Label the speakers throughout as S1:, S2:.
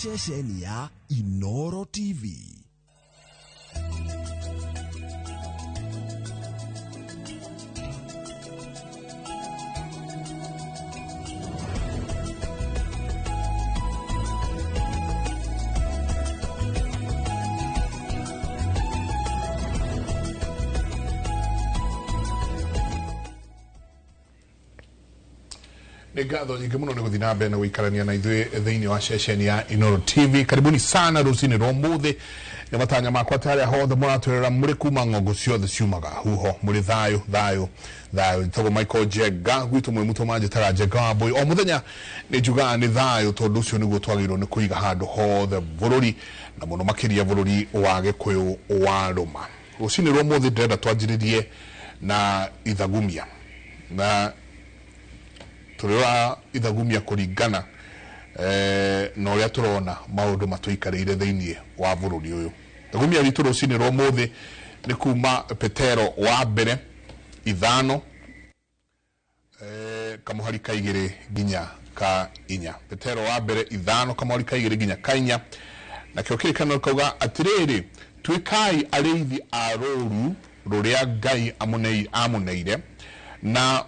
S1: ceceni ya Inoro TV.
S2: Ngatho nyingĩ mũno nĩ gũthiĩ na mbere na gũikarania na ithuĩ thĩinĩ wa ceceni ya Inoro TV. Karibuni sana rũcinĩ rwa ũmũthĩ. Nĩ matanya makwa tarĩa hothe mũratwĩrĩra mũrĩ kuma ng'ongo ciothe ciumaga huho mũrĩ thayũ togo Michael Jega gwitũ mwĩ mũtũ manjĩtaga Jega wa boy. O mũthenya nĩ njugaga nĩ thayũ tondũ ũcio nĩguo twagĩrĩirwo nĩ kũiga handũ hothe bũrũri na mũno makĩria bũrũri wa Gĩkũyũ wa Rũma. Rũcinĩ rwa ũmũthĩ ndĩrenda twanjĩrĩrie na ithagumia na turira ithagumia kũringana na ũrĩa tũrona maũndũ matũikarĩire thĩinĩ wa bũrũri ũyũ. Ithagumia witũ rũcinĩ rwa ũmũthĩ nĩ kuma Petero wa mbere 5 kamũhari ka 2 nginya ka 4. Petero wa mbere 5 kamũhari ka 2 nginya ka 4. Na kĩo kĩrĩkanĩro kauga atĩrĩrĩ, tuĩkai arĩithi a rũũru rũrĩa Ngai amũneire na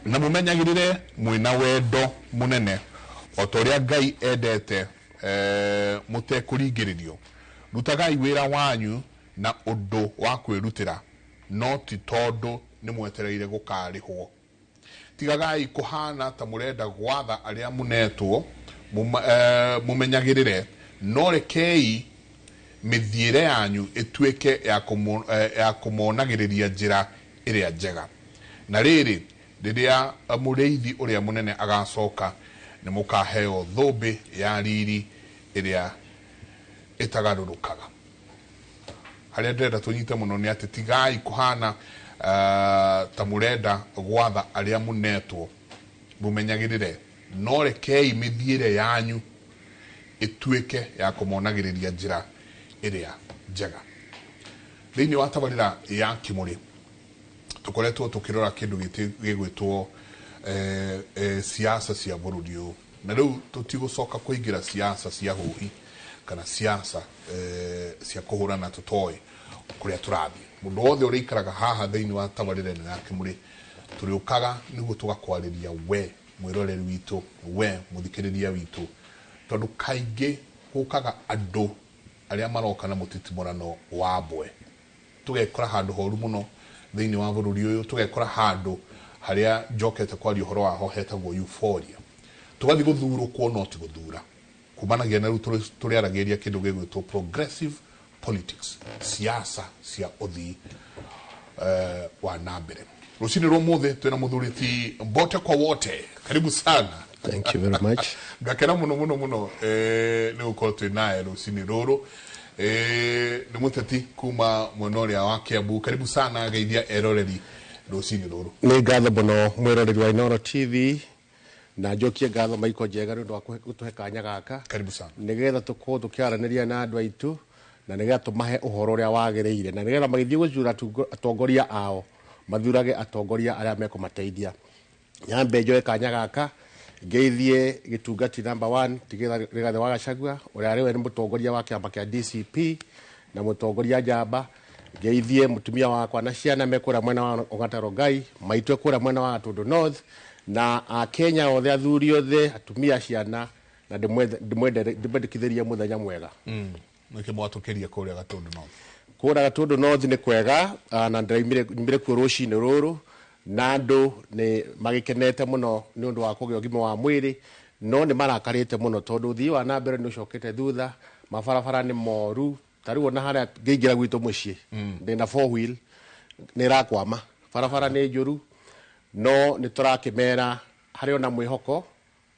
S2: mũmenyagĩrĩre mwĩna wendo mũnene o ta ũrĩa Ngai endete mũtekũringĩrĩrio. Rutagai wĩra wanyu na ũndũ wa kwĩrutĩra, no ti tondũ nĩ mwetereire gũkarĩhwo. Tigagai kũhana ta mũrenda gwatha arĩa mũnetwo, mũmenyagĩrĩre, no rekei mĩthiĩre yanyu ĩtuĩke ya kũmonagĩrĩria njĩra ĩrĩa njega. Na rĩrĩ, rĩrĩa mũrĩithi ũrĩa mũnene agacoka nĩ mũkaheo thũmbĩ ya riri ĩrĩa ĩtagarũrũkaga. Harĩa ndĩrenda tũnyite mũno nĩ atĩ tigai kũhana ta mũrenda gwatha arĩa mũnetwo, mũmenyagĩrĩre, no rekei mĩthiĩre yanyu ĩtuĩke ya kũmonagĩrĩria njĩra ĩrĩa njega. Thĩinĩ wa tabarĩra ya Kimũrĩ tukoretwo tukirora kĩndũ gĩgwĩtwo siasa cia bũrũri ũyũ, na rĩu tũtigũcoka kũingĩra siasa cia hũhi kana siasa cia kũhũrana tũtoĩ kũrĩa tũrathiĩ. Mũndũ wothe ũrĩa ikaraga haha thĩinĩ wa tabarĩra ya Kimũrĩ tũrĩũkaga nĩguo tũgakwarĩria we mwĩroreri witũ, we mũthikĩrĩria witũ, tondũ kaingĩ gũkaga andũ arĩa maroka na mũtitimũrano wa mbwe. Tũgekora handũ horu mũno thĩinĩ wa bũrũri ũyũ, tũgekora handũ harĩa njokete kwaria ũhoro waho hetagwo euphoria. Tũgathiĩ gũthurũkwo no ti gũthura. Kumanagia na rĩu tũrĩaragĩria kĩndũ gĩgwĩtwo progressive politics, siasa cia ũthii wa nambere. Rũcinĩ rwa ũmũthĩ twĩna mũthurĩti Mbote kwa wote. Karibu sana.
S3: Thank you very much.
S2: Ngakena mũno nĩ gũkorwo twĩ naye rũcinĩ rũrũ. Nĩ mũteti kuma mwena ũrĩa wa Kiambu. Karibu sana geithia eroreri rũcinĩ rũrũ.
S3: Nĩ ngatho mũno mwĩroreri wa Inoro TV na njokie ngatho Michael Jega nĩ ũndũ wa gũtũhe kanya gaka.
S2: Karibu sana.
S3: Nĩgetha tũkorwo tũkĩaranĩria na andũ aitũ na nĩgetha tũmahe ũhoro ũrĩa wagĩrĩire na nĩgetha magĩthiĩ gũthura atongoria ao mathurage atongoria arĩa mekũmateithia. Nyambe njoe kanya gaka geithie gĩtungati number 1 Rigathĩ wa Gachagua ũrĩa arĩ we nĩ mũtongoria wa kĩama kĩa DCP na mũtongoria njamba. Geithie mũtumia wakwa na ciana mekũra mwena wa Gataro Ngai, maitũ ekũra mwena wa Gatũndũ North na Kenya othe, athuri othe, atumia, ciana, na ndĩmwendekithĩrie mũthenya mwega.
S2: Nĩkĩ mwatũkĩria kũrĩa Gatũndũ North?
S3: Kũrĩa Gatũndũ North nĩ kwega na ndĩraimire kuo rũcinĩ rũrũ na andũ nĩ magĩkenete mũno nĩ ũndũ wa kũgĩa ũgima wa mwĩrĩ, no nĩ marakarĩte mũno tondũ ũthii wa nambere nĩ ũcokete thutha, mabarabara nĩ moru. Tarĩu ona harĩa ngĩingĩra gwitũ mũciĩ ndĩna 4 wheel nĩ rakwama, barabara nĩ njũru, no nĩ tũrakĩmera harĩ ona mwĩhoko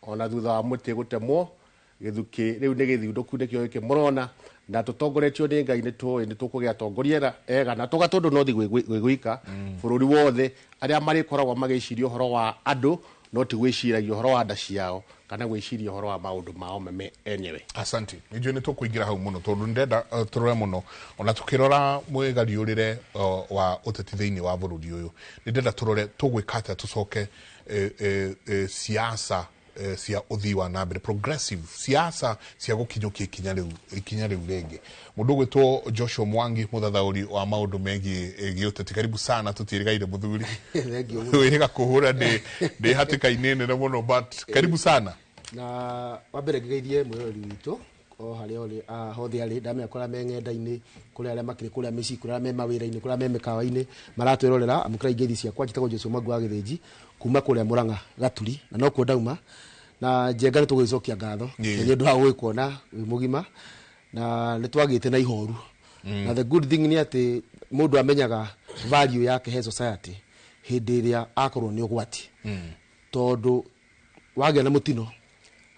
S3: ona thutha wa mũtĩ gũtemwo. Gĩthukĩ rĩu nĩ gĩthundũku nĩkĩo gĩkĩ mũrona na tũtongoretio nĩ Ngai nĩ tũkũgĩa atongoria ega na Gatũndũ North gwĩgũika bũrũri wothe arĩa marĩkoragwo magĩciria ũhoro wa andũ no ti gwĩciragia ũhoro wa nda ciao kana gwĩciria ũhoro wa maũndũ mao meme enyewe.
S2: Asante. Nĩnjũĩ nĩ tũkũingĩra hau mũno tondũ ndĩrenda tũrore mũno ona tũkĩrora mwĩgariũrĩre wa ũteti thĩinĩ wa bũrũri ũyũ. Nĩ ndĩrenda tũrore tũgwĩka atĩa tũcoke siasa cia uthii wa nambere, progressive siasa cia gukinyukia ikinya riu rĩngĩ. Mũndũ gwĩtwo Joshua Mwangi, mũthathaũri wa maũndũ megiĩ gĩũteti, karibu sana, tũtiĩrĩgaire mũthuri. Wĩrĩga kũhũra ndĩ hatĩka-inĩ nene mũno, but karibu sana.
S4: Na wambere ngĩgeithie mwĩroreri witũ o harĩa ũrĩ hothe arĩ, ndamenya kũrĩa me ng'enda-inĩ, kũrĩa arĩa makĩrĩ kũrĩa mĩciĩ, kũrĩa me mawĩra-inĩ, kũrĩa me mĩkawa-inĩ maratwĩrorera. Amũkĩra ingeithi ciakwa njĩtagwo Jesũ Mwangi wa Gĩthĩnji kuma kũrĩa Mũrang'a Gaturi, na no kuo ndauma, na njenga nĩ tũgũgĩcokia ngatho nĩ ũndũ wa gũgĩkuona wĩ mũgima, na nĩ twagĩte na ihoru. Na the good thing nĩ atĩ mũndũ amenyaga value yake he society hĩndĩ ĩrĩa akorwo nĩ ũgwati, tondũ wagĩa na mũtino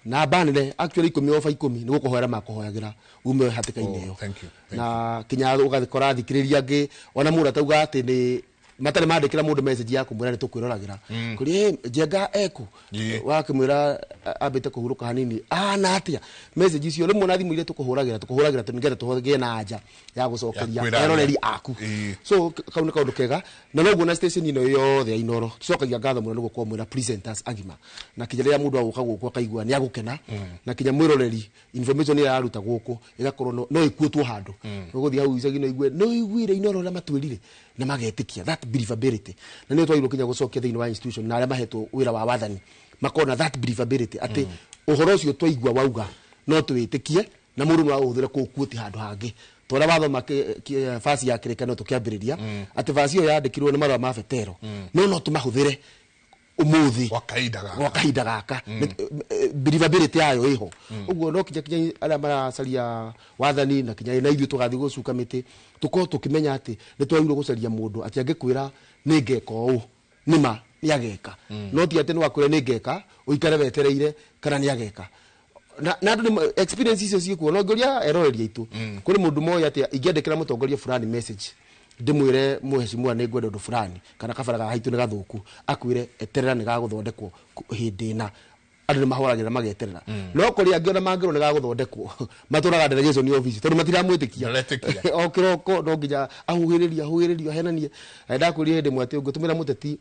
S4: na banire actually 10/10 nĩ gũkũhoera makũhoyagĩra ume hatĩka-inĩ ĩyo. Na kinya ũgathikora thikĩrĩria angĩ ona mũndũ atauga atĩ nĩ matarĩ mandĩkĩra mũndũ message ya kũmwĩra nĩ tũkwĩroragĩra kũrĩ njenga eku wakĩmwĩra ambĩte kũhurũka hanini na atĩa message icio rĩmwe na thimũ iria tũkũhũragĩra nĩgetha tũgĩe na anja ya gũcokeria eroreri aku. So kau nĩ kaũndũ kega, na noguo na station ino yothe ya Inoro tũcokagia ngatho mũno nĩguo kwa mwĩra presenters agima, na kinya rĩrĩa mũndũ agũka gũkũ akaigua nĩ agũkena, na kinya mwĩroreri information ĩrĩa aruta gũkũ ĩgakorwo no ĩkuĩtwo handũ ũgũthiĩ hau icagi-inĩ igue no iguire Inoro ũrĩa matwĩrire na magetĩkia that believability. Na nĩ twagĩrĩirwo kinya gũcokia thĩinĩ wa institution na arĩa mahetwo wĩra wa wathani makona that believability atĩ ũhoro ũcio twaigua wauga no twĩtĩkie na mũndũ no ahũthĩre kũũkuoti handũ hangĩ. Tũrĩa wathoma basi ya kĩrĩkanĩro tũkĩambĩrĩria atĩ basi ĩyo yandĩkirwo nĩ marũa ma betero no tũmahũthĩre umuthi gwa kahinda gaka, believability yayo ĩho. Ũguo no kinya arĩa maracaria wathani na kinya na ithuĩ tũgathiĩ gũcuka mĩtĩ tũkorwo tũkĩmenya atĩ nĩ twagĩrĩirwo gũcaria mũndũ atĩ angĩkwĩra nĩ ngeka ũũ nĩma nĩ ageka, no ti atĩ nĩ wakwĩra nĩ ngeka ũikare wetereire kana nĩ ageka. Na andũ experience icio ciĩkuo no ngĩũria eroreri aitũ kũrĩ mũndũ moya atĩ ingĩandĩkĩra mũtongoria fulani message ndĩmwĩre mũhecimua nĩ ngwenda ũndũ fulani kana kabara haitũ nĩ gathũku, akwĩre eterera nĩ gagũthondekwo hĩndĩ ĩna, andũ nĩ mahoragĩra mageterera. No kũrĩ angĩ ona mangĩrwo nĩ gagũthondekwo matũraga delegation office tondũ matiramwĩtĩkia o kĩroko no nginya ahũhĩrĩrio ahenanie. Ndakwĩrire hĩndĩ ĩmwe atĩ ũngĩtũmĩra mũteti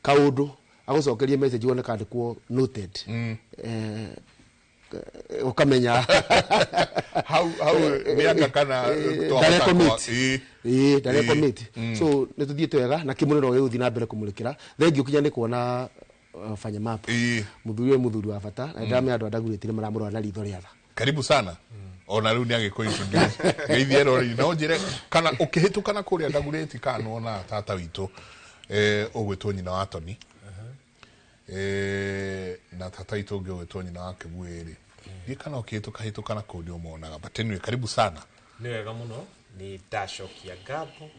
S4: kaũndũ agũcokerie message wone kandĩkwo noted ukamenya
S2: how miaka kana
S4: dare commit. So nĩ tuthiĩte wega na kĩmũnĩro gĩgũthiĩ na mbere kũmũrĩkĩra. Thengiũ kinya nĩ kuona fanya map mũthuri wa bata na ndamenya andũ andagurĩtire maramũrora na ritho rĩa tha.
S2: Karibu sana. Ona rĩu nĩ agĩkũingĩ geithie rori no njĩre kana ũkĩhĩtũkana kũrĩa ndagurĩti kana ona tata witũ ũgwĩtwo nyina wa Toni na tata witũ ũngĩ ũgwĩtwo nyina wa Kĩbuĩrĩ kana ũkĩhĩtũkana kũu nĩ ũmonaga. But anyway, karibu sana.
S5: Nĩ wega mũno, nĩ ndacokia ngatho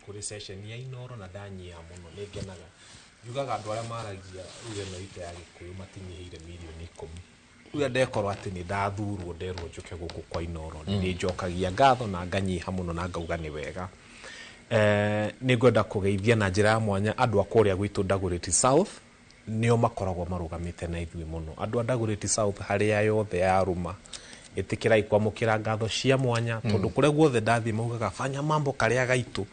S5: kũrĩ session ya Inoro na ndanyia mũno, nĩ ngenaga yugaga andũ arĩa maragia rugendo ite ya Gĩkũyũ matinyihĩire milioni 10. Rĩu ndekorwo atĩ nĩ ndathurwo nderwo njoke gũkũ kwa Inoro nĩ njokagia ngatho na nganyiha mũno na ngauga nĩ wega. Nĩ ngwenda kũgeithia na njĩra ya mwanya andũ a kũrĩa gwitũ Dagoretti South nĩo makoragwo marũgamĩte na ithuĩ mũno. Andũ a Dagoretti South harĩa yothe ya ruma ĩtĩkĩrai kwamũkĩra ngatho cia mwanya tondũ kũrĩa guothe ndathiĩ maugaga fanya mambo karĩa gaitũ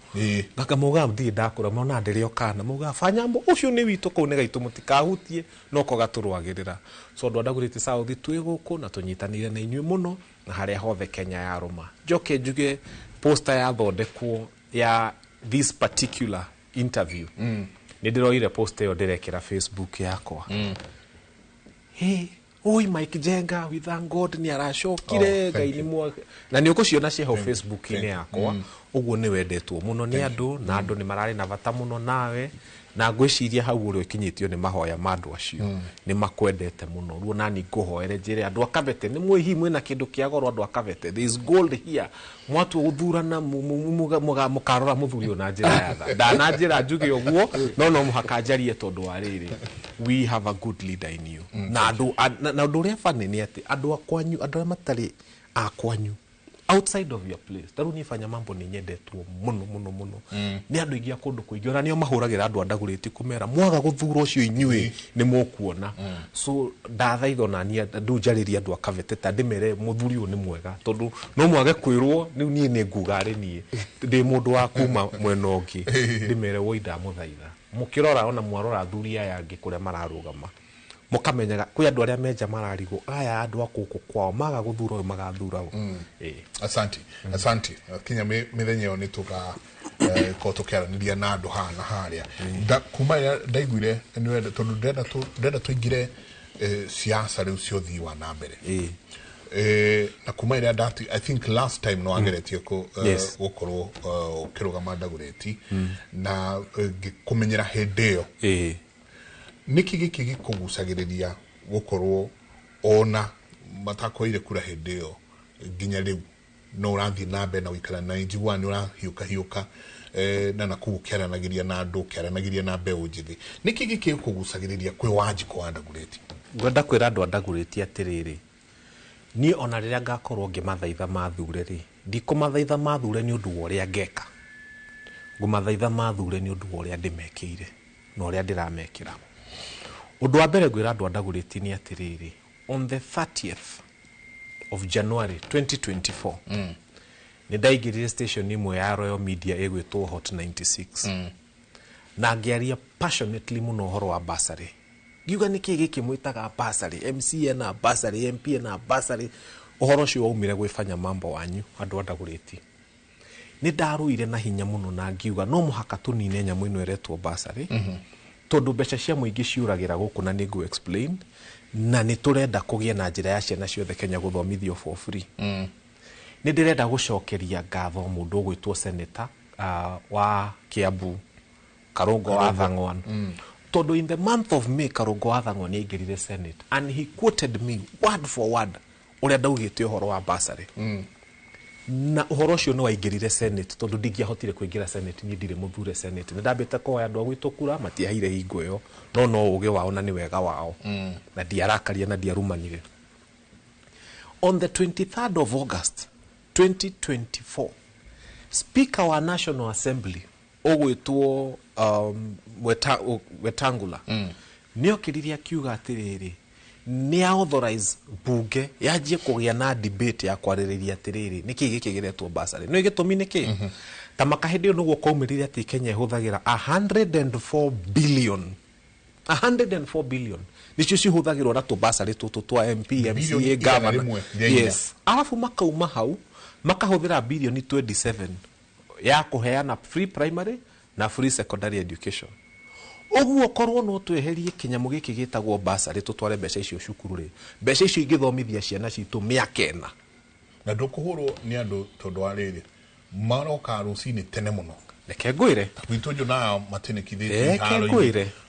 S5: ngakamauga ndirĩ ndakũra mona ndĩrĩ okana maugaga fanya mambo ũcio nĩ witũ kũu nĩ gaitũ mũtikahutie noko gatũrwagĩrĩra. So andũ a Dagoretti South twĩ gũkũ na tũnyitanĩire na inyuĩ mũno na harĩa hothe Kenya ya ruma. Njoke njuge poster yathondekwo ya this particular interview nĩ ndĩroire poster ĩyo ndĩrekĩra Facebook yakwa. Oi Mike Jenga we thank God ni aracokire Ngai ni mwa na ni ũkũciona cia Facebook-inĩ yakwa. Ũguo nĩ wendetwo mũno nĩ andũ na andũ nĩ mararĩ na bata mũno nawe na ngwĩciria hau ũrĩa ũkinyĩtio nĩ mahoya ma andũ acio nĩ makwendete mũno. Ruo nani ngũhoere njĩre andũ akabete nĩ mwĩhi mwĩna kĩndũ kĩa goro andũ akabete there is gold here mwatu ũthurana mũkarora mũthuri ona njĩra ya tha ndana njĩra njuge ũguo no mũhaka njarie tondũ wa rĩrĩ we have a good leader in you na andũ na ũndũ ũrĩa funny nĩ atĩ andũ akwanyu andũ arĩa matarĩ akwanyu outside of your place taru ni fanya mambo ni nyendetwo muno ni andu ingia kundu kuingio na nio mahuragira andu andaguriti kumera mwaga guthura ucio inyui ni mukuona so ndathaitho na ni andu njariria andu akavete ta ndimere muthuri u ni mwega tondu no mwage kwirwo ni ni ngugari ni ndi mundu wa kuma mwena ungi ndimere woida muthaitha mukirora ona mwarora thuri aya angi kuria mararugama mukamenyaga kwi andu aria menja mararigo aya andu akuku kwao maga guthura uyu magathura
S2: asante kinya mithenya yo nituka ko tukiaraniria na andu hana haria kuma ndaiguire niwenda tondu ndenda tuingire siasa riu cio thii wa na mbere na kuma ira dati I think last time no ageretie ko gukorwo ukirugama Ndagureti na kumenyera hindeo niki giki gikugucagiriria gukorwo ona matakoire kura hindeo ginya riu no urathi na mbe na wikara na njigwa ni urahiuka na nakukiaranagiria na andu kiaranagiria na mbe unjithi niki giki gikugucagiriria kwi Wanjiko wa Ndagureti
S5: ngwenda kwira andu a Ndagureti atiriri ni ona riria ngakorwo ngimathaitha mathure ri ndikumathaitha mathure ni undu woria ngeka ngumathaitha mathure ni undu woria ndimekiire no ria ndiramekira undu wa mbere ngwira andu a Ndagureti ni atiriri on the 30th of January 2024 ni ndaigirire station imwe ya Royal Media egwitwo Hot 96 na ngiaria passionately muno horo wa basari giuga niki giki mwitaga basari MC na basari MP na basari uhoro cio waumire gwifanya mambo wanyu andu a Ndagureti ni ndaruire na hinya muno na ngiuga no muhaka tunine nyamu ino eretwo basari tondu mbeca cia muingi ciuragira guku na ningu explain na ni turenda kugia na njira ya ciana ciothe Kenya guthomithio for free ni ndirenda gucokeria ngatho mundu ugwitwo senator wa Kiambu Karungo wa Thang'wan tondu in the month of May Karungo wa Thang'wan aingirire Senate and he quoted me word for word uria ndaugite uhoro wa basari na uhoro cio no waingirire Senate tondu ndingiahotire kuingira Senate ni ndire muthure Senate ndambite koya andu agwitwo kura matiahire hingo yo no uge wao na ni wega wao na ndiarakaria na ndiarumanire on the 23rd of August 2024 Speaker wa National Assembly ogwitwo Wetangula nio kiriria kiuga atiriri ni authorize bunge yajie kugia na debate ya kwaririria atiriri niki gikigiretwo basari no igitumi niki ta makahindio nugo kaumirire ati Kenya ihuthagira 104 billion nicio cihuthagirwo na tubasari tutu twa MP MCA governor yes alafu makauma hau makahuthira billion 27 ya kuheana free primary na free secondary education oguo korwo no tweherie kinyamu giki gitagwo basari tutware mbeca icio cukuru ri mbeca icio igithomithia ciana citu miakena
S2: na ndukuhurwo ni andu tondu ariri maroka rucini tene muno
S5: reke ngwire
S2: gwitũ na matinekithĩtie
S5: haro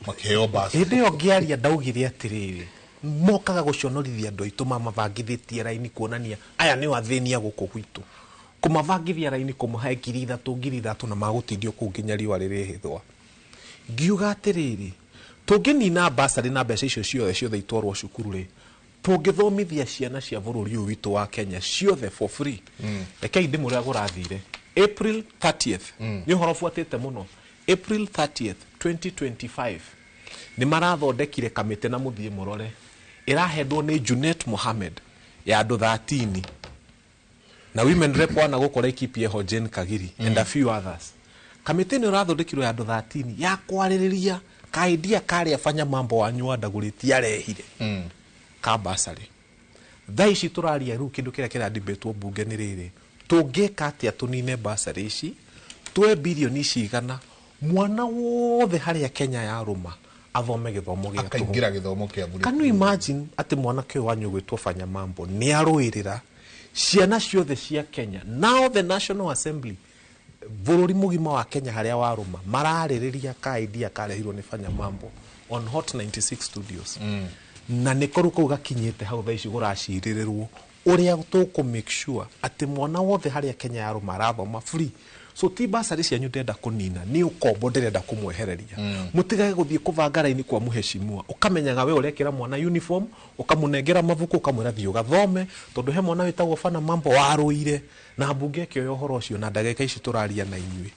S2: makiheo basi
S5: hĩndĩ ĩyo ngĩaria ndaugire atiriri mokaga guconorithia andu aitu mamavangithĩtie raini kuonania aya nĩ athĩnia gũkũ gwitũ kumavangithia raini kumuhe 3,000 na magutindio kũu nginya riũa rĩrĩhĩthwa ngiuga atiriri tũngĩnina basari na mbeca icio ciothe itwarwo cukuru ri tũngĩthomithia ciana cia bũrũri ũyũ witũ wa Kenya ciothe for free rekei ndĩmũrĩa gũrathire April 30th ni uhoro fuatite muno April 30th 2025 ni marathondekire kamite na muthie murore irahendwo ni Junet Mohammed ya andu 13 na women rep wana gukora ekipi ho Jane Kagiri and a few others kamite ni irathondekirwo ya andu 13 ya kwaririria kaidia kare afanya mambo wanyu wa Ndagureti arehire kabasari thaici turaria ru kindu kira kira debate bunge ni riri tungika atia tunine basari ici twe bilioni cigana mwana wothe haria Kenya ya ruma athome githomo gia
S2: akaingira githomo kia bure
S5: can you imagine ati mwana ke wanyu gwitwo fanya mambo ni aruirira ciana ciothe cia Kenya now the National Assembly bururi mugima wa Kenya haria wa ruma maraririria kaidia karehirwo ni fanya mambo on Hot 96 studios na nikoru kau gakinyite hau thaici guracirirwo uria tuku make sure ati mwana wothe haria Kenya ya ruma arathoma free so ti basari cianyu ndenda kunina ni ukombo ndenda kumwehereria mutigage guthie kuvanga raini kwa muheshimua ukamenyaga we urekira mwana uniform ukamunengera mavuku ukamwira thio gathome tondu he mwana witagwo fana mambo waruire na bunge kio uhoro ucio na ndagika ici turaria na inyui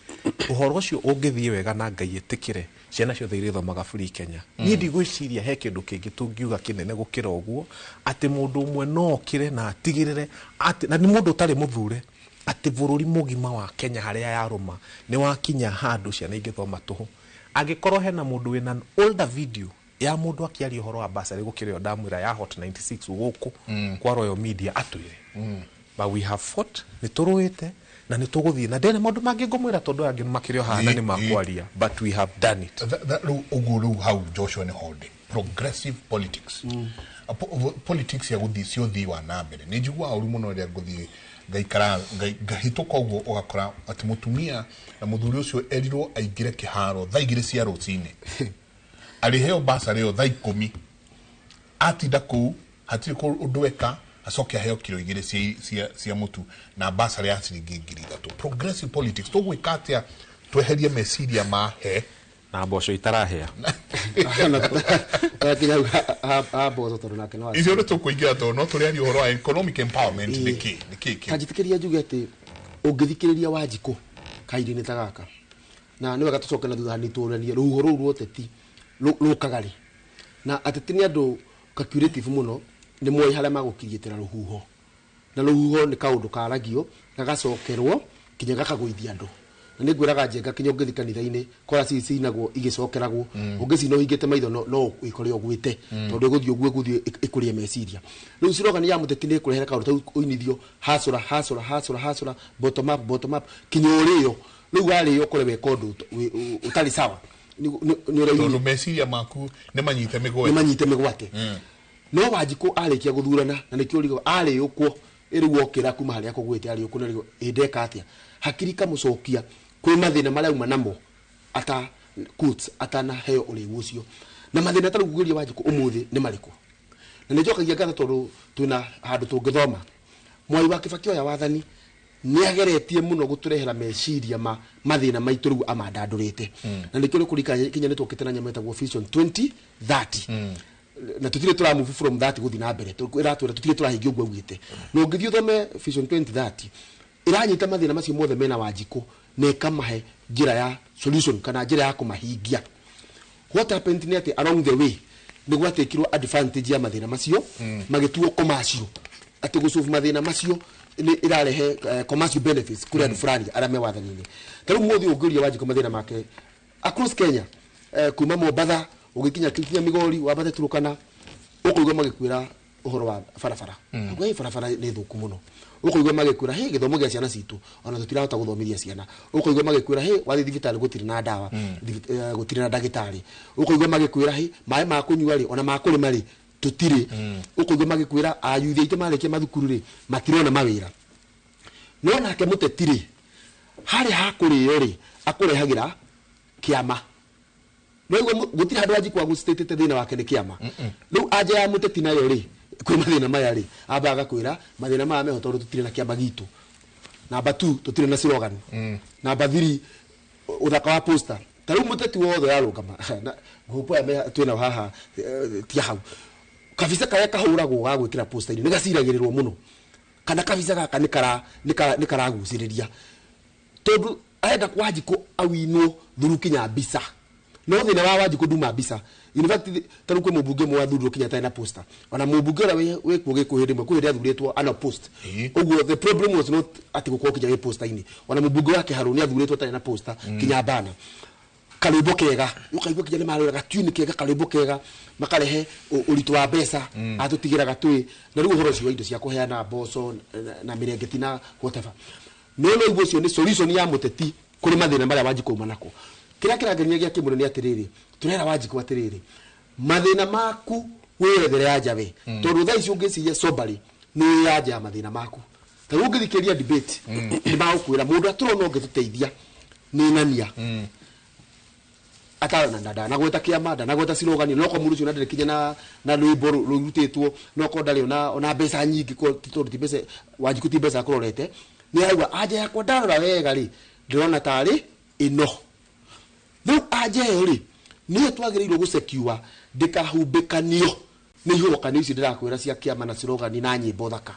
S5: uhoro ucio ungithie wega na Ngai etikire ciana ciothe irithomaga free Kenya ni ndigwiciria he kindu kingi tungiuga kinene gukira uguo ati mundu umwe no kire na atigirire ati na ni mundu utari muthure ati bururi mugima wa Kenya haria ya ruma ni wakinya handu ciana ingithoma tuhu agikorwo hena mundu wina older video ya mundu akiaria horo wa basari gukiryo ndamwira ya hot 96 guku kwa Royal Media atwire but we have fought ni turuite na ni tuguthie na ndene maundu mangi ngumwira tondu angi makiryo hana ni makwaria but we have done it
S2: uguru how Joshua ni holding progressive politics politics ya guthio thi wa nambere ni njigua uri muno ria guthie gaikara gahituka ugo ugakora ati mutumia na muthuri ucio erirwo aingire kiharo thaigire cia rucine aliheo basa leo thaa 10 atinda kuu hatiri ko udweka acoke aheo kilo igire cia mutu na basa ya ciringi 3,000 progressive politics to gwikatia tweherie meciria mahe
S5: na mboco itarahea
S4: mboco tondu nake no
S2: icio ndio kuingira to no turi ari horo economic empowerment niki
S4: kanjitikiria njuge ati ungithikiriria Wanjiku kairi-ini ta gaka na niwe gatucoke na thutha ni turania ruho ruu rwoteti rukagari na ateti ni andu calculative muno ni moyi haria magukirietera ruhuho na ruhuho ni kaundu karagio gagacokerwo kinya gakagwithia andu na ni ngwiraga njenga kinya ungithi kanitha-ini kora cicinagwo igicokeragwo ungicina uhingite maitho no ikore ogwite tondu guthio guthio ikurie meciria riu slogan ya muteti ni kurehera kaundu ta uinithio hasura bottom up kinya urio riu ari yo kore we kondu utari sawa ni
S2: tondu meciria maku ni manyite migwate
S4: no Wanjiku arikia guthurana na nikio rigo ari ukwo iriwo okira kuma haria kugwite ari ukwo rigo indeka atia hakiri kamucokia kwi mathina maria uma namo ata quotes atana heo uri ucio na mathina taru kugiria Wanjiku umuthi ni mariko na nijokagia gatha tondu twina handu tungithoma Mwai wa Kibaki ya wathani ni ageretie muno guturehera meciria mathina maitu riu amandandurite na nikio rikurika kinya nitwokite na nyameta go vision 2030 na tutire tura move from that guthi na mbere iratwira tutire turahingia ugwa ugite no ngithio thome vision 2030 iranyita mathina macio mothe mena Wanjiku ne kamahe njira ya solution kana njira ya kumahingia what happened ni ati along the way ni gwatekirwo advantage ya mathina macio magituo commercial ati gusolve mathina macio ni irarehe commercial benefits kuri andu fulani arame wathani-ini taru muthi ungiria Wanjiku mathina make across Kenya kuma Mombasa ugikinya kinya Migori wa bathe turukana ukuigwa magikwira uhoro wa farafara ngwe farafara ni thuku muno ukuigwa magikwira he githomo gia ciana citu ona tutirahota guthomithia ciana ukuigwa magikwira he wathi thibitari gutiri na dawa gutiri na dagitari ukuigwa magikwira he mai ma kunyua ri ona ma kurima ri tutiri ukuigwa magikwira ayuthi ite mareke mathukuru ri matirona mawira no nake mutetiri hari hakuriyo ri akurehagira kiama no gutira handu Wanjiku agustete thina wake ni kiama riu anja ya muteti nayo ri kwi mathina maya ri abaga kwira mathina maya meho tondu tutire na kiama gitu namba 2 tutire na slogan namba 3 uthaka wa poster taru muteti wothe yarugama na gupo ya twina haha tia hau kabisa kaya kahuragwo ga gwikira poster ni gaciragirirwo muno kana kabisa gaka ni karaguciriria tondu aenda kwa Wanjiku awinwo thuru kinya mbisa no thina wa Wanjiku nduma mbisa in fact taru kwe mubunge mwa thuru kinya ta na poster ona mubunge ora we kuge kuhindi mwe kuhindi athuritwo ana post ogwo the problem was not ati gukwo kinya we poster ini ona mubunge wake Haruni athuritwo ta na poster kinya bana kalimbo kega ukaigwa kinya ni marora tune kega kalimbo kega makarehe uritu wa mbeca atutigira gatui na riu horo cio indo cia kuheana mboco na mirengeti na whatever no igwo cio ni solution ya muteti kuri mathina maria Wanjiku manako kira kiragenia gia kimuno ni atiriri turera Wanjiku atiriri mathina maku werethere anja we tondu thaa icio ngiciria sobari ni anja mathina maku ta ungithikeria debate ni bagukwira mundu aturona ungituteithia ni ngania atana ndada na gweta kiama na gweta slogan no ko murucio na ndire kinya na rwimbo rurutetwo no ko ndari ona mbeca nyingi ko tondu ti mbeca Wanjiku ti mbeca kurorete ni aigwa anja yakwa ndarora wega ri ndirona tari ino riu anja ri ni twagiriirwo gusecure ndikahumbikanio ni ihurukani ici ndirakwira cia kiama na slogan na nyimbo thaka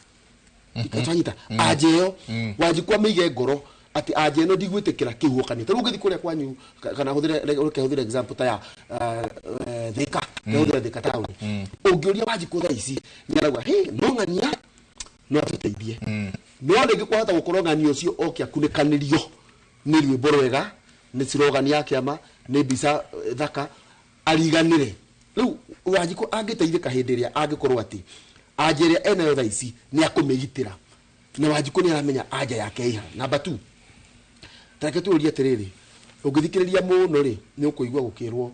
S4: ikatanyita anja yo Wanjiku amige ngoro ati anja no ndigwitikira kihuokani taru ngithi kuria kwanyu kana hudire example ta ya thika hudire thika town ungiuria Wanjiku tha ici nyaragwa he no ngania no tuteithie no ngikwahota gukorwo ngania ucio okia kunikanirio ni rwimbo rwega ni slogan ya kiama ni bisa thaka ariganire riu Wanjiku angiteithika hindi ria angikorwo ati anja ria enayo thaa ici ni akumigitira na Wanjiku ni aramenya anja yake iha. Number 2, tareke tuurie atiriri, ungithikiriria muno ri ni ukuigwa gukirwo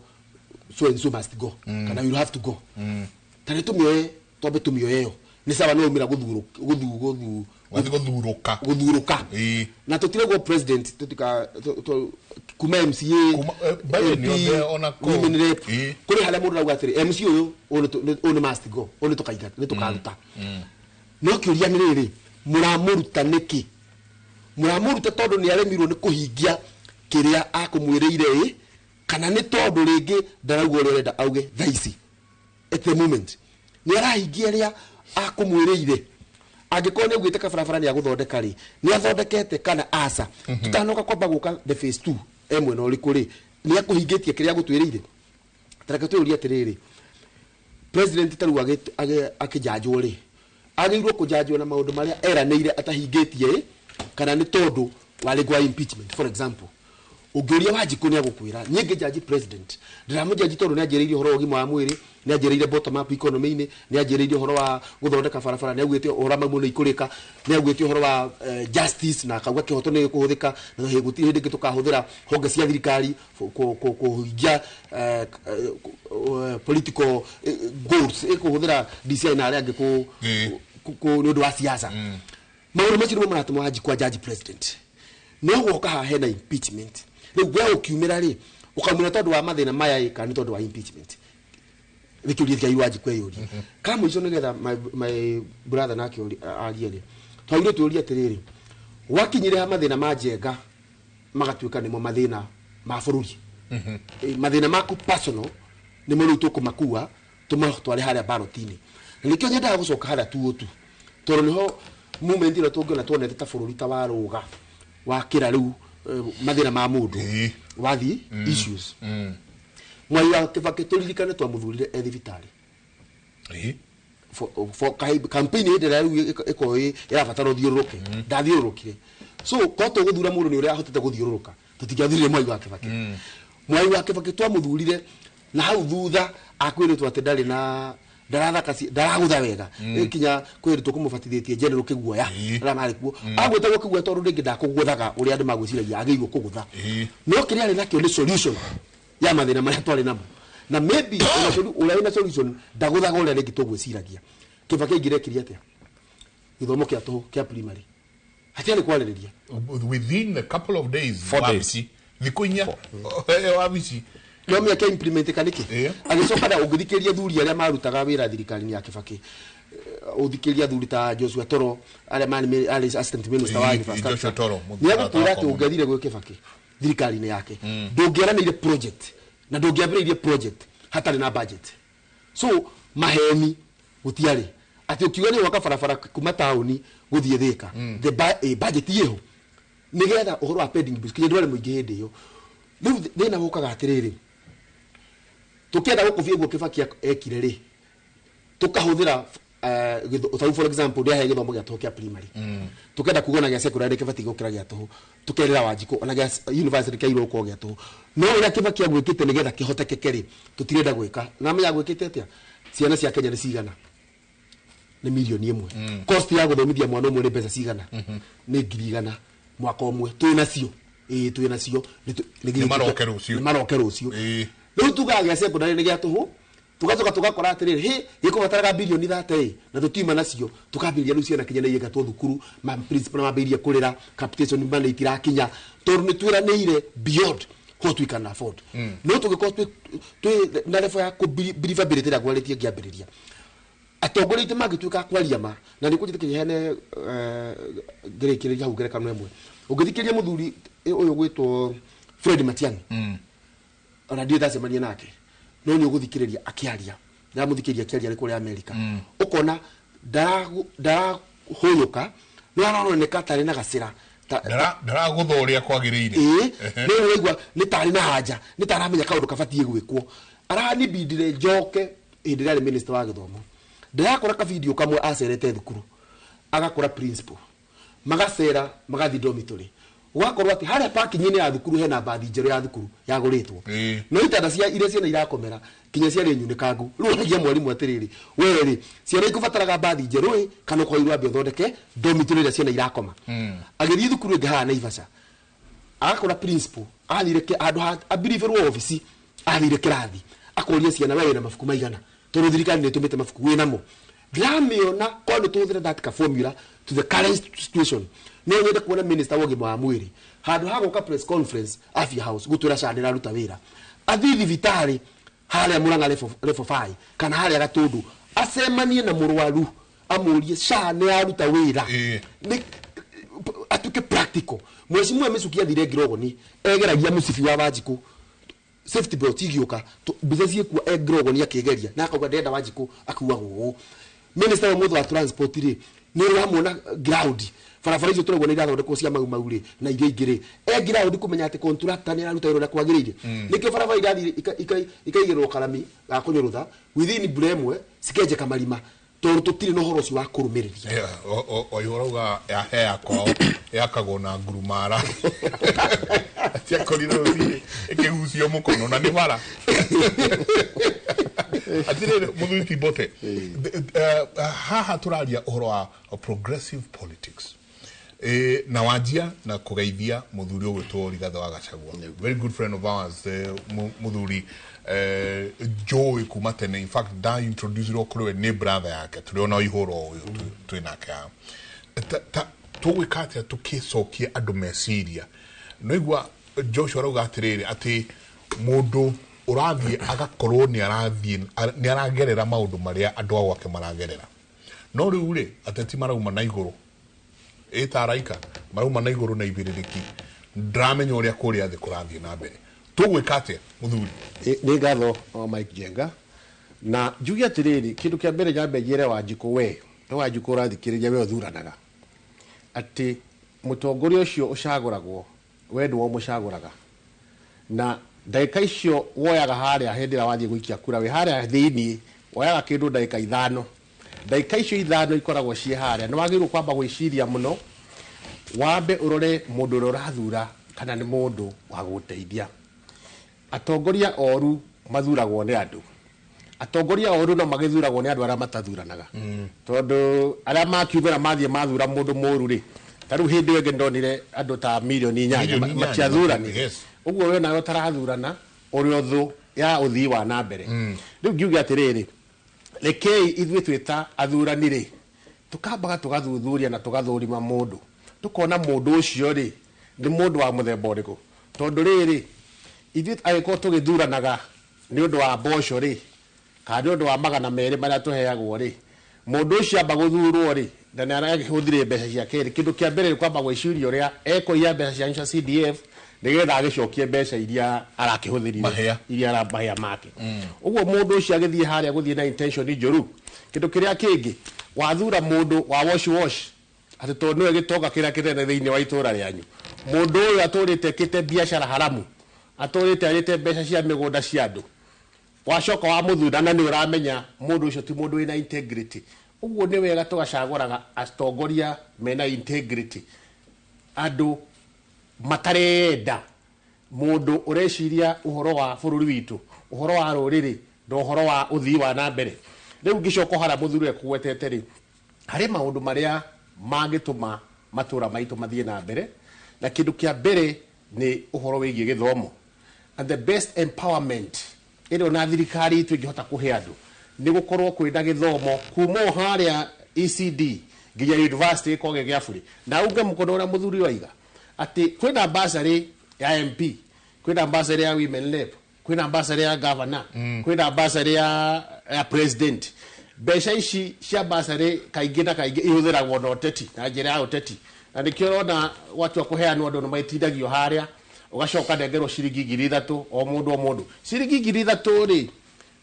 S4: so and so must go kana you have to go. Tare tumioe tobe tumioe ni sawa no umira guthuruka na tutirego president tutika kuma MCA kuri hala mundu ragwatiri MC uyu onu must go onu tukaiga ni tukaruta no kiuria ni riri muramuruta niki muramuruta tondu ni aremirwo ni kuhingia kiria akumwiriire kana ni tondu ringi ndarauga uria renda auge thaici at the moment ni arahingia ria akumwiriire angikone ugite kabarabara ni aguthondeka ri ni athondekete kana asa tutanoka kwamba guka the phase 2 emwe no rikuri ni akuhingitie kiria gutwiriire. Tareke tuuria atiriri, president taru akijajwo ri agirwo kujajwo na maundu maria eranire atahingitie kana ni tondu wari gwa impeachment. For example, ugiuria Wanjiku ni agukwira nyingi jaji president ndiramujaji tondu ni ajiriire horo ogima wa mwiri, ni ajiriire bottom up economy ni ajiriire horo wa guthondeka barabara, ni agwite ora mamuno ikurika, ni agwite horo wa justice na akauga kihoto ni kuhuthika na heguti hindi gitukahuthira honge cia thirikari kuhingia political goals kuhuthira DCI na ari angi ku ndu wa siasa. Maundu macio nimo maratuma Wanjiku kwa jaji president no goka ha hena impeachment. Riu gwe ukiumira ri ukamwira tondu wa mathina maya kana tondu wa impeachment rikiuria thai Wanjiku eyuri kama mwico nigetha my brother nake agie ri twaire tuuria atiriri wakinyire ha mathina ma njenga magatuika nimo mathina ma bururi mathina maku personal nimo riu tukumakua tumatware haria barotini nikio nyendaga gucoka haria tuotu tondu niho movement ino tungiona tuonete ta bururi ta waruga wakira riu mathina ma mundu wathi issues Mwai wa Kibaki turirikane twamuthurireethibitari for campaign inde riu iko irabatara uthiururuke ndathiururukire so ko tuguthura mundu ni uria ahotete guthiururuka tutigathurire Mwai wa Kibaki Mwai wa Kibaki twamuthurire na hau thutha akwiritwo ati ndari na ndaragutha wega ikinya kwiritwo kumubatithĩtie general kiguoya ara mari kuo agwetagwo kiguoya tondu ringi ndakuguthaga uria andu magwiciragia agirwo kugutha no kiria ari nakio ni solution ya mathina maria twari namo na maybe uria ina solution ndaguthaga uria ringi tugwiciragia. Kibaki ingire kiria atia githomo kia tuhu kia primary hatia ni kwaririria
S2: within a couple of days
S5: 4 days
S2: thikunya wabici
S4: no me ake implement kaniki agicoka da ugithikiria thuri aria marutaga wira thirikari ya Kibaki uthikiria thuri ta Joshua Toro aria mani ali assistant minister wa
S2: Joshua Toro
S4: ni agutura ati ungathire gwe Kibaki thirikari ni yake ndungiaranire project na ndungiambiririe project hatari na budget so maheni gutiari ati ukiuga ni waka barabara kuma tauni guthie thika the budget yeho nigetha uhoro wa pending bills kinye ndware muingi hindi yo riu thina gukaga atiriri tukienda gukuvia gwo Kibaki ekire ri tukahuthira for example ndia he githomo gia tokia primary tukenda kugona gia secondary Kibaki gukira gia toho tukerera Wanjiku ona gia university kairo ko gia toho no ria Kibaki agwikite nigetha kihoteke ri tutirenda gwika na menya gwikite atia ciana cia Kenya ni cigana ni milioni 1 cost ya guthomithia mwana umwe ni pesa cigana ni 1,000 mwaka umwe twinacio twinacio
S2: ni marokero ucio
S4: riu tugagia secondary ni gia toho tugacoka tugakora atiriri he ikubataraga bilioni 30 na tutima nacio tukambiria riu ciana Kenya na igatwo thukuru ma principal mambiria kurira capitation mbana itirakinya tondu ni twiranire beyond what we can afford no tugikora twi na level ya believability ya gwaritie ngiambiriria atongorite magituika kwaria ma na ni kujitikinya hene ngerekiria hau ngerekano emwe ungithikiria muthuri uyu gwitwo Fred Matiang'i ona ndio tacemania nake no ni uguthikiriria akiaria na muthikiria akiaria ari kuri America ukona da hoyoka no aroneka tari na gacira
S2: dara guthoria kwagiriire
S4: no wigwa ni tari na haja ni taramenya kaundu kabatie gwikwo arani bidire njoke indira ari minister wa githomo ndakora ka video kamwe acerete thukuru agakora principal magacera magathi dormitory ugakorwo ati haria parking-ini ya thukuru hena bathi njeru ya thukuru yaguritwo no itanda cia iria ciana irakomera kinya ciarĩ nyunikangu riu uragia mwarimu atiriri weri ciana ikubataraga bathi njeru kana kwa irwa thondeke dormitory iria ciana irakoma agithii thukuru ingi haha Naivasha akora principal athire andu a believer office athire kirathi akoria ciana wewe na mafuku maigana tondu thirikari ni tumite mafuku winamo ndĩramĩona kwa nĩ tũhũthĩre that formula to the current situation no nyende kuona minister wa ũgima wa mwĩrĩ handũ ha gũka press conference Afya House gũtwĩra SHA nĩraruta wĩra athi thibitarĩ harĩa Mũrang'a level 5 kana harĩa Gatũndũ acemanie na mũrwaru amũrie SHA nĩraruta wĩra atuke practical mwecimu Mĩcuki athire Ngirogoni egeragia mũcibi wa Wanjikũ safety belt igioka business yekwa Ngirogoni akĩgeria na akauga ndenda Wanjikũ akuwa gũgũ minister wa mutho wa transport ri ni ramona ground farafara icio turagwo ni irathondekwo cia mau ri na irio ingire ground kumenya ati contractor ni araruta wĩra na kwagĩrĩire nikio farafara irathi ikaigirwo karami ga kunyurutha within blemwe sikeje kamarima tondu tutire no horo cio wa kurumiriria
S2: o yorauga ya hea kwao yakagwo na ngurumara tia korino ri ikigucio mukono na ni mara atire muthuri bote haha turaria uhoro wa progressive politics na wajia na kugeithia muthuri ogwitwo Rigathi wa Gachagua very good friend of ours muthuri Joy kuma tene in fact da introduce ro kuri ni brother yake turiona ihoro uyu twinake tugwikatia tukicokia andu meciria no igwa Joshua rauga atiriri ati mundu urathie agakorwo ni aragerera maundu maria andu agwake maragerera no riu ri ateti marauma na iguru etaraika marauma na iguru na ibiririki ndramenya uria kuria thi kurathie na mbere tugwikatia muthuri
S3: ni ngatho Mike Jenga na njugia atiriri kindu kia mbere nyambe njire Wanjikũ we Wanjikũ urathikiriria we uthuranaga ati mutongoria ucio ucaguragwo we ndu mucaguraga na ndaika icio woyaga haria hendira wathie guikia kura we haria thiini woyaga kindu ndaika 5 ndaika icio 5 ikoragwo cie haria no wagiru kwamba gwiciria muno wambe urore mundu urathura kana ni mundu wa guteithia atongoria oru mathuragwo ni andu atongoria oru no magithuragwo ni andu aria matathuranaga tondu aria makiumira mathie mathura mundu moru ri taru hindi wege ndonire andu ta milioni 8 machiathurani uguo we nayo tarathurana uri othu ya uthii wa na mbere riu ngiuga atiriri rekei ithuĩ twita athurani ri tukambaga tugathuthuria na tugathurima mundu tukona mundu ucio ri ni mundu wa muthemba uriku tondu riri ithuĩ agĩkorwo tũgĩthuranaga nĩ ũndũ wa mboco ri kana nĩ ũndũ wa magana merĩ marĩa tũheagwo ri mundu ucio amba guthurwo ri na nĩ arahũthire mbeca ciake ri kindu kia mbere kwamba gwĩciria ũrĩa ekũiya mbeca cia CDF nigetha agicokie mbeca iria arakihũthĩrire iria arabaya make uguo mundu ucio agithie haria guthie na intention njoru kindu kiria kingi wathura mundu wa wash ati tondu niwe gitonga kiria kinene thiini wa itura rianyu mundu uyu aturite kite biashara haramu aturite arite mbeca cia migunda cia andu wacoka wa muthura na ni uramenya mundu ucio ti mundu wina integrity uguo ni wega tugacaguraga atongoria mena integrity andu matarenda mundu ureciria uhoro wa bururi witu uhoro wa ruriri ndo uhoro wa uthii wa na mbere riu ngicoko hara muthuri ekuwetete ri hari maundu maria mangituma matura maitu mathie na mbere na kindu kia mbere ni uhoro wigie githomo and the best empowerment ino na thirikari itu ingihota kuhe andu ni gukorwo kwina githomo kuma haria ECD nginya university koge gia buri na unge mukono ura muthuri waiga ati kwina basari ya MP kwina basari ya women rep kwina basari ya governor kwina basari ya president besha ici cia basari kaingi na kaingi ihuthiragwo na ũteti na njira ya ũteti na nikio na watu akuheanwo andu maitindagio haria ugacoka ndengerwo ciringi 3,000 o mundu ciringi 3,000 ri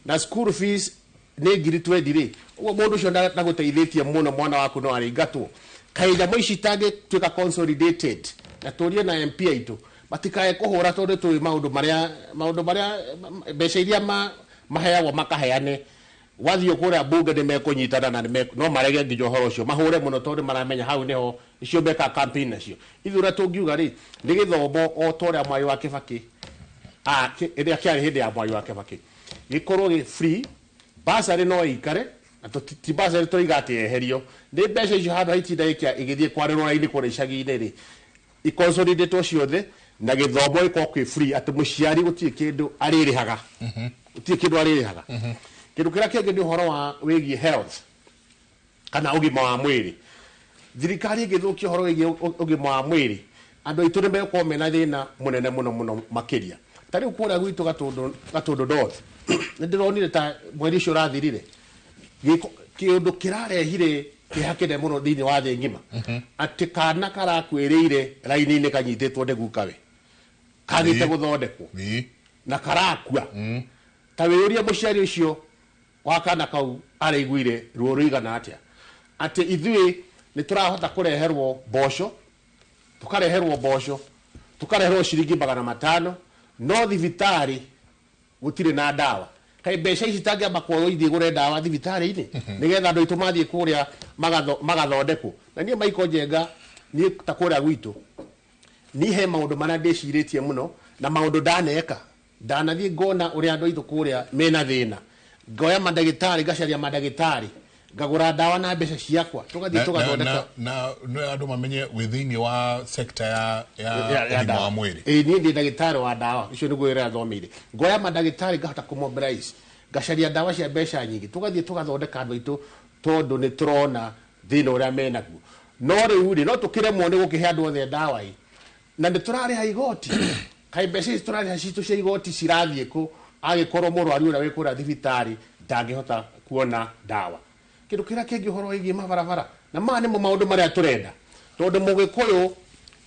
S3: na school fees ni 20 ri uguo mundu ucio ndaguteithĩtie muno mwana waku no aringatwo kaija moici tangi tuika consolidated na turie na MP aitu matikae kuhura tondu tui maundu maria mbeca iria maheagwo makaheane wathio kuria bunge ni mekunyitana na no marege nginya horo cio mahure muno tondu maramenya hau niho icio beka campaign nacio ithura tungiuga ri ni githomo o toria Mwai wa Kibaki iria kiari hindi ya Mwai wa Kibaki gikorwo gi free basari no ikare na ti basari to igati eherio ni mbeca icio handu haitinda igithie kwarĩrwo raini kũrĩa icagi-inĩ ri iconsolidate ciothe na githomo iko kwi free ati muciari gutie kindu aririhaga gutie kindu aririhaga kindu kira kingi ni uhoro wa wigie health kana ugima wa mwiri thirikari igithukia uhoro wigie ugima wa mwiri andu aitu ni meko mena thina munene muno makiria tari ukura gwitu gatundu north ndironire ta mweri ucio rathirire kindu kirarehire kihakire muno thini wa thi ngima ati kana karakwiriire raini-ini kanyitetwo ndegukawe kagite guthondekwo na karakua ta wiuria muciari ucio wakana kau araiguire ruo ruigana atia ati ithui ni turahota kureherwo mboco tukareherwo ciringi 500 no thibitari gutire na dawa kai mbeca ici tangiamba kuoyo ithie gure dawa thibitari-ini nigetha andu aitu mathie kuria magathondekwo na nie Maiko Njenga nie ta kuria gwitu ni he maundu maria ndiciritie muno na maundu ndanathie ngona uria andu aitu kuria mena thina ngoya mandagitari gacaria mandagitari ngagura dawa na mbeca ciakwa tugathie tugathondeka
S2: na andu mamenye within wa sector ya ugima wa mwiri
S3: ni ndi ndagitari wa dawa icio ni gwira thomeire ngoya mandagitari ngahota kumobilize gacaria dawa cia mbeca nyingi tugathie tugathondeka andu aitu tondu ni turona thina uria menaguo no riu ri no tukiremwo ni gukihe andu othe dawa na ndi turariha igoti kai mbeca ici turariha citu cia igoti cirathie ku agikorwo murwaru uria wikura thibitari ndangihota kuona dawa kindu kira kingi uhoro wigi mabarabara na mane mo maundu maria turenda tondu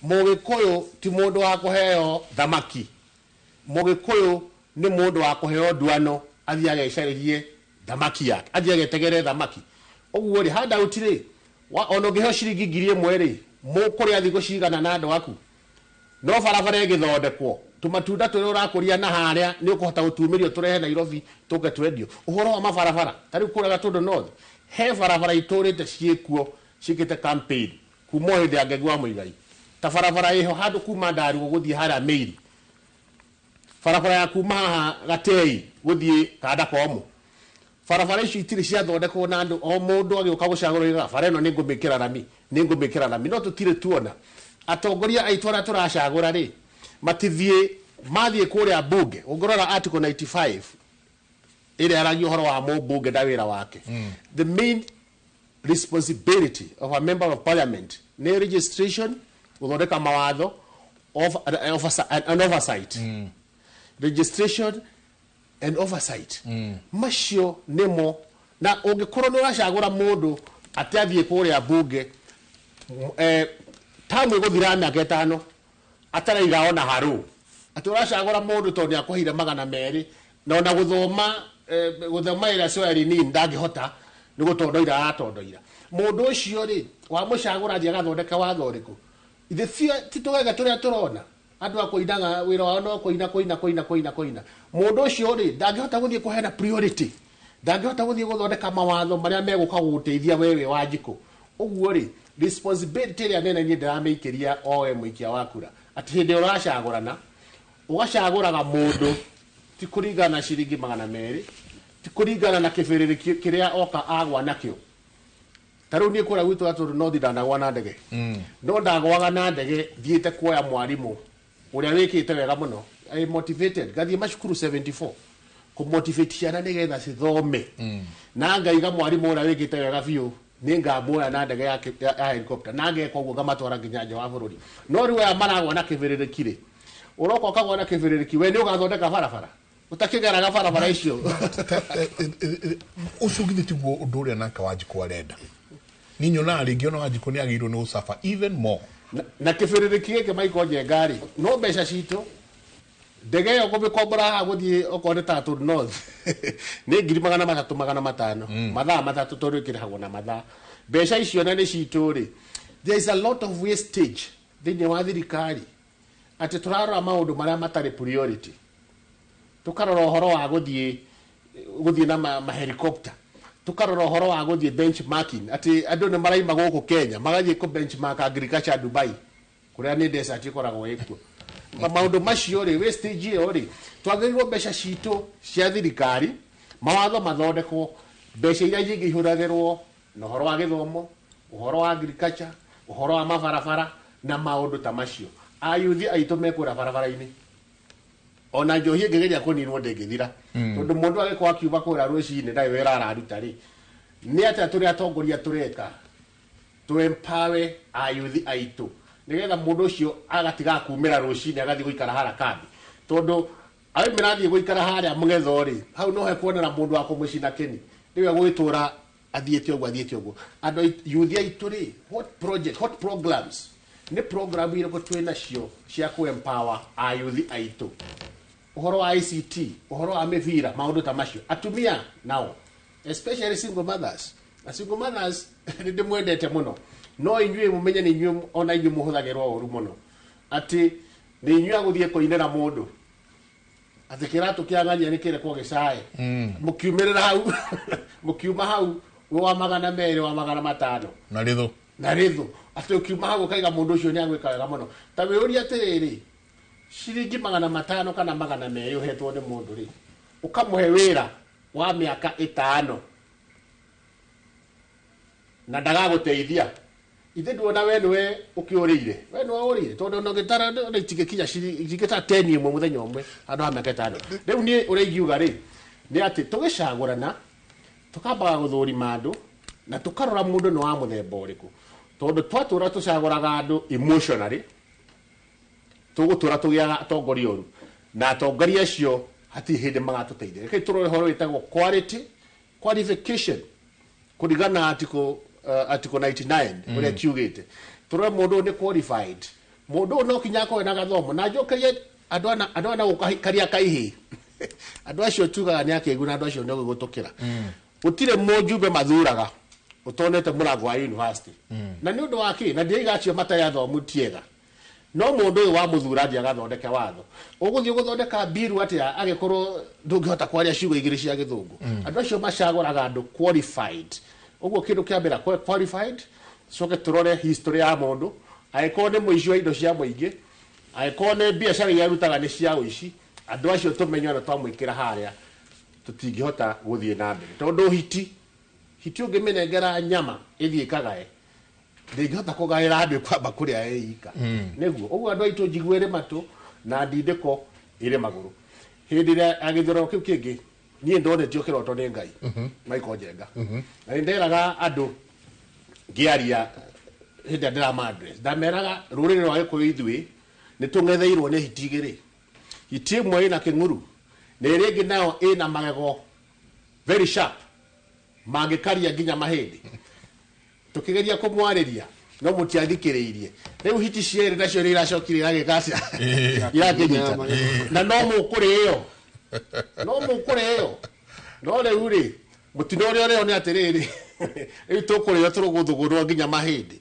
S3: mugikuyu ti mundu wa kuheo thamaki mugikuyu ni mundu wa kuheo duano athia agecaririe thamaki yake athia agetegere thamaki uguo ri handa utire ono ngiheo ciringi 1000 ri mukuria thigo cigana na andu aku no barabara igithondekwo tumatunda turi urakuria na haria ni ukuhota gutumirio turehe Nairobi tuke twendio uhoro wa mabarabara tari kura gatundu north he barabara iturite ciekuo cikite campaign kuma hindi ya Ngegwa Muigai ta barabara iho handu kuma Ndaru guthie haria Meiri barabara ya kuma haha Gatei guthie Kada Komu barabara ici itiri ciathondekwo na andu o mundu agioka gucagurira barabara ino ningumikira rami no tutire tuona atongoria aitu aria turacagura ri mathie kuria bunge ungorora article 95 ile aragio horo wa mbunge da wira wake the main responsibility of a member of parliament ne registration uthondeka mawatho of an oversight registration and oversight macio nimo na ungikorwo ni uracagura mundu atathie kuria bunge tamu iguthira miaka 5 ataraiga ona haru aturacagura mundu tondu akuhire 200 na ona guthoma ira swali ni ndangihota ni gutondoira atondoira mundu ucio ri wa mucagura thia gathondeka watho riku ithe ti tugega turia turona andu akuindaga wira wao no koina mundu ucio ri ndangihota guthie kuhena priority ndangihota guthie guthondeka mawatho maria meguka guteithia wewe Wanjiku uguo ri responsibility ria nene ni ndirameikeria oe muikia wakura ati hindi uracagurana ugacaguraga mundu ti kuringana ciringi 200 ti kuringana na kibiriri kiria oka agwa nakio taru ni kura gwitu atundu no ndanagwa na ndege no ndagwaga na ndege thiete kuoya mwarimu uria wikite wega muno I motivated gathie macukuru 74 kumotivate ciana nigetha cithome na ngaiga mwarimu uria wikite wega biu ninga muoya na ndege ya helicopter na ngeka uguo ngamatwara nginya nja wa bururi no riu aya maragwa na kibiriri kire uroko kagwa na kibiriri kiwe ni ugathondeka barabara utakigaraga barabara icio
S2: ucugithi tiguo undu uria naka Wanjiku arenda ni nyona ringi ona Wanjiku ni agirwo ni usafa even more
S3: na kibiriri kige Maiko Njenga ri no mbeca citu ndege yo kubikombora ha guthie okoneta to north ni 300,500 mathaa matatu tori kirahagwo na mathaa mbeca icio na ni citu ri there is a lot of wastage thini wa thirikari ati turarora maundu maria matari priority tukarora horo wa guthie na ma helicopter tukarora horo wa guthie benchmarking ati andu ni maraima guku Kenya magathie ku benchmark agriculture Dubai kuria ni desert ikoragwo ikuo maundu macio ri wastage iyo ri twagirwo mbeca citu cia thirikari mawatho mathondekwo mbeca iria nyingi ihuragirwo na horo wa githomo uhoro wa agriculture uhoro wa mabarabara na maundu ta macio ayuthi aitu mekura barabara-ini ona njohi ngegeria kuninwo ndengithira tondu mundu agikwa akiuba kura rucini ndayo wira araruta ri ni ata turi atongoria tureka to empower ayuthi aitu nigetha mundu ucio agatiga kumira rucini agathi guikara hara kambi tondu ayo mirathi guikara haria mugetho ri hau no he kuonera mundu wa kumucina keni niwe gwitura athiete uguo andu yuthi aitu ri what programs ni program ire ko twina cio cia ku empower ayuthi aitu uhoro wa ICT uhoro wa mivira maundu ta macio atumia nao especially single mothers ni ndimwendete muno no inyue mumenye ni inyue ona inyue muhuthagirwo uru muno ati ni inyue aguthie koinera mundu ati kiratu kiangania ni kire kwa gicae mukiumirira hau mukiuma hau wa magana mere wa magana matano na rithu ati ukiuma hau kaiga mundu ucio ni agwika wega muno ta wiuria atiriri shiringi magana matano kana magana mere uhetwo ni mundu ri ukamuhe wira wa miaka 5 na ndaga guteithia ithe nduona we niwe ukiurire we niwe urire tondu no gitara ni tigekinya shirigita 10 imwe muthenya umwe andu ha miaka 5 riu ni urigiuga ri ni ati tugicagurana tukambaga guthurima andu na tukarora mundu no wa muthemba uriku tondu twatura tucaguraga andu emotionally tugutura tugiaga atongoria uru na atongoria acio hati hindi magatuteithia reke turore horo witagwo qualification kurigana article 99 uria kiugite turore mundu ni qualified mundu no kinya ko na gathomo na njokerie andu ana gukaria kaihi andu acio tugaga ni akeguna andu acio no gutukira utire mojube mathuraga utonete murango wa university na ni undu waki na ndiga acio mataya thomu tiega no mundu wa muthuraji agathondeka watho uguthie guthondeka biru ati agikorwo ndungihota kwaria ciugo igiri cia githungu andu acio macaguraga andu qualified uguo kindu kiambira qualified soke turore history ya mundu aiko ni muici wa indo cia muingi aiko ni biacara ya rutaga ni cia uici andu acio tumenyo na twamwikira haria tutingihota guthie na mbere tondu hiti ungimenengera nyama ithie kagae ndingihota kugaira andu kwamba kuria eika niguo uguo andu aitu njiguire matu na ndindiko ire maguru hindi ria agithoro kiu kingi nie ndonetio kiroto ni ngai maiko njenga na nderaga andu ngiaria hindi ndera madress ndameraga rurire rwa gikuyu ithui ni tungetheirwo ni hitigiri hiti imwe ina kinguru na iri ingi nayo ina magego very sharp mangikaria nginya mahindi tukigeria kumwariria no mutiathikiriirie riu hiti ciere nacio ni iracokire iragikacia irakinyita na no mukureo no riu ri mutino uri ore ni atiriri riu tukureo turuguthugurwo nginya mahindi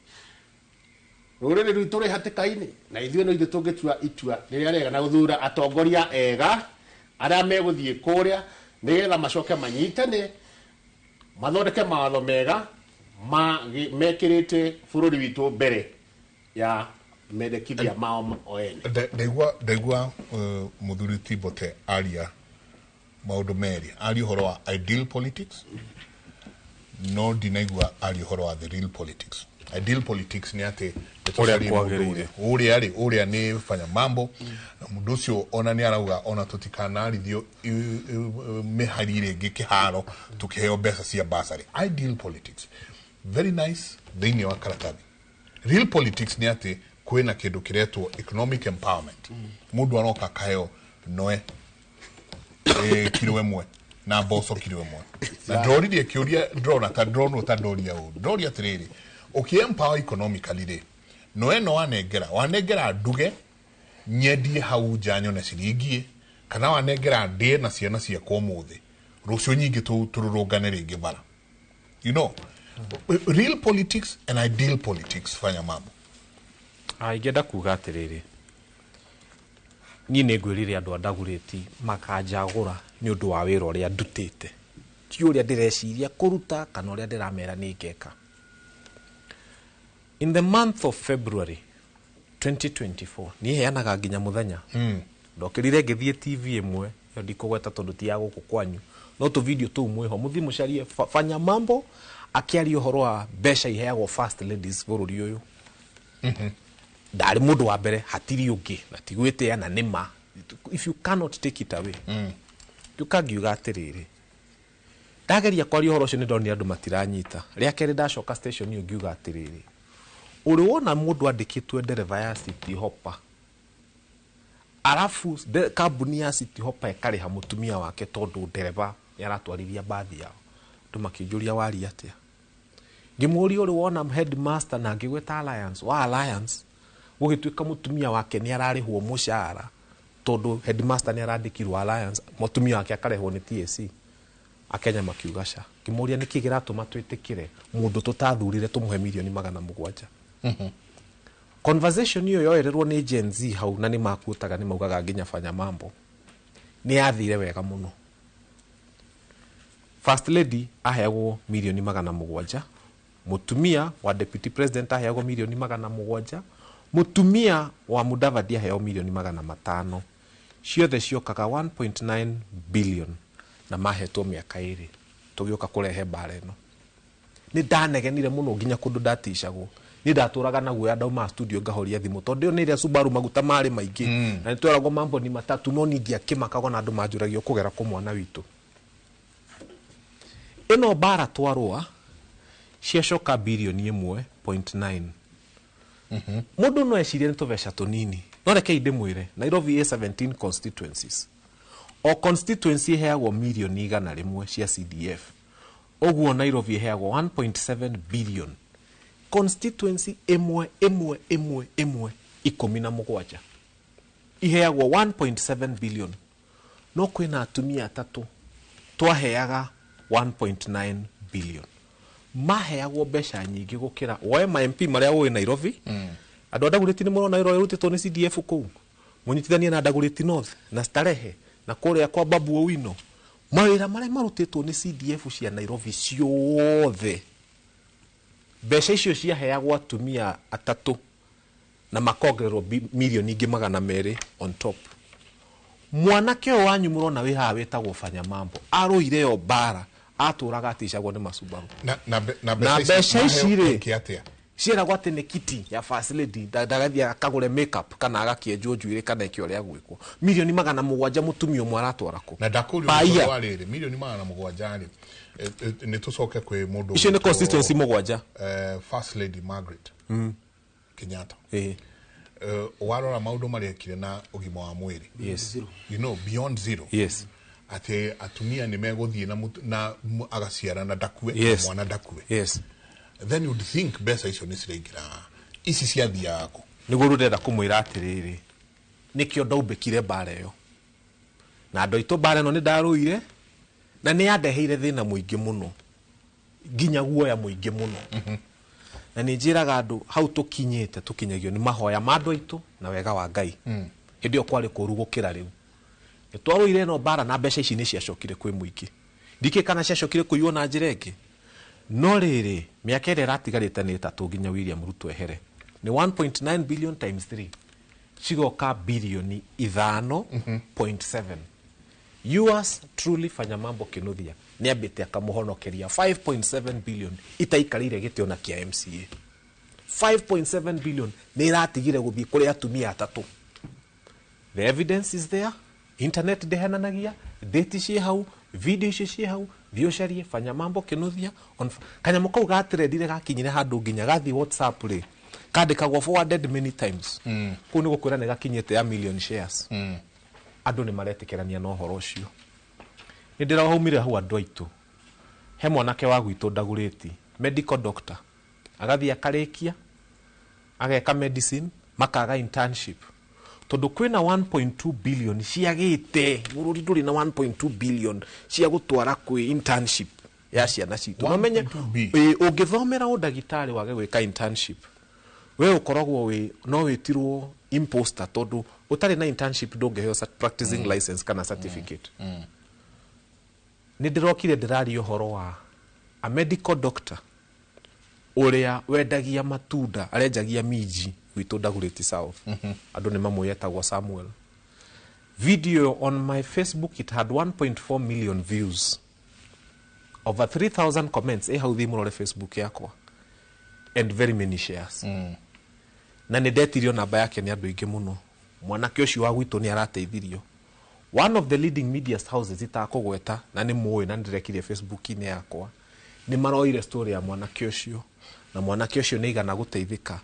S3: rurire riu turi hatikaini na ithuĩ no ithuĩ tungitua itua riria rega na guthura atongoria ega aria meguthie kuria nigetha macoke manyitane mathondeke mawatho mega mekirite bururi witu mbere ya medekithia mao oene
S2: ndaigua muthuri Tibote aria maundu meri ari horo wa ideal politics no dinaigua ari horo wa the real politics. Ideal politics ni ate uria ni fanya mambo mundu ucio ona ni arauga ona tutikanarithio miharire ngikiharo tukiheo mbeca cia basari. Ideal politics very nice thini wa karatathi. Real politics ni ate kwina kindu kiretwo economic empowerment. Mundu aroka kaheo noe kilo emwe na boso kilo emwe na ndorire kiuria ndrona ta drono ta ndoria u ndoria tiriri empower economically ri noe no wanengera nduge nyendie hau janyo na ciringi kana wanengera ndie na ciana cia kwa muthi rucio nyingi tururungane ringi bara. You know, real politics and ideal politics fanya mambo.
S5: Ingenda kuga atiriri ni ngwirire andu andaguriti makanjagura ni undu wa wira uria ndutite ti uria ndireciria kuruta kana uria ndiramera ni ngeka. In the month of February 2024 ni heanaga nginya muthenya ndokirire ngithie TV imwe yo ndikugweta tondu ti ya guku kwanyu no tu video tu mweho muthi mucarie fanya mambo akiaria uhoro wa besha iheagwo first ladies bururi uyu ndari mundu wa mbere hatiri ungi na tigwite ya na nima. If you cannot take it away you kagiuga atiriri ndageria kwaria uhoro ucio ni ndoni andu matiranyita ria keri ndacoka station iyo ngiuga atiriri uri wona mundu andikitwe ndereva ya City Hopper arafu kambuni ya City Hopper ekariha mutumia wake tondu ndereva yaratwarithia bathi yao tumakijuria wari atia ngimuri uri wona headmaster na ngigweta alliance gugituika mutumia wake ni ararihwo mushara tondu headmaster ni arandikirwo alliance mutumia wake akarehwo ni TSC akenya makiugasha ngimuria niki giratuma twitikire mundu tutathurire tumuhe milioni 700. Conversation hiyo yoererwo ni Gen Z hau na ni makutaga ni maugaga nginya fanya mambo ni athire wega muno. First lady aheagwo milioni 700, mutumia wa deputy president aheagwo milioni 700, mutumia wa Mudavadi aheagwo milioni 500, ciothe ciokaga 1.9 billion na mahetwo miaka iri tugioka kurehe bara ino. Ni ndanegenire muno nginya kundu ndaticagwo ni ndaturaga na guoya ndauma studio ngahoria thimu tondu ni ria Subaru maguta mari maingi na ni tweragwo mambo ni matatu no ni ndiakimakago na andu manjuragio kugera ku mwana witu. Ino bara twarua ciacoka bilioni 1.9. Mundu no ecirie ni tuvesha tunini no reke inde mwire Nairobi A17 constituencies o constituency heagwo milioni 100 cia CDF oguo Nairobi heagwo 1.7 billion constituency emwe 17 iheagwo 1.7 billion no kwina atumia atatu twaheaga 1.9 billion maheagwo besha nyingi gukira woe ma MP maria wo Nairobi andu adaguriti ni muno Nairobi rutitwo ni CDF kuu munyitithania na Adaguriti North na Starehe na kuria kwa Babu Owino mawira maria marutitwo ni CDF cia Nairobi ciothe besha icio ciaheagwo atumia atatu na makongererwo milioni ingi 200 on top. Mwanake wanyu murona wi ha wetagwo fanya mambo aruire yo bara aturaga aticagwo ni Masubaru na besha icire ciera gwate ni kiti ya first lady ndagathia akagure makeup kana agakienjwo njuire kana ikio ria gwikwo milioni 700 mutumia umwe aratwarako
S2: na ndakuri warire milioni 700 ni tucoke kwe mundu
S5: icio ni constituency 7
S2: first lady Margaret Kenyatta warora maundu mariekire na ugima wa mwiri
S5: yes
S2: you know beyond zero
S5: yes
S2: ate atumia ni meguthie na agaciara na dakue
S5: yes.
S2: mwana dakue
S5: yes
S2: then you'd think besa icio ni ciringira ici cia thia yako
S5: niguo rurenda kumwira atiriri nikio ndaubekire bara yo na ndoito bara no ni ndaruire na ni yandeheire thina muingi muno nginya guoya muingi muno na ni njiraga andu hau tukinyite tukinyagio ni mahoya ma andu aitu na wega wa Ngai hindi okwari kurugukira riu nitwaruire no bara na besha ici ni ciacokire kwi muingi ndike kana ciacokire kuiyo na njirenge no riri miaka ire ratigarite ni 3 nginya William Ruto ehere ni 1.9 billion times 3 cigoka bilioni 5.7 yours truly fanya mambo kinuthia ni ambite akamuhonokeria 5.7 billion itaikarire gitiona kia MCA 5.7 billion ni ratigire guthii kuri atumia atatu. The evidence is there, internet dehananagia date cie hau video cie hau thiocarie fanya mambo kinuthia kanyamo kau gatirendire gakinyire handu nginya gathi WhatsApp ri kandikagwo forwarded many times ku ni gukwira ne gakinyete ya million shares andu ni maretikirania no horo ucio ni ndira haumire hau andu aitu he mwanake wa gwitu Ndaguriti medical doctor agathi akarikia ageka medicine makaga internship tondu kwina 1.2 billion ciagite bururi nduri na 1.2 billion cia gutwara kwi internship ya ciana citu no menye ungithomera udagitari wage gwika internship we ukoragwo we no witirwo imposter tondu utari na internship ndungeheo practicing license kana certificate nĩ ndĩrokire ndĩraria ũhoro wa a medical doctor ũrĩa wendagia matunda arenjagia miji gwitũ Dagoretti South. Andũ nĩ mamwĩetagwo Samuel. Video on my Facebook, it had 1.4 million views, over 3,000 comments. Hau thiĩ mũrore Facebook yakwa, and very many shares. Na nĩ ndetirio namba yake nĩ andũ aingĩ mũno. Mwanake ũcio wa gwitũ nĩ arateithirio. One of the leading media houses itakũgweta na nĩ mũĩ na ndirekirie Facebook-inĩ yakwa nĩ maroire story ya mwanake ũcio, na mwanake ũcio nĩ igana gũteithĩka.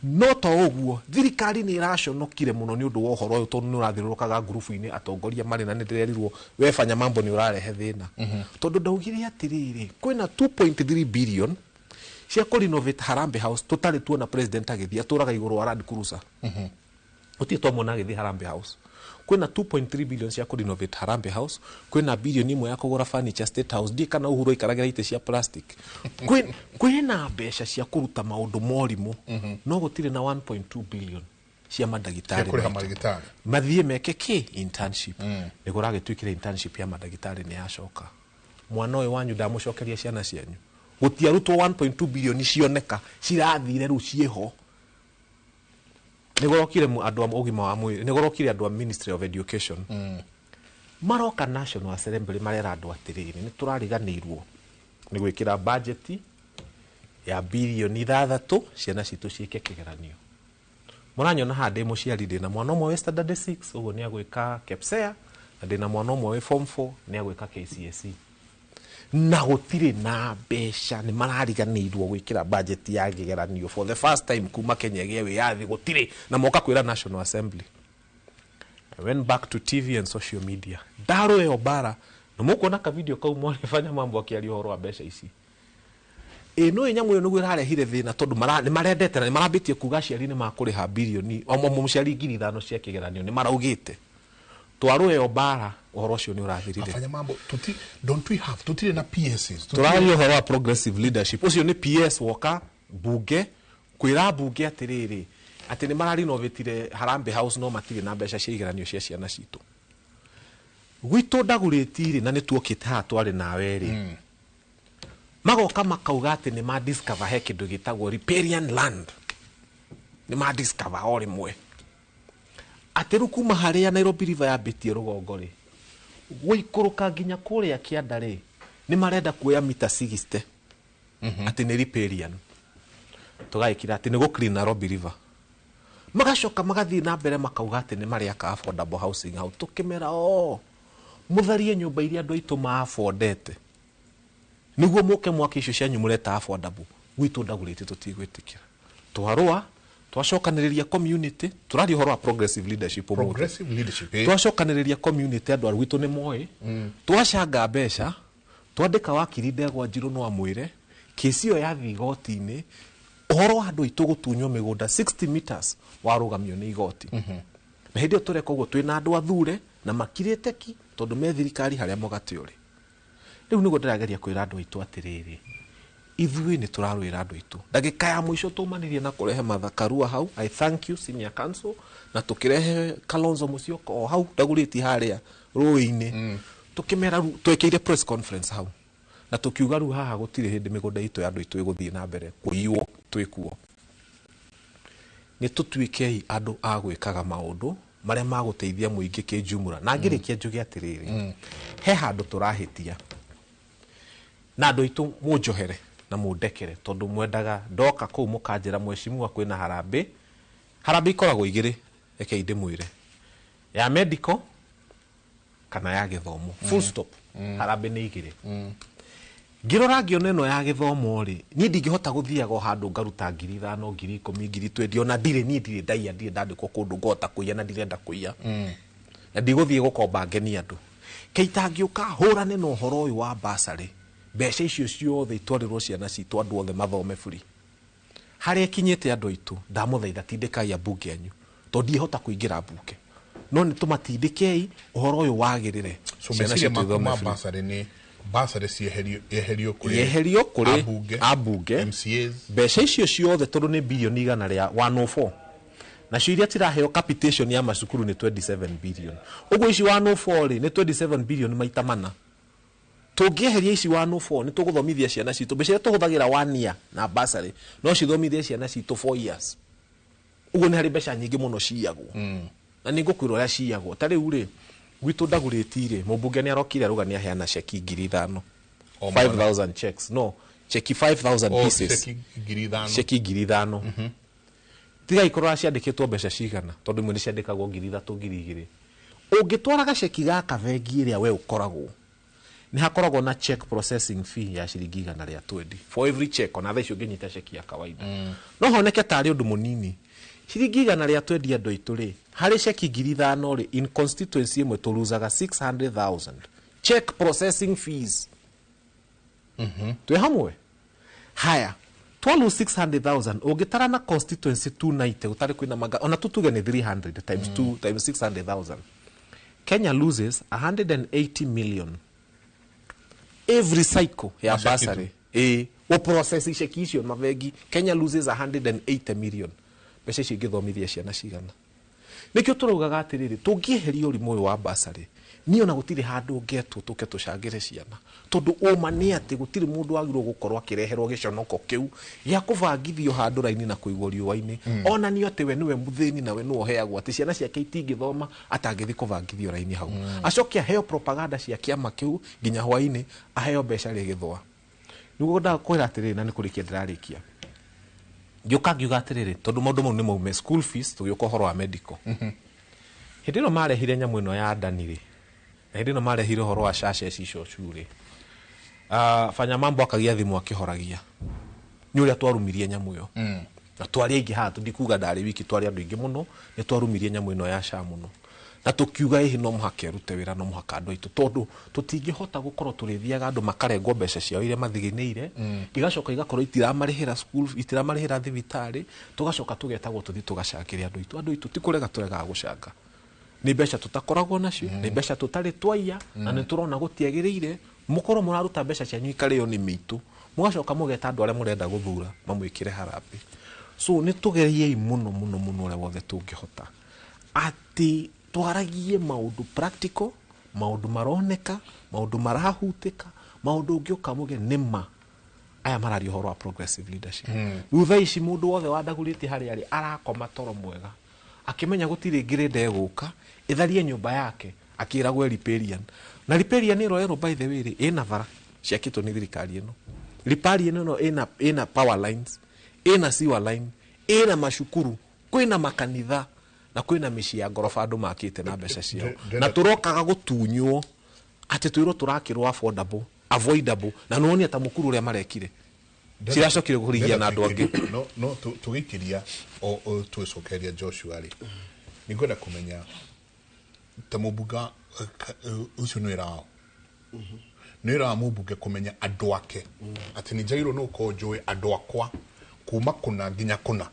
S5: No to ũguo thirikari nĩ ĩraconokire mũno nĩ ũndũ wa ũhoro ũyũ, tondũ nĩ ũrathiũrũrũkaga ngurubu-inĩ atongoria marĩ na nĩ ndĩrerirwo wefanya mambo nĩ ũrarehe thĩna. Tondũ ndaugire atĩrĩrĩ, kwĩna 2.3 billion cia kũrenovate Harambee House tũtarĩ tuona president agĩthiĩ, atũraga igũrũ wa Land Cruiser. Ũtiĩ twamwona agĩthiĩ Harambee House. Kwĩna 2.3 billion cia kũrenovate Harambee House, kwĩna billion imwe ya kũgũra furniture State House, ndiĩ kana Uhuru ikaragira itĩ cia plastic. Kwĩna mbeca cia kũruta maũndũ morimũ, no gũtirĩ na 1.2 billion cia mandagĩtarĩ mathiĩ meke kĩ internship. Nĩ kũragĩtuĩkire internship ya mandagĩtarĩ nĩ yacoka. Mwana ũyũ wanyu ndamũcokeria ciana cianyu, gũtiarutwo 1.2 billion cioneka cirathire rĩu ciĩho. Nĩgorokire andũ a ũgima wa mwĩrĩ, nĩgorokire andũ a Ministry of Education. Maroka National Assembly marera andũ atĩrĩrĩ, nĩ tũrariganĩirwo nĩ gwĩkĩra budget ya bilioni 6 ciana citũ ciĩke kĩgeranio. Mũranyona haha ndĩ mũciari ndĩ na mwana ũmwe wĩ standard 6, ũguo nĩ agwĩka KPSEA, na ndĩ na mwana ũmwe wĩ form 4 nĩ agwĩka KCSE. Na gũtirĩ na mbeca, nĩ marariganĩirwo gwĩkĩra budget ya kĩgeranio for the first time kuma Kenya gĩe wĩyathi, gũtirĩ na moka kwĩra National Assembly. I went back to TV and social media. Ndarũe bara na mũkuona ka video kau mwarefanya mambo akiaria ũhoro wa mbeca ici. No nyamũ ĩyo nĩguo ĩrarehire thĩna, tondũ nĩ marendete na nĩ marambĩtie kuga aciari nĩ makũrĩha bilioni o mũciari 5,000 cia kĩgeranio, nĩ maraugĩte twarũe bara ũhoro ũcio nĩ ũrathirire.
S2: Afanya mambo don't we have tutire na PSs
S5: tũraria ũhoro wa progressive leadership. Ũcio nĩ PS woka bunge kwĩra bunge atĩrĩrĩ atĩ nĩ mararinovetire Harambee House no matirĩ na mbeca cia igeranio cia ciana citũ. Gwitũ Dagoretti na nĩ tuokĩte haha twarĩ nawe rĩ, magoka makauga atĩ nĩ ma discover he kĩndũ gĩtagwo riparian land, nĩ ma discover o rĩmwe atĩ rĩu kuma harĩa Nairobi River yambĩtie rũgongo rĩ, gũikũrũka nginya kũrĩa kĩanda rĩ, nĩ marenda kuoya mita 60 atĩ nĩ riparian. Tũgagĩkira atĩ nĩ gũ clean Nairobi River. Magacoka magathiĩ na mbere makauga atĩ nĩ marĩaka affordable housing hau. Tũkĩmera mũtharie nyũmba iria andũ aitũ maafondete nĩguo mũke mwaka icio cianyu mũreta affordable. Gwitũ Dagoretti tũtigwĩtĩkĩra. Twarũa twacokanĩrĩria community, tũraria ũhoro wa progressive leadership. Twacokanĩrĩria community, andũ arĩa gwitũ nĩ moĩ, twacanga mbeca, twandĩka wakiri Ndegwa Njirũ no amwĩre kesi ĩyo yathi igoti-inĩ, ũhoro wa andũ aitũ gũtunywo mĩgũnda 60 meters warũgamio nĩ igoti. Na hĩndĩ ĩyo tũreka ũguo twĩna andũ athure na makirĩte ki, tondũ me thirikari harĩa mũgate ũrĩ. Rĩu nĩguo ndĩrageria kwĩra andũ aitũ atĩrĩrĩ, ithuĩ nĩ tũrarũĩra andũ aitũ. Ndagĩka ya mũico tũmanĩrie na kũrehe Martha Karua hau, I thank you senior council, na tũkĩrehe Kalonzo Musyoka o hau Dagoretti harĩa rũĩ-inĩ. Tũkĩmera twekĩire press conference hau, na tũkiuga rĩu haha gũtirĩ hĩndĩ mĩgũnda itũ ya andũ aitũ ĩgũthiĩ na mbere kũiywo twĩkuo. Nĩ tũtuĩkei andũ a gwĩkaga maũndũ marĩa magũteithia mũingĩ kĩnjumũra. Na ngĩrĩkia njuge atĩrĩrĩ, he handũ tũrahĩtia na andũ aitũ mũnjohere na mũndekere, tondũ mwendaga ndoka kũu mũkanjĩra mheshimiwa kwĩna harambee. Harambee ikoragwo igĩrĩ, reke ndĩmwĩre, ya medical kana ya gĩthomo, full stop. Harambee nĩ igĩrĩ. Ngĩrora ngĩona ĩno ya gĩthomo rĩ, niĩ ndingĩhota gũthiaga handũ ngaruta 5,000, 10,000, 20,000 ona ndirĩ ndaia, ndirĩ ndandĩkwo kũndũ ngota kũiya na ndirenda kũiya, na ndigũthiĩ gũkomba ngeni andũ. Keita ngĩũka hũrane na ũhoro ũyũ wa basarĩ, mbeca icio ciothe itwarĩrwo ciana citũ andũ othe mathome free. Harĩa ikinyĩte andũ aitũ, ndamũthaitha tindĩkai ambunge anyu, tondũ ndihota kũingĩra mbunge, no nĩ tũmatindĩkei ũhoro ũyũ wagĩrĩre.
S2: Ciana citũ ithome free. Basarĩ yeherio
S5: kũrĩ ambunge, MCAs. Mbeca icio ciothe tondũ nĩ bilioni 104, nacio iria tiraheo capitation ya macukuru nĩ 27 billion. Ũguo ici 104 rĩ nĩ 27 billion maita 4. tũngĩeheria ici 104 nĩ tũgũthomithia ciana citũ mbeca tũhũthagĩra 1 year na bursary no cithomithie ciana citũ 4 years uguo nĩ harĩ mbeca nyingĩ mũno ciyagwo na nĩ ngũkwĩra ũrĩa ciyagwo ta rĩu rĩ gwitũ ndagũrĩti-rĩ mũmbunge nĩ arokire rauga nĩ aheana ceki 5,000 5,000 checks no cheki 5,000 pieces ceki 5,000 tiga ikorwo ciandĩkĩtwo mbeca cigana tondũ imwe nĩ ciandĩkagwo 3,000 2,000 ũngĩtwara gaceki gaka bengi ĩrĩa we ũkoragwo nĩ hakoragwo na check processing fee ya ciringi 120 for every check ona thaa icio ũngĩnyita ceki ya kawaida no honeke tarĩ ũndũ mũnini ciringi 120 andũ aitũ rĩ harĩ ceki 5,000 rĩ in constituency ĩmwe tũruzaga 600,000 check processing fees twĩ hamwe haya twalu 600,000 ũngĩtara na constituency 290 ũtarĩ kwĩna maga ona tutuge nĩ 300 times 2 times 600,000 Kenya loses 180 million every cycle ya bursary o process ceki icio mabengi Kenya loses 180 million mbeca icio ingĩthomithia ciana cigana nĩkĩo tũraugaga atĩrĩrĩ tũngĩeheria ũrimũ ũyũ wa bursary niĩ ona gũtirĩ handũ ngetwo tũke tũcangĩre ciana tondũ ũma nĩ atĩ gũtirĩ mũndũ wagĩrĩirwo gũkorwo akĩreherwo gĩconoko kĩu gĩa kũbangithio handũ raini na kũigwo riũa-inĩ ona nĩ atĩ we nĩwe mũthĩni nawe nĩwe ũheagwo atĩ ciana ciake itingĩthoma atangĩthiĩ kũbangithio raini hau acoke aheo propaganda cia kĩama kĩu nginya hwainĩ aheo mbeca rĩgĩthũa nĩguo ndakwĩra atĩrĩrĩ na nĩ kũrĩkia ndĩrarĩkia ngĩũka ngiuga atĩrĩrĩ tondũ maũndũ mau nĩ maume school fees tũgĩũka ũhoro wa medical hĩndĩ ĩno marehire nyamũ ĩno ya ndanirĩ na hĩndĩ ĩno marehire ũhoro wa chashes icio curĩ fanya mambo akagia thimũ akĩhoragia nĩ ũrĩa twarumirie nyamũ ĩyo na twari aingĩ haha tũndikuga ndarĩ wiki twari andũ aingĩ mũno nĩ twarumirie nyamũ ĩno ya sha mũno na tũkiuga ĩhĩ no mũhaka ĩrute wĩra no mũhaka andũ aitũ tondũ tũtingĩhota gũkorwo tũrĩthiaga andũ makarengwo mbeca ciao iria mathigĩnĩire igacoka igakorwo itiramarĩhĩra school itiramarĩhĩra thibitarĩ tũgacoka tũgetagwo tũthiĩ tũgacangĩre andũ aitũ ti kũrega tũregaga gũcanga nĩ mbeca tũtakoragwo nacio nĩ mbeca tũtarĩ twaiya na nĩ tũrona gũtiagĩrĩire mũkorwo mũraruta mbeca cianyu ikarĩo nĩ mitũ mũgacoka mũgeta andũ arĩa mũrenda gũthura mamwĩkĩre harambĩ so nĩ tũgeriei mũno mũno mũno ũrĩa wothe tũngĩhota atĩ twaragie maũndũ practical maũndũ maroneka maũndũ marahutĩka maũndũ ũngĩũka muge nĩma aya mararia ũhoro wa progressive leadership thutha ici mũndũ wothe wandagũrĩte harĩa arĩ arakoma toro mwega akimenya gũtirĩ ngĩrĩnda gũka itharie nyũmba yake akĩragwo riparian na riparian ĩro by the way ĩna bara ciakĩtwo nĩ thirikari ĩno riparian ĩno ĩna power lines ĩna sewer line ĩna macukuru kwĩna makanitha na kwĩna mĩciĩ ya ngoroba andũ makĩte na mbeca ciao na tũrokaga gũtunywo atĩ twĩrwo tũrakĩrwo affordable avoidable na noni ata mũkuru ũrĩa marekire ciracokire kũrigia na andũ angĩ
S2: no tũgĩkĩria o twĩcokeria Joshua rĩ nĩ ngwenda kũmenya ta mũmbunge ũcio nĩ wĩra wao nĩ wĩra wa mũmbunge kũmenya andũ ake atĩ nĩ njagĩrĩirwo nĩ gũkorwo njũĩ andũ akwa kuma kũna nginya kũna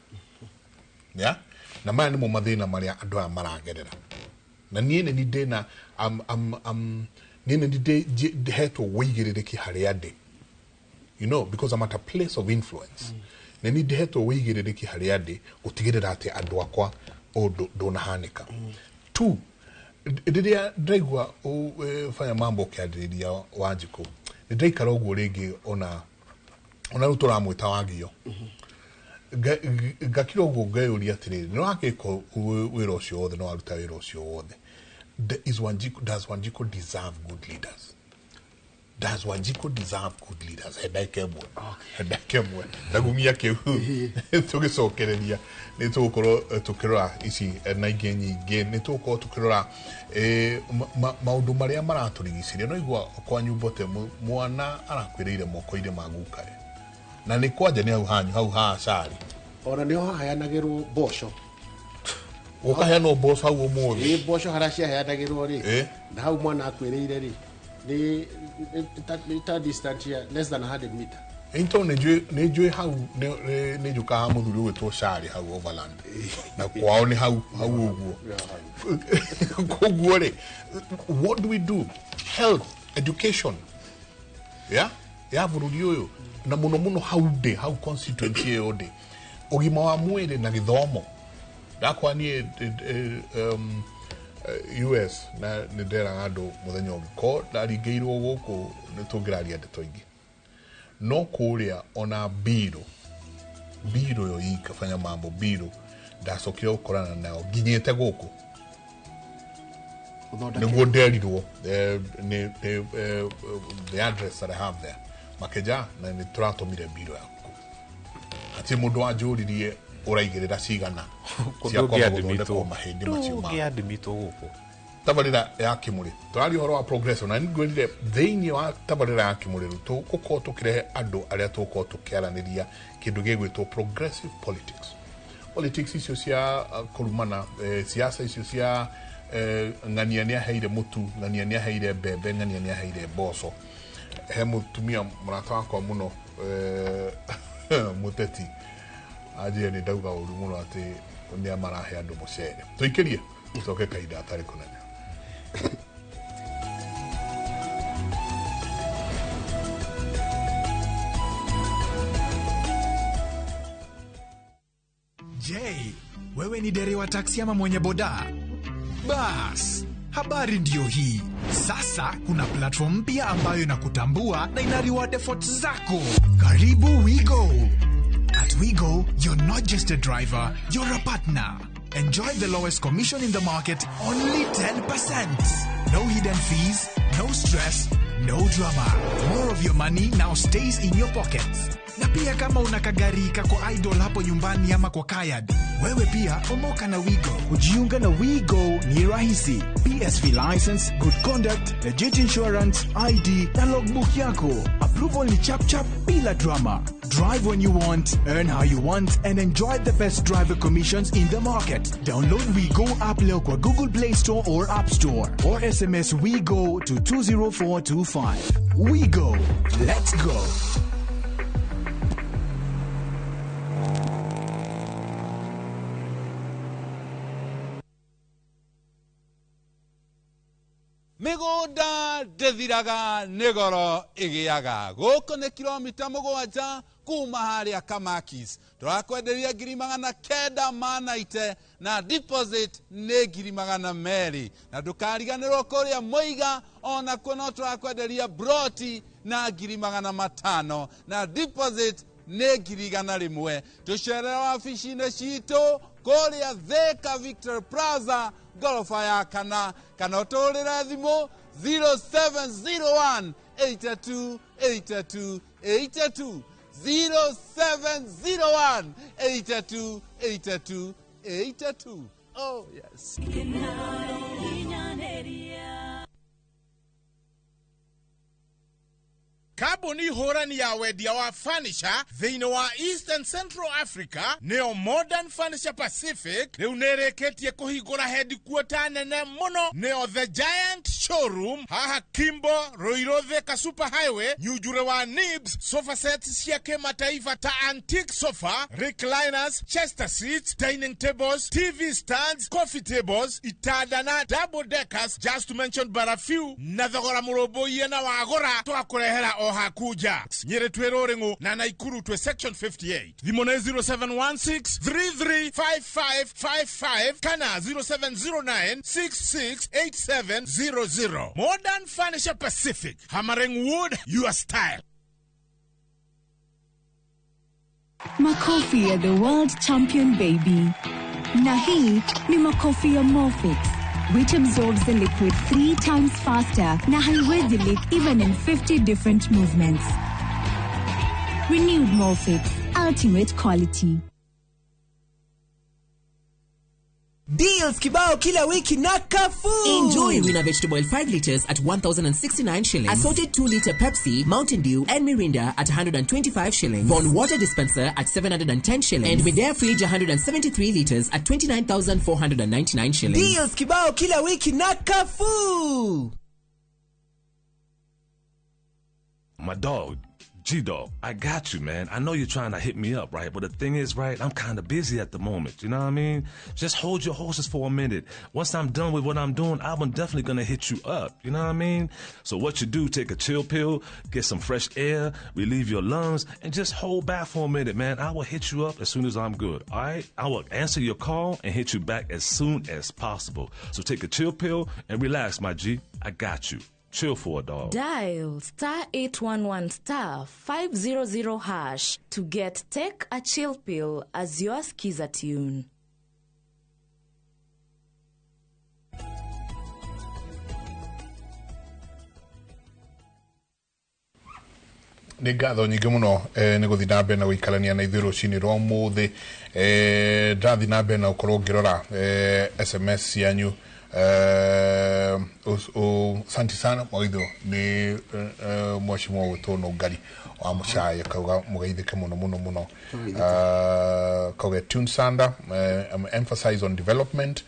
S2: na maya nĩmo mathĩna marĩa andũ aya maragerera na niĩ nĩ ndĩna niĩ nĩ ndĩhetwo wĩigĩrĩrĩki harĩa ndĩ you know because I'm at a place of influence na nĩ ndĩhetwo wĩigĩrĩrĩki harĩa ndĩ gũtigĩrĩra atĩ andũ akwa ndũnahanĩka tu rĩrĩa ndaigua fanya mambo kĩambĩrĩria Wanjikũ nĩ ndaikara ũguo rĩngĩ ona rĩu tũramwĩta Wagio ngakira ũguo ngeyũria atĩrĩrĩ nĩ wakĩka wĩra ũcio wothe no waruta wĩra ũcio wothe does Wanjikũ deserve good leaders does Wanjikũ deserve good leaders hedake mwe ndagumia kĩu tũgĩcokereria nĩ tũgũkorwo tũkĩrora ici na ingĩ nyingĩ nĩ tũgũkorwo tũkĩrora maũndũ marĩa maratũrigicĩria no igua kwa nyumbote mwana arakwĩrĩire moko-inĩ ma gukae na nĩ kwanja nĩ hau haha cari
S4: ona nĩ haheanagĩrwo mboco
S2: ũkaheanwo mboco hau ũmũthĩ
S4: mboco harĩa ciaheanagĩrwo rĩ na hau mwana akwĩrĩire rĩ nĩ ta distance ya less than 100 meter
S2: into nĩ njũĩ hau nĩ njũkaga mũthuri ũgwĩtwo cari hau overland na kwao nĩ hau ũguo koguo rĩ what do we do health education ya bũrũri ũyũ na mũno hau constituency ĩyo ndĩ ũgima wa mwĩrĩ na gĩthomo ndakwa niĩ US na nä nderaga andå må thenya å ngä ko ndaringä irwo gå kå nä tå ngä raria ndeto ingä no kå rä a ona mbirå yo ikafanya mambo mbirå ndacokire gå korana nao nginyä te gå kå nä guo nderirwo the address that I have there makeja na nä tå ratå mire mbirå yaku atä må ndå wanjå ririe å raigä rä ra cigana cia kwamba gå thondekwo mahä ndä macio ma tabarĩra ya Kimũrĩ tũraria ũhoro wa progressive na nĩngwĩrire thĩinĩ wa tabarĩra ya Kimũrĩ tũgũkorwo tũkĩrehe andũ arĩa tũgũkorwo tũkĩaranĩria kĩndũ gĩgwĩtwo progressive politics icio cia kũrumana siasa icio cia ng'ania nĩ aheire mũtu ng'ania nĩ aheire mbembe ng'ania nĩ aheire mboco he mũtumia mũrata wakwa mũno mũteti ajie nĩ ndauga ũru mũno atĩ nĩ amarahe andũ mũcere tũikĩrie tũcoke kahinda atarĩ kũnene.
S6: Je, wewe ni dereva wa taksi ama mwenye boda? Bas, habari ndio hii. Sasa kuna platform mpya ambayo inakutambua na ina reward efforts zako. Karibu WeGo. At WeGo, you're not just a driver, you're a partner. Enjoy the lowest commission in the market, only 10%. No hidden fees, no stress, no drama. More of your money now stays in your pockets. Na pia kama una kagari kako idle hapo nyumbani ama kwa kayad, wewe pia omoka na WeGo.
S7: Kujiunga na WeGo ni rahisi. PSV license, good conduct, legit insurance, ID na logbook yako. Approval ni chap chap bila drama. Drive when you want, earn how you want, and enjoy the best driver commissions in the market. Download WeGo app leo kwa Google Play Store or App Store, or SMS WeGo to 20425. WeGo, let's go.
S8: Mĩgũnda ndĩthiraga nĩ goro ĩgĩaga gũkũ nĩ kilomita 7 kuma harĩa Kamakis tũrakwenderia 990 na deposit nĩ 200 na ndũkariganĩrwo kũrĩa Mwĩga ona kuo tũrakwenderia broti na 500 na deposit nĩ 100 tũcerera wabici-inĩ citũ kũrĩa Thika Victor Plaza gorofa ya kana ũtũrĩre thimũ 0701 82 82 82 0701 82 82 82. Oh yes.
S9: Kambuni hũrani ya wendia wa furniture thĩinĩ wa East and Central Africa nĩyo Modern Furniture Pacific rĩu nĩrĩkĩtie kũhingũra headquarter nene mũno nĩyo The Giant Showroom haha Kimbo Ruiru Thika Super Highway nyujure wa Nibs sofa sets cia kĩmataifa ta antique sofa, recliners, chester seats, dining tables, TV stands, coffee tables, itanda na double deckers just to mention but a few na thogora mũrũmbũiye na wagũra twakũrehera hakuja Nyeri Twerorengo na Naikuru to section 58 Limone 0716-335555 Kana 0709-668700 Modern Furniture Pacific Hammering wood your style.
S10: Makofi ya the world champion baby. Na hii ni makofi ya Morphix, which absorbs the liquid 3 times faster na haiwezi leak even in 50 different movements. Renewed Morphix, ultimate quality.
S11: Deals kibao kila wiki na Carrefour.
S12: Enjoy Winner Vegetable Oil 5 liters at 1,069 shillings. Assorted 2 liter Pepsi, Mountain Dew and Mirinda at 125 shillings. Von Water Dispenser at 710 shillings. And Medea Fridge 173 liters at 29,499 shillings.
S11: Deals kibao kila wiki na Carrefour.
S13: My dog G-Dog, I got you, man. I know you're trying to hit me up, right? But the thing is, right, I'm kind of busy at the moment. You know what I mean? Just hold your horses for a minute. Once I'm done with what I'm doing, I'm definitely going to hit you up. You know what I mean? So what you do, take a chill pill, get some fresh air, relieve your lungs, and just hold back for a minute, man. I will hit you up as soon as I'm good, all right? I will answer your call and hit you back as soon as possible. So take a chill pill and relax, my G. I got you. Chill for a dog.
S14: Dial *811*500# to get Take a Chill Pill as your skiza tune.
S2: nä ngatho nyingä må no nä gå thiä na mbere na gå ikarania na ithuä rå cinä rwa må thä ndathiä na mbere na gå korwo ngä rora SMS cianyu santi sana mwaitho nä mwacimwo gwä two no ngari wa må cai akauga må geithä ke må no må no må no kauga tune sanda emphasize on development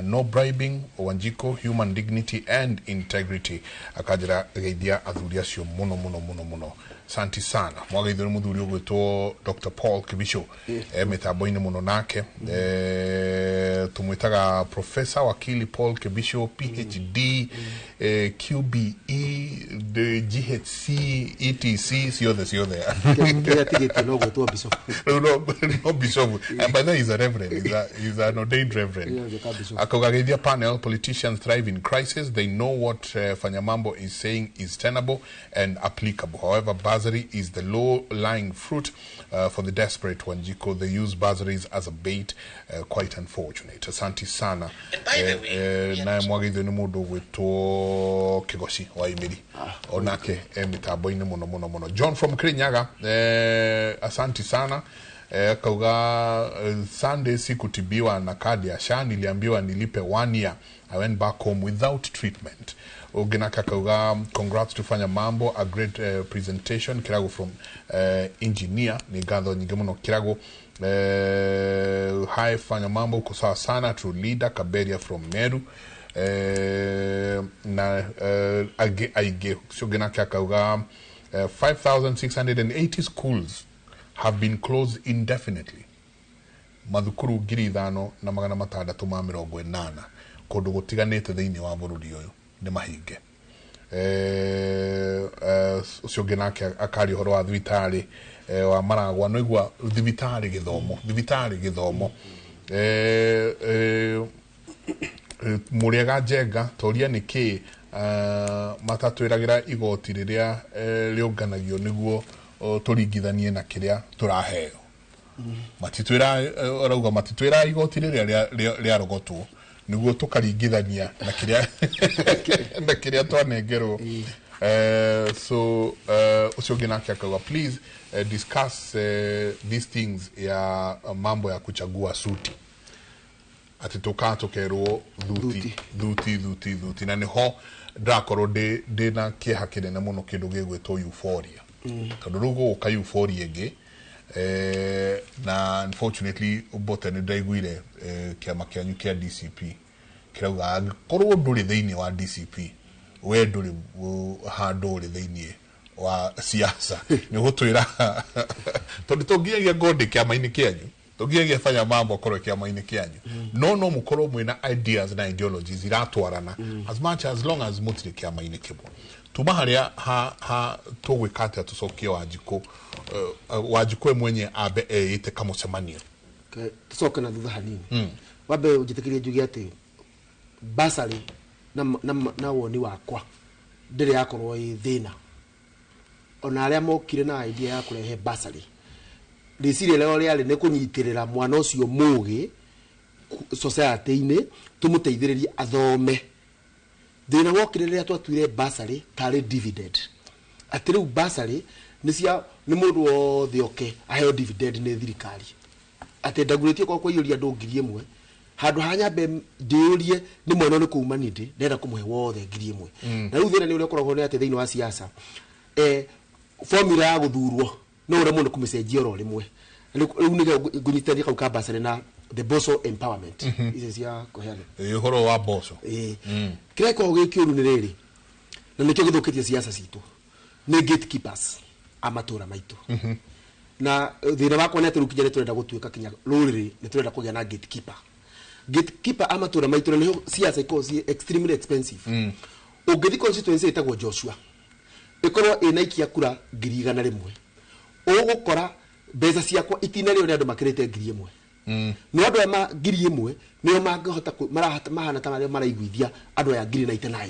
S2: no bribing, Wanjiko, human dignity and integrity. Akajira geithia athuri acio muno. Santi sana. Mwageithio ni muthuri ugwitwo Dr. Paul Kibisho. Mitambo-ini muno nake. Tumwitaga Professor Wakili Paul Kibisho, PhD, QBE, the GHC, ETC, siothe. No bishop. And by then he's a reverend. He's an ordained reverend. Akogagithia panel, politicians thrive in crisis. They know what Fanyamambo is saying is tenable and applicable. However, bursary is the low-lying fruit for the desperate Wanjiko. They use bursaries as a bait. Quite unfortunate. Asante sana. Na mwagithio ni mundu gwitwo Kigosi wa Imiri. Onake mitambo-ini muno. John from Kirinyaga. Asante sana. Kauga Sunday sikutibiwa na kadi ya SHA, niliambiwa nilipe 1 year. I went back home without treatment. Oginaka kauga congrats to Fanyamambo, a great presentation. Kirago from engineer ni gatho nyingi muno Kirago. Hi Fanyamambo kusawa sana, true leader. Kaberia from Meru. Na aige oginaka kauga 5,680 schools have been closed indefinitely. Mathukuru 5,680 kundu gutiganite thiini wa bururi uyu ni mahinge. Ucio nginake akari horo wa thibitari wa Maragwa no igwa thibitari githomo Muriega Jenga toria niki matatwiragira igoti riria riunganagio niguo turingithanie na kiria turaheo matitwira arauga matitwira igoti riria rogotwo niguo tukaringithania na kiria twanengerwo. So ucio ginake akawa please discuss these things ya mambo ya kuchagua suti ati tukatokerwo thuti na niho ndakorwo ndi na kieha kinene muno kindu gigwitwo euphoria tondu rugo ka euphoria ingi na unfortunately ubote ni ndaiguire kiama kianyu kia DCP kirauga korwo nduri thiini wa DCP we nduri handu uri thiini wa siasa ni gutwira tondu tongiagia ngodi kiama-ini kianyu tongiagia Fanyamambo korwo kiama-ini kianyu no mukorwo mwina ideas na ideologies iratwarana as much as long as mutire kiama-ini kimwe tuma haria ha tugwikate atucokie Wanjiko mwenye abe ite kamucemanio
S4: tucoke na thutha hanini wabe ujitikirie njugi ati basari na woni wakwa ndire yakorwo i thina ona aria mokire na idea ya kurehe basari riciria leo riari ne kunyitirira mwana ucio mugi society-ini tumuteithiririe athome thina wokire riria twatuire basari tari dividend ati riu basari ni mundu wothe oke aheo dividend ni thirikari ati ndaguritie kwa iuria andu 1,000 handu hanyambe ndiurie ni mwana ni kuuma nindi ndenda kumuhe wothe 1,000 na riu thina ni uria koragwo ni ati thiini wa siasa formula ya guthurwo no ure mundu kumicenjia ro rimwe riu ni gunyitania kau ka basari na the boso empowerment ice cia kuheana
S2: horo wa boso
S4: kire ko gikiuru ni riri na nikio githukitie siasa citu ni gatekeepers amatura maitu na thina wakwa nä atä rä u kinya nä tå renda gå tuä ka kinya rå rä rä nä tå renda kå gä a na gatekeeper amatura maitå na nä ho ciaca ikorwo ci extremely expensive å ngä thi constituency ĩtagwo Joshua ĩkorwo ĩna ikia kura 100,000 å gå kora mbeca ciakwa itina rĩo nĩ andũ makĩrĩte 1,000 no andũ aya 1,000 nĩo mangĩhota mahana ta marĩa maraiguithia andũ aya 99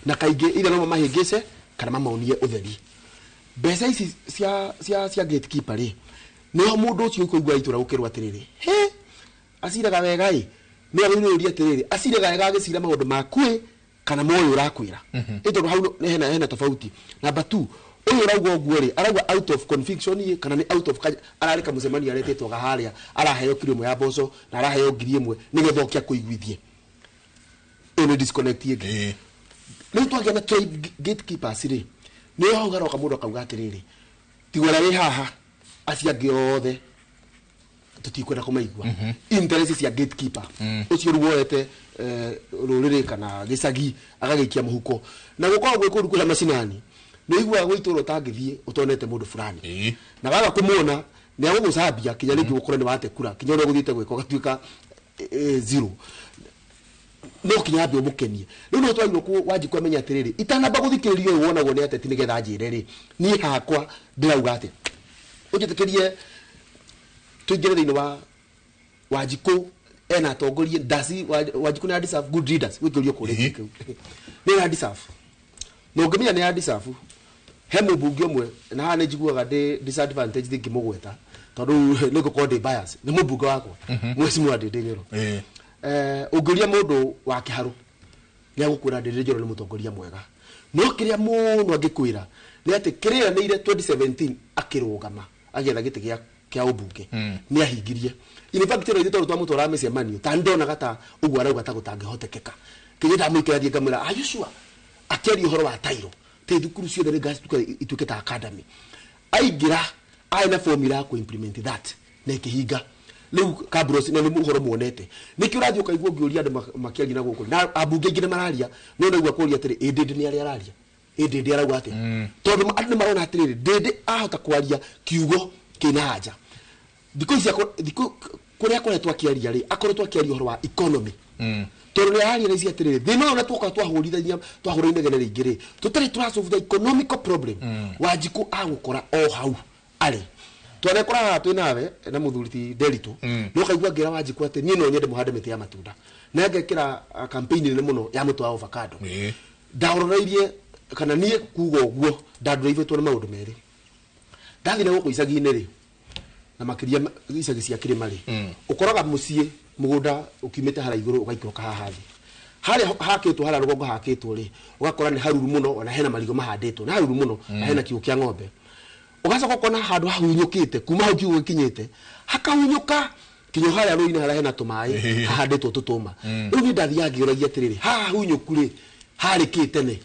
S4: na kaingĩ ithe no mahĩngĩce kana mamonie ũtheri mbeca ici cia gatekeeper rĩ nĩho mũndũ ũcio ũkũigua itũra gũkĩrwo atĩrĩrĩ aciraga wega nĩ agĩrĩrĩria atĩrĩrĩ aciraga wega agĩcira maũndũ maku kana moyo ũrakwĩra ĩtondũ hau hena tofauti number 2 ũyũ ũrauga ũguo rĩ arauga out of conviction kana nĩ out of ararĩka mũcemanio aretĩtwo gaharĩa araheo kiro ĩmwe ya mboco na araheo 1,000 nĩgetha okia kũiguithie ĩno disconnect ĩngĩ rĩu twagĩa na gatekeepers rĩ nĩ ho garoka mũndũ akauga atĩrĩrĩ tigwara wĩ haha acio angĩ othe tutikwenda kũmaigua interest cia gatekeeper ũcio ruoete rũrĩrĩ kana gĩcagi agagĩikia mũhuko na gũkorwo gwĩkũru kũrĩa macinani nĩ iguaga gwĩtũrwo ũtangĩthiĩ ũtonete mũndũ fulani na waga kũmuona nĩ agũgũcambia kinya rĩngĩ gũkorwo nĩ wate kura kinya ũrĩa gũthiĩte gwĩka ũgatuĩka 0 no kinya ambĩ ũmũkenie rĩu no twagĩrĩirwo Wanjikũ amenya atĩrĩrĩ itanamba gũthikĩrĩria ũyũ wonagwo nĩ ateti nĩgetha njĩre rĩ niĩ hakwa ndĩrauga atĩ ũnjĩtĩkĩrie tũingĩre thĩinĩ wa Wanjikũ ena atongoria ndasi Wanjikũ nĩ deserve good leaders wĩkĩrio kũrĩa kĩu nĩ deserve no ngĩmenya nĩ deserve he mũmbunge ũmwe na haha nĩ njiguaga ndĩ disadvantage thingĩ mũgweta tondũ nĩ ngũkorwo ndĩ bias nĩ mũmbunge wakwa Mheshimiwa Ndĩndĩ Nyoro ũngĩria mũndũ wa kĩharũ nĩ agũkwĩra Ndĩndĩ Nyoro nĩ mũtongoria mwega no kĩrĩa mũno angĩkwĩra nĩ atĩ kĩrĩanĩire 2017 akĩrũgama agĩetha gĩtĩ kĩa ũmbunge nĩ ahingirie in fact rĩu tondũ twamũtwara mĩcemanio ta ndonaga ta ũguo arauga ta gũtangĩhotekeka kĩrĩa ndamwĩkĩrathie ngamwĩra are you sure akĩaria ũhoro wa tairo te thukuru ciothe nĩ ituĩke ta academy aingĩra aina formula ya kũ-implement that na ĩkĩhinga rĩu kabros na nĩ mũhoro muonete nĩkĩ ũrathiĩ ũkaigua ngĩũria andũ makĩaria na gũkũ na ambunge aingĩ nĩ mararia no naigua kũria atĩrĩ Ndĩndĩ nĩ arĩa araria Ndĩndĩ arauga atĩ tondũ andũ nĩ marona atĩrĩrĩ Ndĩndĩ ahota kwaria kiugo kĩna hanja thikũ kũrĩa akoretwo akĩaria rĩ akoretwo akĩaria ũhoro wa economy tondũ nĩ araria rĩci atĩrĩrĩ thĩna ũyũ na twoka twahũrithania twahũra inegene rĩingĩ rĩ tũtarĩ tũrasolve the economical problem Wanjikũ agũkora o hau arĩ twanekora haha twĩ nawe na mũthuri ti Nderitu no kaigua ngĩra Wanjikũ atĩ niĩ no nyende mũhande mĩtĩ ya matunda na ngekĩra campaign nene mũno ya mũtĩ wa avocado ndaroreirie kana niĩ kuga ũguo ndandũraithĩtwo nĩ maũndũ merĩ ndathiĩ na gũkũ icagi-inĩ rĩ na makĩria icagi cia kĩrĩma rĩ ũkoraga mũciĩ mũgũnda ũkiumĩte harĩa igũrũ ũgaikũrũka haha thĩ harĩa hakĩtwo harĩa rũgongo hakĩtwo rĩ ũgakora nĩ haruru mũno ona hena marigũ mahandĩtwo na haruru mũno na hena kiugũ kĩa ng'ombe ũgacoka ũkona handũ hahunyũkĩte kuma hau kiugũ gĩkinyĩte hakahunyũka kinya harĩa rũĩ-inĩ harĩa hena tũmaĩ hahandĩtwo tũtũma rĩu niĩ ndathiaga ngĩũragia atĩrĩrĩ haha hunyũku rĩ harĩkĩ tene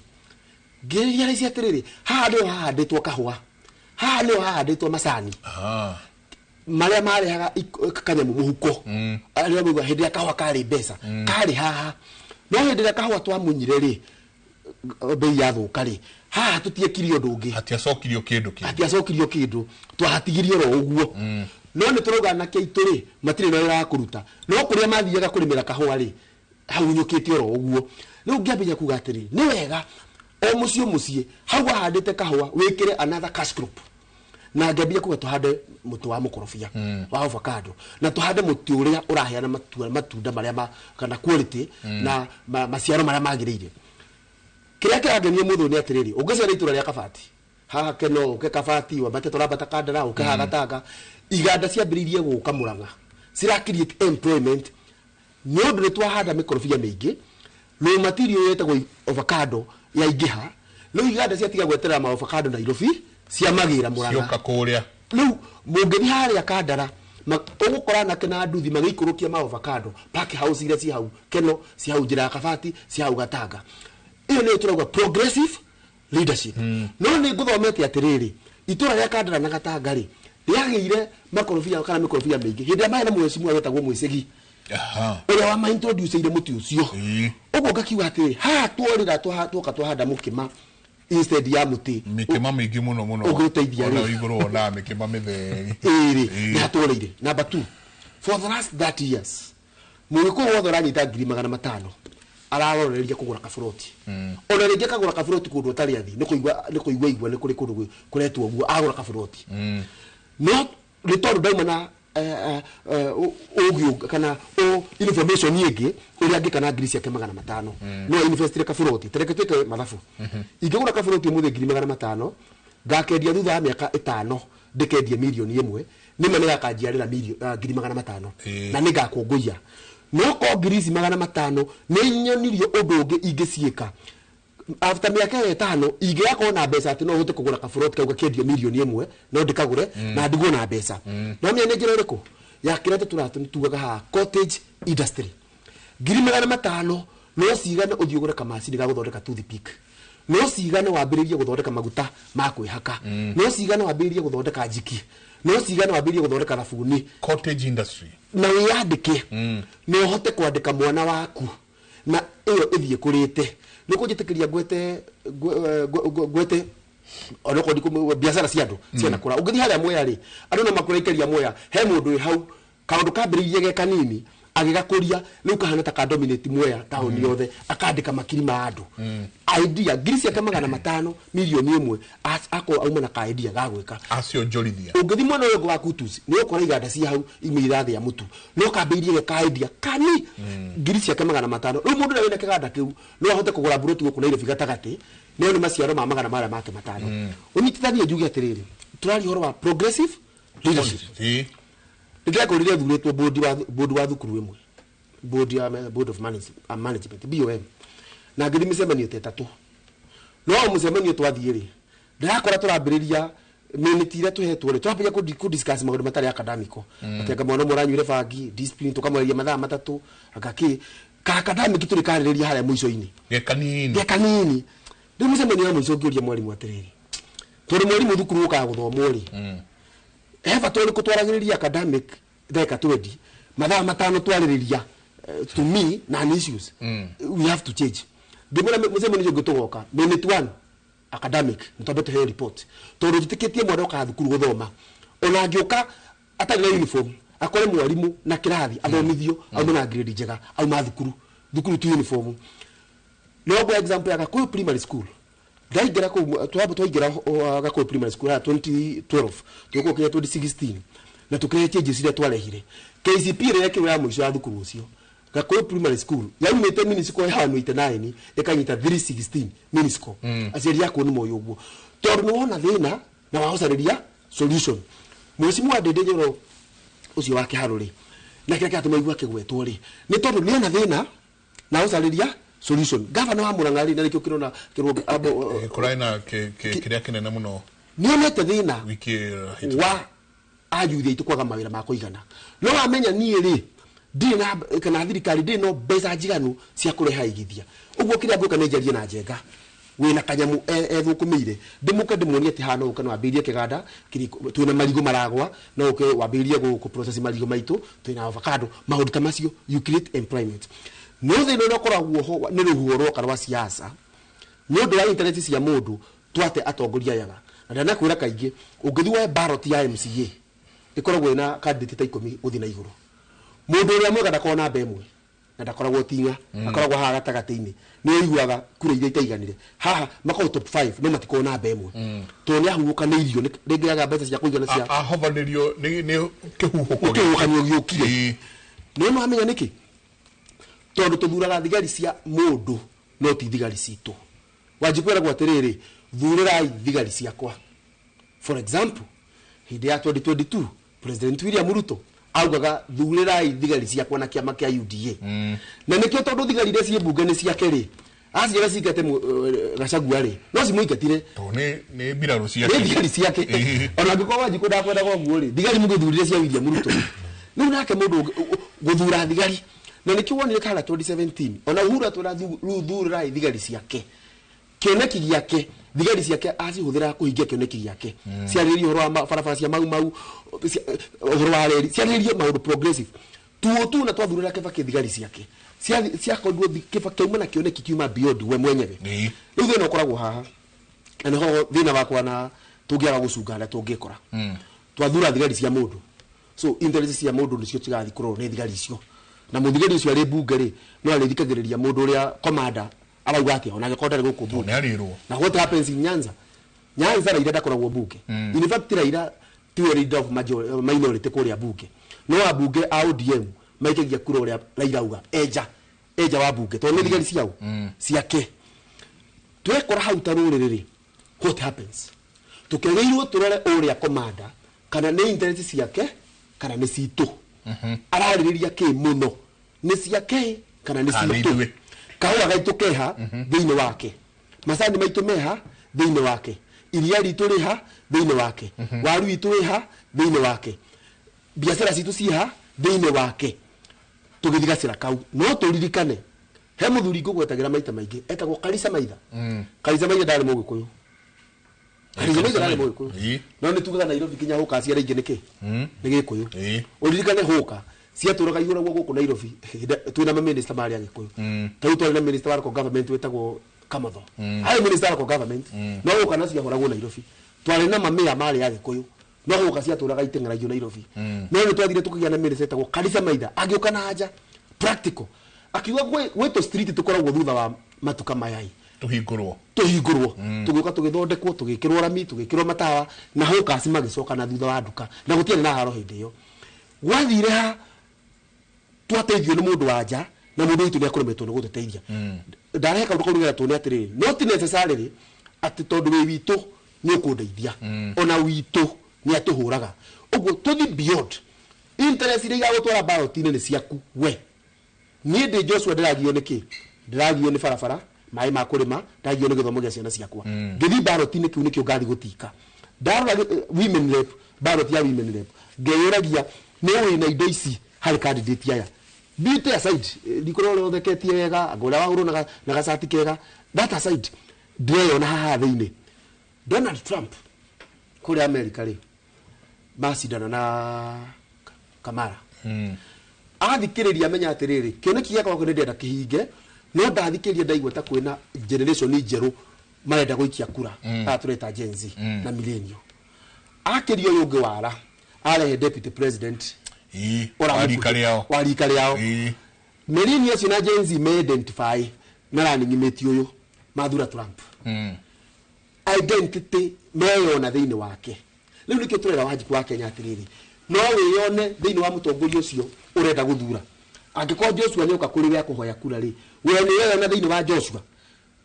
S4: ngĩrĩria rĩci atĩrĩrĩ haha nĩho hahandĩtwo kahũa haha nĩho hahandĩtwo macani marĩa marehaga kanyamũ mũhuko arĩa mauga hĩndĩ ya kahũa karĩ mbeca karĩ haha no hĩndĩ ĩrĩa kahũa twamunyire rĩ bei yathũka rĩ haha tũtiekire ũndũ ũngĩ hatiacokirio kĩndũ twahatigirie oro ũguo no nĩ tũrauga anake aitũ rĩ matirĩ na wĩra wa kũruta no kũrĩa mathiaga kũrĩmĩra kahũa rĩ hahunyũkĩte oro ũguo rĩu ngĩambĩrĩria kuga atĩrĩ nĩ wega o mũciĩ hau ahandĩte kahũa wĩkĩre another cash crop na ngambia kuga tuhande mũtĩ wa mũkorobia wa avocado na tuhande mũtĩ ũrĩa ũraheana matunda marĩa kana quality na maciaro marĩa magĩrĩire kĩrĩa kĩrangenia mũthũ nĩ atĩrĩrĩ ũngĩcera itũra rĩa Kabati haha Keno ũke Kabati wambate tũrambata Kandara ũke haha Gatanga iganda ciambĩrĩirie gũka Mũrang'a cira create employment nĩ ũndũ nĩ twahanda mĩkorobia mĩingĩ raw material yetagwo avocado yaingĩha rĩu iganda ciatiga gweterera ma avocado Nairobi ciamagĩra Mũrang'a
S2: cioka kũrĩa
S4: rĩu mũngĩthi harĩa Kandara ũgũkora nake na nduthi magĩikũrũkia ma avocado pack house iria ci hau Keno ci hau njĩra ya Kabati ci hau Gatanga iyo nĩ tũrauga progressive leadership no nĩ ngũthomete atĩrĩrĩ itũra rĩa Kandara na Gatanga rĩ rĩagĩire makorobia kana mĩkorobia mĩingĩ hĩndĩ ĩrĩa maĩ na Mheshimiwa wetagwo Mwĩcegi ũrĩa wa maintroduceire mũtĩ ũcio ũguo ngakiuga atĩrĩ haha tworĩra twoka twahanda mũkĩma instead ya muti
S2: mikema mingi muno
S4: uguteithia
S2: ona iguru ona mikema mitheri
S4: na tũreire. Number 2, for the last 30 years mũgĩkũyũ wothe ũranyita 500,000 araroreria kũgũra kaburoti. Ona rĩngĩ kagũra kaburoti kũndũ ũtarĩ athi nĩ kũigua nĩ kũrĩ kũndũ kũretwo ũguo agũra kaburoti. No nĩ tondũ ndauma na ũgĩ kana information nyingĩ ũrĩa angĩkana ngiri ciake 500 no investire kaburoti tereke twĩke mathabu. Ingĩgũra kaburoti mũthĩ 500,000 ngakendia thutha wa mĩaka 5 ndĩkendia milioni 1 nĩma nĩgakanjiarĩra ngiri 500 na nĩngakũngũia. No ko ngiri 500 nĩ nyonirio ũndũ ũngĩ ingĩciĩka after mĩaka 5 ingĩakorwo na mbeca atĩ no hote kũgũra kaburoti kau gakendio milioni 1 no ndĩkagũre na ndigwo na mbeca. No mĩanya njĩra ĩrĩkũ ya kĩrĩa tũtugaga ha cottage industry. Ngiri 500 no cigane ũthiĩ ũgũre kamacini ga gũthondeka toothpick, no cigane wambĩrĩrie gũthondeka maguta ma kwĩhaka, no cigane wambĩrĩrie gũthondeka njiki, no cigane wambĩrĩrie gũthondeka thabuni.
S2: Cottage industry
S4: na wĩyandĩke no hote kwandĩka mwana waku na ĩyo ĩthiĩ kũrĩte nĩ kũnjĩtĩkĩria gwete ona kodi biashara cia andũ ciana kũra. Ũngĩthiĩ harĩa Mwea rĩ andũ no makũrekeria Mwea he mũndũ hau kaũndũ kambĩrĩirie ge kanini agĩgakũria rĩu kahana ta ka dominate Mwea taũni yothe akandĩka makiri ma andũ. Idea ngiri ciake 500 milioni 1 ako auma na ka idea ga gwĩka
S2: acio njorithia.
S4: Ũngĩthiĩ mwena ũyũ wa Kutus nĩ ũkora iganda cia hau imĩirathi ya mũtu no kambĩrĩirie ka idea kani ngiri ciake 500. Rĩu mũndũ na wĩna kĩganda kĩu no ahote kũgũra buroti gũkũ Nairobi gatagatĩ nĩ nĩ maciaro ma 500 make 5. Ũnyitithanie njuge atĩrĩrĩ tũrari horo wa progressive leadership. Ndĩrakũrire thurĩtwo board wa thukuru ĩmwe board of management BOM na ngiri mĩcemanio 3 no mũcemanio twathiĩ rĩ ndirakora tũrambĩrĩria minute ire tuhetwo rĩ twambia ku discuss maũndũ matarĩ academico atenga mwana mũranyuire bangi discipline tukamweria mathaa 3 akaki ka academic tũrĩ karĩrĩria harĩa mũico-inĩ ge kanini ndĩ mũcemanio wa mũico ngĩũria mwarimu atĩrĩrĩ tũrĩ mwarimu thukuru ũkaga gũthomwo rĩ heba tũrĩ kũtwaragĩrĩria academic theka 20 mathaa 5 twarĩrĩria to me na issues we have to change. Ndimona mũcemanio ngĩtũgoka minute 1 academic nĩtwambĩte he report tondũ tũtikĩtie mwana ũkaga thukuru gũthoma ona angĩũka atarĩ na uniform akore mwarimu na kĩrathi athomithio aume na grade njega auma thukuru tu uniform. No kwa example ya Gakuyu primary school ndaingĩra kũu twaingĩra Gakuyu primary school 2012 tuko kinya 2016 na tukĩhe changes iria twarehire KCP rĩrĩa kĩrĩa mũico ya thukuru ũcio Gakuyu primary school yaumĩte minisco ya 189 ĩkanyita 316 minisco aciari yako nĩ moyo ũguo tondũ nĩ wona thĩna na wahocarĩria solution. Mũcimu wa ndĩndĩrwo ũcio wake harũrĩ na kĩrĩa kĩatũma igua kĩgwetwo rĩ nĩ tondũ nĩ ona thĩna na wahocarĩria solution. Governor wa Murang'a rĩ na nĩkĩo kĩrona kĩrwo
S2: kũraina kĩrĩa kĩnene mũno
S4: nĩ onete thĩna wa ayuthi aitũ kwaga mawĩra ma kũigana. No amenya niĩ rĩ ndina kana thirikari ndino mbeca njiganu cia kũreha igithia ũguo kĩrĩa ngũka nĩ njarie na njenga wĩna kanyamu ethũkũmĩire ndĩmuke ndĩmuonie atĩ hana ũka no ambĩrĩrie kĩganda twĩna marigũ maragwa no ũke wambĩrĩrie gũkũ process marigũ maitũ twĩna avocado maũndũ ta macio you create employment. No thĩna ũrĩa ũkoragwo ho nĩ rũhuho rwoka rwa siasa nĩ ũndũ wa internet cia mũndũ twate atongoria yaga na ndanakwĩra kaingĩ ũngĩthiĩ wa ballot ya MCA ĩkoragwo ĩna candidate ta 10 ũthi na igũrũ. Mũndũ ũrĩa mwega ndakorwo na mbe ĩmwe na ndakoragwo tinga akoragwo haha gatagatĩ-inĩ nĩ ũiguaga kura iria itaiganire haha makorwo top 5 no matikorwo na mbe ĩmwe tondũ nĩ ahurũkanĩirio rĩngĩaga mbeca cia kũigana cia
S2: ahovanĩrio nĩ
S4: kĩhuhũkanio gĩũkire. Nĩ mwamenya nĩkĩ tondũ tũthuraga thigari cia mũndũ no ti thigari citũ. Wanjikwĩragwo atĩrĩrĩ thurĩrai thigari ciakwa. For example hĩndĩ ya 2022 President William Ruto augaga thurĩrai thigari ciakwa na kĩama kĩa UDA na nĩkĩo tondũ thigari iria ciĩ mbunge nĩ ciake rĩ aciara cikate Gachagua rĩ no cimuingatire
S2: nĩ mbirarũ ciake
S4: nĩ thigari ciake ona angĩkorwo Wanjiku ndakwenda koguo rĩ thigari mũgĩthurire cia William Ruto rĩu nake mũndũ gũthura thigari na nĩkĩo wonire kana 2017 ona Uhuru thurĩrai thigari ciake kĩoneki gĩake thigari ciake acihũthĩra kũhingia kĩoneki gĩake ciarĩrĩrie ũhoro wa barabara cia mau ũhoro wa reri ciarĩrĩrie maũndũ progressive tu na twathurĩra Kibaki thigari ciake ciakorirwo Kibaki uma na kĩoneki kiuma beyond we mwenyewe. Rĩu thĩna ũkoragwo haha ene ho thina wakwa na tungiaga gucungana tungikora twathura thigari cia mundu so interest cia mundu nicio cigathi kurwo ni thigari icio na muthigari ucio ari bunge ri no ari thikagiriria mundu uria commander arauga atia ona gekonda ri guku bunge na what happens in Nyanza Raila ndakoragwo bunge in fact Raila theory of minority kuria bunge no abunge a ODM maikagia kura uria Raila auga eja wa bunge to ni thigari ciao ciake twekora hau taruriri what happens tukegeirwo turore uria commander kana ni interest ciake kana ni citu araririria ki muno ni ciake kana ni citu kahura gaitu keha thiini wake masani maitu meha thiini wake iria ritu riha thiini wake waru itu riha thiini wake biashara citu ciha thiini wake tugithigacira kau no turirikane he muthuri ngugwetagira maita maingi etagwo Karisa Maitha Karisa Maitha ndari mugikuyu Karisa Maitha ndari mugikuyu no ni tugaga Nairobi kinya huka aciara ingi niki ni gikuyu uririkane huka ciaturaga igura guku Nairobi twina minister mari agikuyu tau twina minister wa government wetagwo Kamatho ai minister wa government no huka na ciahoragwo Nairobi twari na mamia mari agikuyu no huka ciaturaga iteng'era Nairobi no ni twathire tukigia na minister etagwo Karisa Maitha agioka na haja practical akiwa gweto street tukoragwo thutha wa matuka mayai tuhingurwo tugoka tugithondekwo tugikirwo rami tugikirwo matawa na huka asima gicoka na thutha wa nduka na gutiene na haro hindi yo gwathire ha twateithio ni mundu wanja na mundu witu ni akuremetwo ni guteithia ndareka ndukurigira tuni atiri not necessarily ati tondu wi witu ni ukundeithia ona witu ni atuhuraga uguo tuthi beyond interest iri ya gutwara ballot ni ciaku we ni ndi Joshua ndiragio niki ndiragio ni barabara mai ma kurima ndiragio ni githomo gia ciana ciakwa ngithi ballot ni kiu nikio ngathi gutika ndarora women rep ballot ya women rep ngeyuragia ni wina indo ici hari candidate aya beauty aside ndikoro ro theketie wega agora waguru na gacati kega that aside ndireyona haha thiini Donald Trump kuri America ri macidana na Kamala athikiriria menya atiriri kioneki yako ko ndenda kihinge no ndathikiriria ndaigwa ta kwina generation njeru marenda guikia kura atureta Gen Z na millennial akirio yungi wara arehe deputy president warika riao millennials na Gen Z me identify na raningimeti uyu mathura Trump identity meyona thiini wake riu nikio turera wajiku wa Kenya atiriri no wiyone thiini wa mutongoria ucio urenda guthura angikoo Joshua nyoka kuri we akuhoya kura ri we ni wewe na thiini wa Joshua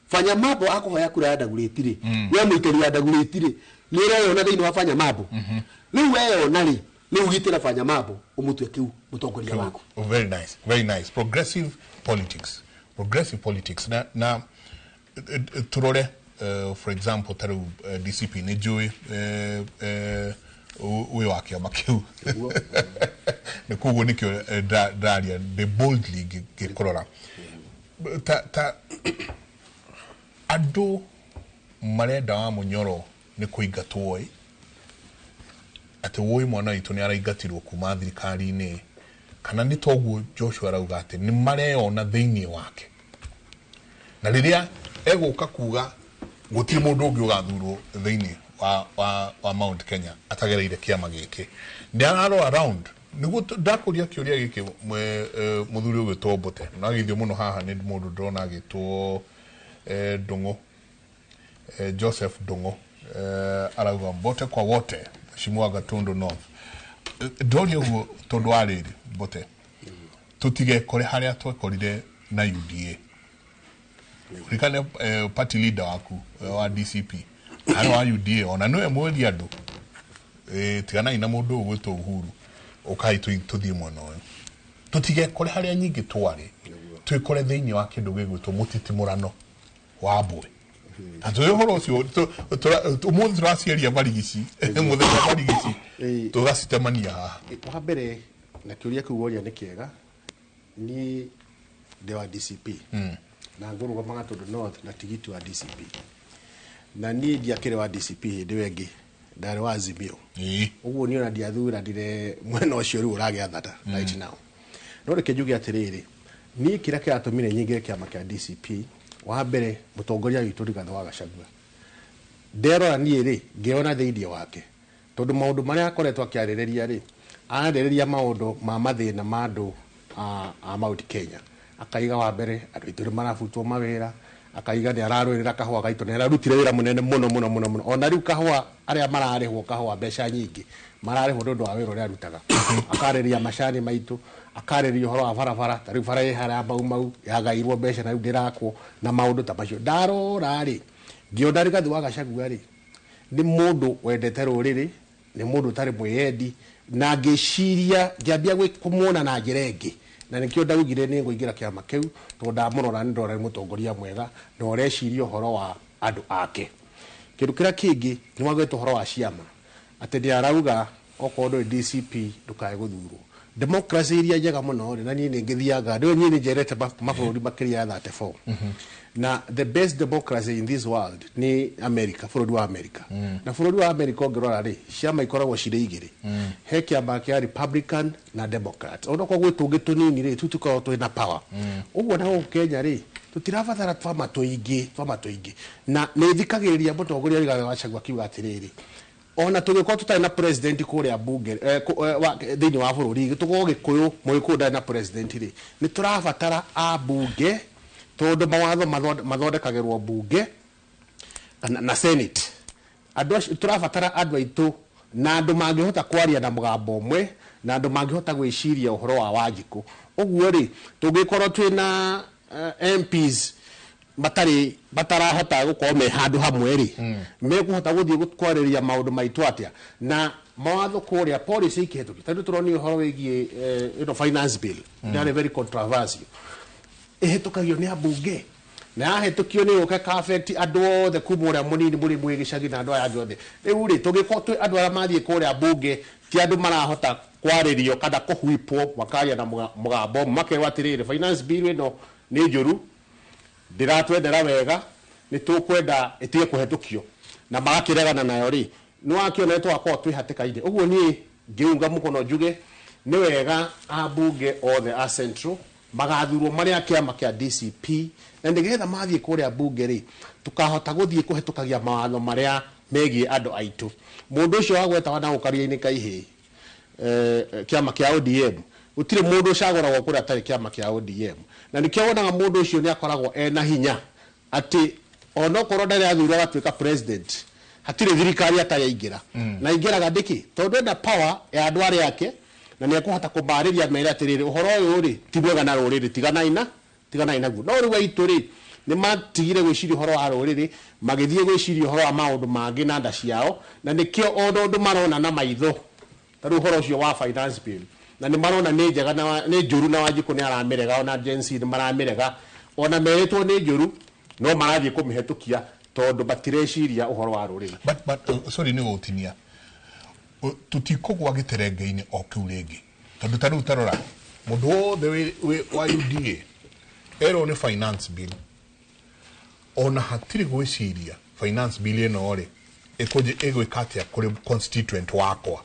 S4: fanya mambo akuhoya kura ya Daguretire we muikari wa Daguretire ni wewe na thiini wa fanya mambo riu wewe na ri ni ugitira fanya mambo umutwe kiu mutongoria wako
S2: very nice progressive politics na turore for example taru DCP ni joy uyo wake makiu ne kugo nikyo daria de boldly gikorora ta ado marenda wa munyoro ni kuigatwoi ati woi mwana itu ni araigatirwo kuma thirikari-ini kana ni toguo Joshua arauga ati ni mareyona thiini wake na riria eguka kuga gutiri mundu ungi ugathurwo thiini wa Mount Kenya atagereire kiama giki ndiararo around niguo ndakuria kiuria giki muthuri uyu Tombote na githio muno haha ni mundu ndona agitwo Ndungu Joseph Ndungu arauga Mbote kwa wote Mheshimiwa Gatundu North ndoria uguo tondu ariri Mbote tutige kore haria twekorire na UDA rikane party leader waku wa DCP ari wa UDA ona no emweria andu tigana ina mundu ugwito Uhuru ukaitu tuthie mwana uyu tutige kore haria nyingi twari twikore thiini wa kindu gigwito mutitimurano wa mbwe atoyo horo cio umuthi turacieria marigici muthenya marigici tugacitemania haha
S3: wa mbere na kiuria kiu woria ni kiega ni de wa DCP na ngurugamaga tondu North na tigiti wa DCP na ni ndiakire wa DCP ndi wengi ndari wa Azimio uguo ni ona ndiathura ndire mwena ucio ri uragiathata right now no reke njuge atiriri ni kira kiratumire nyingire kiama kia DCP wa mbere mutongoria witu Rigathi wa Gachagua nderora niĩ rĩ ngĩona thĩinĩ wake tondũ maũndũ marĩa akoretwo akĩarĩrĩria rĩ ararĩrĩria maũndũ ma mathĩna ma andũ a Mount Kenya akaiga wa mbere andũ aitũ nĩ marabutwo mawĩra akaiga nĩ ararũĩrĩra kahũa gaitũ nĩ ararutire wĩra mũnene mũno ona rĩu kahũa arĩa mararĩhwo kahũa mbeca nyingĩ mararĩhwo nĩ ũndũ wa wĩra ũrĩa arutaga akarĩria macani maitũ akarĩria ũhoro wa barabara ta rĩu bara ĩhara mau yagairwo mbeca na rĩu ndĩrakwo na maũndũ ta macio ndarora rĩ ngĩona Rigathĩ wa Gachagua rĩ nĩ mũndũ wendete rũrĩrĩ nĩ mũndũ ũtarĩ mwĩyendi na ngĩciria ngĩambia kũmuona na njĩra ĩngĩ na nĩkĩo ndaugire nĩ ngũingĩra kĩama kĩu tondũ ndamũrora nĩ ndora nĩ mũtongoria mwega na ũreciria ũhoro wa andũ ake kĩndũ kĩrĩa kĩngĩ nĩ wagweta ũhoro wa ciama atĩ nĩ arauga okorwo ndũrĩ DCP ndũkae gũthurwo democracy iria njega mũno na niĩ nĩ ngĩthiaga rĩu niĩ nĩ njerete mabũrũri makĩria ya 34 na the best democracy in this world ni America bũrũri wa America na bũrũri wa America ũngĩrora rĩ ciama ikoragwo cirĩ igĩrĩ he kĩama kĩa Republican na Democrat ona kwa gwĩtũngĩ tũnini rĩ tutukorwo twĩna power ũguo na Kenya rĩ tutirabatara twama tũingĩ na nĩ thikagĩrĩria mũtongoria Rigathĩ wa Gachagua akiuga atĩrĩrĩ ona tũgĩkorwo tũtarĩ na president kũrĩa bunge thĩinĩ wa bũrũri tũkorwo Gĩkũyũ Mũgĩkũyũ ndarĩ na president rĩ nĩ tũrabatara abunge tondũ mawatho mathondekagĩrwo bunge na senate andũ acio tũrabatara andũ aitũ na andũ mangĩhota kwaria na mũgambo ũmwe na andũ mangĩhota gwĩciria ũhoro wa Wanjikũ ũguo rĩ tũngĩkorwo twĩna MPs batarahota gũkorwo me handũ hamwe rĩ mekũhota gũthiĩ kwarĩrĩria maũndũ maitũ atĩa na mawatho kũrĩa policy ikĩhetũkia tondũ tũronio ũhoro wĩgiĩ finance bill nĩ very controversial ehetũkagio nĩ ambunge na yahetũkio nĩ ũka affect andũ othe kuma ũrĩa mũnini mũrĩ mwĩ gĩcagi na andũ aya angĩ othe rĩu rĩ tũngĩkorwo twĩ andũ arĩa mathiĩ kũrĩa bunge ti andũ marahota kwarĩrio kana kũhuipwo makaria na mũgambo makerwo atĩrĩrĩ finance bill ĩno nĩ njũru ndiratwendera wega nĩ tũkwenda ĩtige kũhetũkio na magakĩregana nayo rĩ nĩ wakĩona twakorwo twĩ hatĩka-inĩ ũguo niĩ ngĩunga mũkono njuge nĩ wega ambunge othe a central magathurwo marĩa kĩama kĩa DCP na nĩgetha mathiĩ kũrĩa bunge rĩ tukahota gũthiĩ kũhetũkagia mawatho marĩa megiĩ andũ aitũ mũndũ ũcio wagwetaga na ũkaria-inĩ kaihĩ kĩama kĩa ODM gũtirĩ mũndũ ũcagũragwo kũrĩa atarĩ kĩama kĩa ODM na nĩkĩo wonaga mũndũ ũcio nĩ akoragwo ena hinya atĩ onokorwo ndarĩ athurwo agatuĩka president hatirĩ thirikari ataraingĩra na ingĩraga ndĩkĩ tondũ enda power ya andũ arĩa ake na nĩ ekũhota kũmarĩria mere atĩrĩrĩ ũhoro ũyũ rĩ ti mwega na rũrĩrĩ tiganaina naguo no rĩu aitũ rĩ nĩ matigire gwĩciria ũhoro wa rũrĩrĩ magĩthiĩ gwĩciria ũhoro wa maũndũ mangĩ na nda ciao na nĩkĩo ũndũ marona na maitho tarĩ ũhoro ũcio wa finance bill na nĩ marona nĩ njega nĩ njũru na Wanjikũ nĩ aramerega ona Gen Z nĩ maramerega ona merĩtwo nĩ njũru no marathiĩ kũmĩhetũkia tondũ batireciria ũhoro wa rũrĩrĩ
S2: but sorry nĩ gũtinia tutikũgwa gĩterenge-inĩ o kĩu rĩngĩ tondũ tarĩu tarora mũndũ wothe wa UDA erwo nĩ finance bill ona hatirĩ gwĩciria finance bill ĩno rĩ ĩgwĩka atĩa kũrĩ constituent wakwa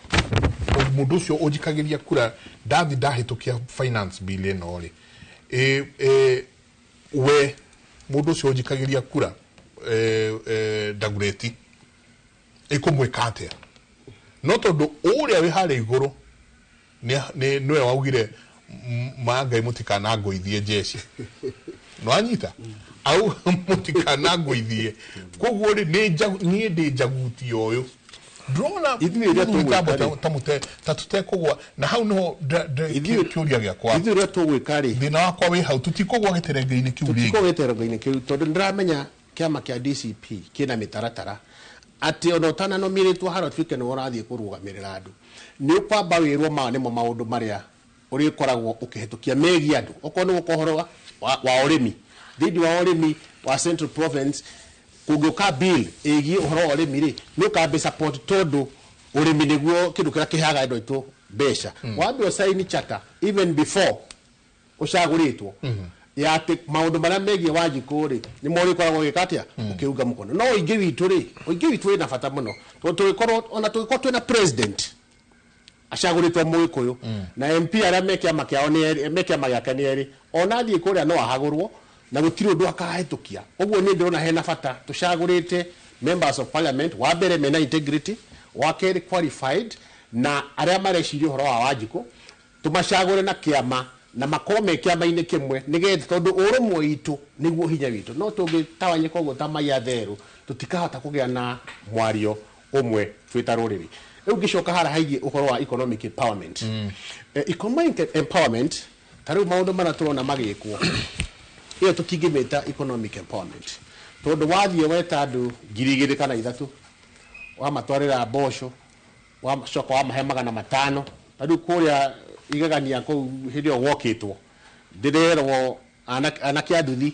S2: mũndũ ũcio ũnjikagĩria kura ndathi ndahĩtũkia finance bill ĩno rĩ we mũndũ ũcio ũnjikagĩria kura Ndagureti ĩkũmwĩka atĩa no tondũ ũrĩa wĩ harĩa igũrũ nĩwe waugire Ngai mũtikanangũithie jeshi no anyita au mũtikanangũithie koguo rĩ niĩ ndĩ njaguti ũyũ ndrona ithuĩ tatutekũgwa na hau niho kĩũria gĩakwa
S3: ithuĩ ũrĩa tũgwĩka rĩ
S2: thĩna wakwa wĩ hau tutikũgwa gĩterenge-inĩ kĩu rĩngĩ
S3: tutikũgwa gĩterenge-inĩ kĩu tondũ ndĩramenya kĩama kĩa DCP kĩna mĩtaratara atĩ ona ũtananomirĩtwo harĩa tuĩke nĩ ũrathiĩ kũrũgamĩrĩra andũ nĩ ũkwamba wĩrwo maya nĩmo maũndũ marĩa ũrĩkoragwo ũkĩhetũkia megiĩ andũ okorwo nĩ ũhoro wa ũrĩmi thĩinĩ wa ũrĩmi wa Central Province kũngĩũka bill ĩgiĩ ũhoro wa ũrĩmi rĩ nĩ ũkambĩ support tondũ ũrĩmi nĩguo kĩndũ kĩrĩa kĩheaga andũ aitũ mbeca wambe ũcaini charter even before ũcagũrĩtwo ya atĩ maũndũ marĩa megiĩ Wanjikũ rĩ nĩ mo ũrĩkoragwo ũgĩka atĩa ũkĩunga mũkono no ũingĩ witũ wĩna bata mũno tondũ tũgĩkorwo twĩna president acagũrĩtwo Mũgĩkũyũ na MP arĩa mekĩama gĩake nĩ erĩ ona athiĩ kũrĩa no ahagũrwo na gũtirĩ ũndũ akahĩtũkia ũguo niĩ ndĩrona hena bata tũcagũrĩte members of parliament wa mbere mena integrity, wa keri qualified, na aria mareciria horo wa Wanjiku tumacagure na kiama na makome kiama-ini kimwe nigetha tondu urumwe witu niguo hinya witu no tungitawanyika uguo ta maya theru tutikahota kugia na mwario umwe twita ruriri. Riu ngicoka hara haigie uhoro wa economic empowerment. Economic empowerment tariu maundu mana turona magikwo iyo tutingimeta economic empowerment tondu wathie weta andu 2,000 kana 3 wa matwarira mboco wa coka wa mahe 500 tariu kuria igagania ko hirio wokitwo ndirerwo anake anduthi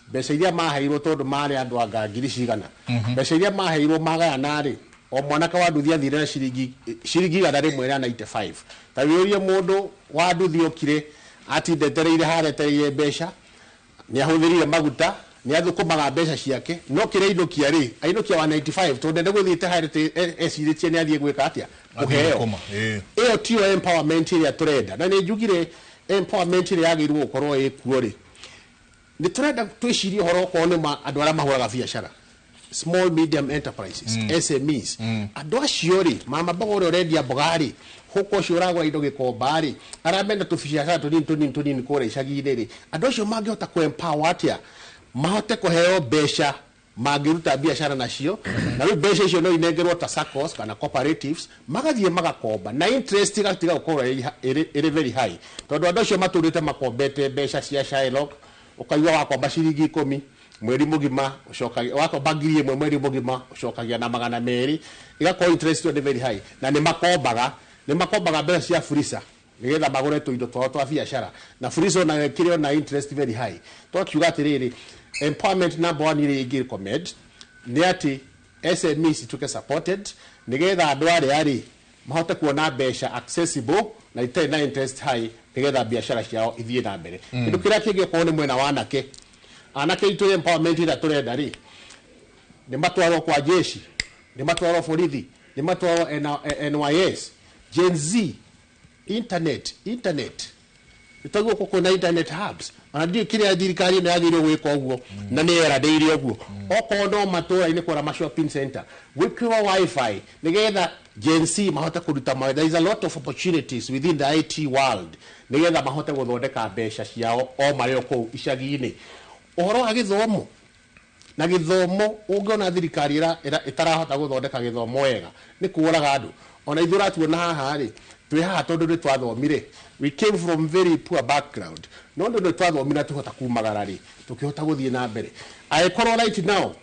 S3: mbeca iria maheirwo tondu mari andu anga 100,000 mbeca iria maheirwo magayana ri o mwanaka wa nduthi athire na ciringi 195 tawiurie mundu wa nduthi okire atindetereire haretereire mbeca ni ahuthirire maguta ni athukumaga mbeca ciake no kire inukia ri ainukia wa 95 tondu ndego thite harete esiritie ni athie gwika atia kuheo iyo tio empowerment iria turenda na ni njugire empowerment iria yagirwo gukorwo ikuo ri ni turenda twicirie horo ko ni andu aria mahuraga biashara small medium enterprises SMEs andu acio ri mama bagore urendia mbogari huko ciuragwa indo gikombari aramenda tubiashara tunini kore icagi-ini ri andu acio mangihota ku empower atia mahote kuheo mbeca magiruta biashara nacio na riu mbeca icio no inengerwo ta SACCOs kana cooperatives magathie magakomba na interest igatiga gukorwo iri very high tondu andu acio maturite makombete mbeca cia Shylock ukaigua wakomba ciringi 10 mweri mugima ucokagia wakomba 1,000 mweri mugima ucokagia na 200 igakorwo interest ni very high na ni makombaga mbeca cia Fuliza nigetha magure tuindo twa biashara na Fuliza na kirio na interest very high twakiuga atiriri empowerment number 1 iri igi recommend ni ati SMEs tuke supported nigetha andu ari mahote kuona mbeca accessible na itai na interest high nigetha biashara ciao ithie na mbere kindu kiria kingi ko ni mwena wa anake itu empowerment ira turenda ri ni matwaro kwa jeshi ni matwaro borithi ni matwaro NYS Gen Z internet itago ko na internet hubs ana ndio kile thirikari ino yagirwo gwika uguo na ni era ndeire uguo oko no matura ini kora ma shopping center wikiwa wifi nigetha Gen Z mahota kuruta ma there is a lot of opportunities within the IT world nigetha mahota guthondeka mbeca ciao o mario ko icagi-ini uhoro wa githomo na githomo ungiona thirikari itarahota guthondeka githomo wega ni kuuraga andu ona ithura tuona haha ri twi haha tondu ni twathomire we came from very poor background no ndu twathomira tuhota kumagara ri tukihota guthie na mbere aikorwo right now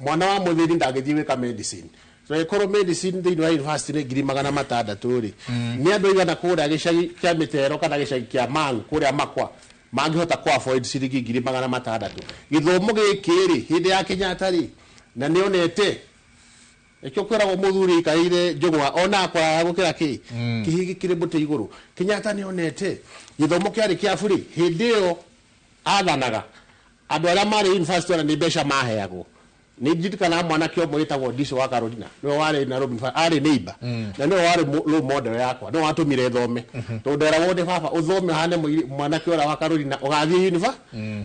S3: mwana wa muthiri ndagithie wika medicine so aikorwo medicine thini wa university ni 600 ri ni andu igana kuria gicagi kia mitero kana gicagi kia Mangu kuria makwa mangihota ku afford ciringi 600 githomo gikiri hindi ya Kenyatta ri na nionete ekyo kwera wo muthuri kaire njogwa ona akora gukira ki kihigi kire bote iguru Kenyatta nionete githomo kiari kia buri hindi yo athanaga andu aria mari university na ni mbeca maheagwo ni njitikana mwana kio mwitagwo Diso wa Carolina no wari na Robin ari neighbor na no wari low model yakwa no watumire thome to ndera wode baba uthome hane mwana kio wa Carolina ugathie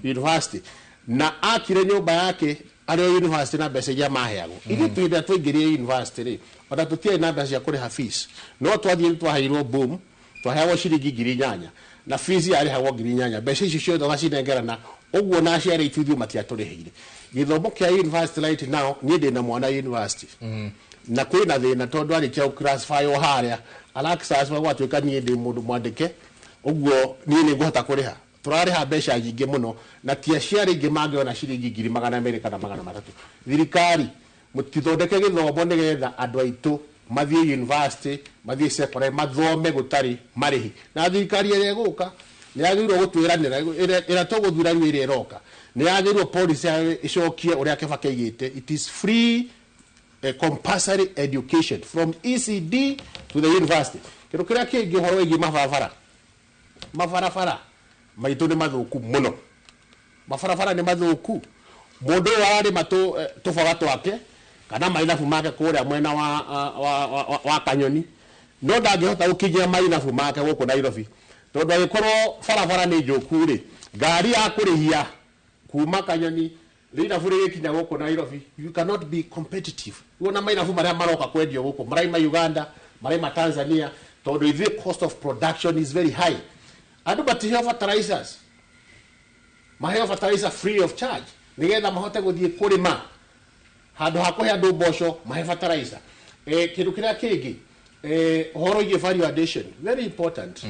S3: university na akire nyumba yake ari university na mbeca ya maheagwo ithu twida twingirie university ri ona tutie na mbeca cia kuriha fees no twathie twaheirwo boom twaheagwo ciringi 8,000 na fees yari hagwo 8,000 mbeca icio ciothe gacinengerana uguo na ciari ithuthio matiaturiheire githomo kia university right now ni ndina mwana university na kwina thina tondu ari kia classify o haria alaxas gwatuika ni ndi mundu mwandike uguo ni nguhota kuriha turariha mbeca nyingi muno na tia ciari ingi mangiona ciringi 200 kana 300 thirikari mutithondeke githomo nigetha andu aitu mathie university mathie secondary mathome gutari marihi na thirikari ire guka ni agirwo gutwiranira ira tuguthura riu ire roka ni agirwo policy icokie uria kebake igite it is free compulsory education from ECD to the university kero kiria kingi horo igi mafarafara maitu ni mathuku muno mafarafara ni mathuku mundu wari matu tufaga twake kana mainafu make kuria mwena wa Kanyoni no ndangihota gukinyia mainafu make guku Nairobi tondu agikorwo farafara ni njuku ri ngari ya kurihia kuma Kanyoni Lina fure kinya goko Nairobi, you cannot be competitive. Uona mainafu maria maroka kwendio goko, maraima Uganda, maraima Tanzania, tondu the cost of production is very high. Andu batihe fertilizers. Mahe fertilizer free of charge. Nigetha mahote guthie kurima. Handu hakuhe andu mboco, mahe fertilizer. Kindu kiria kingi, horo ige value addition, very important.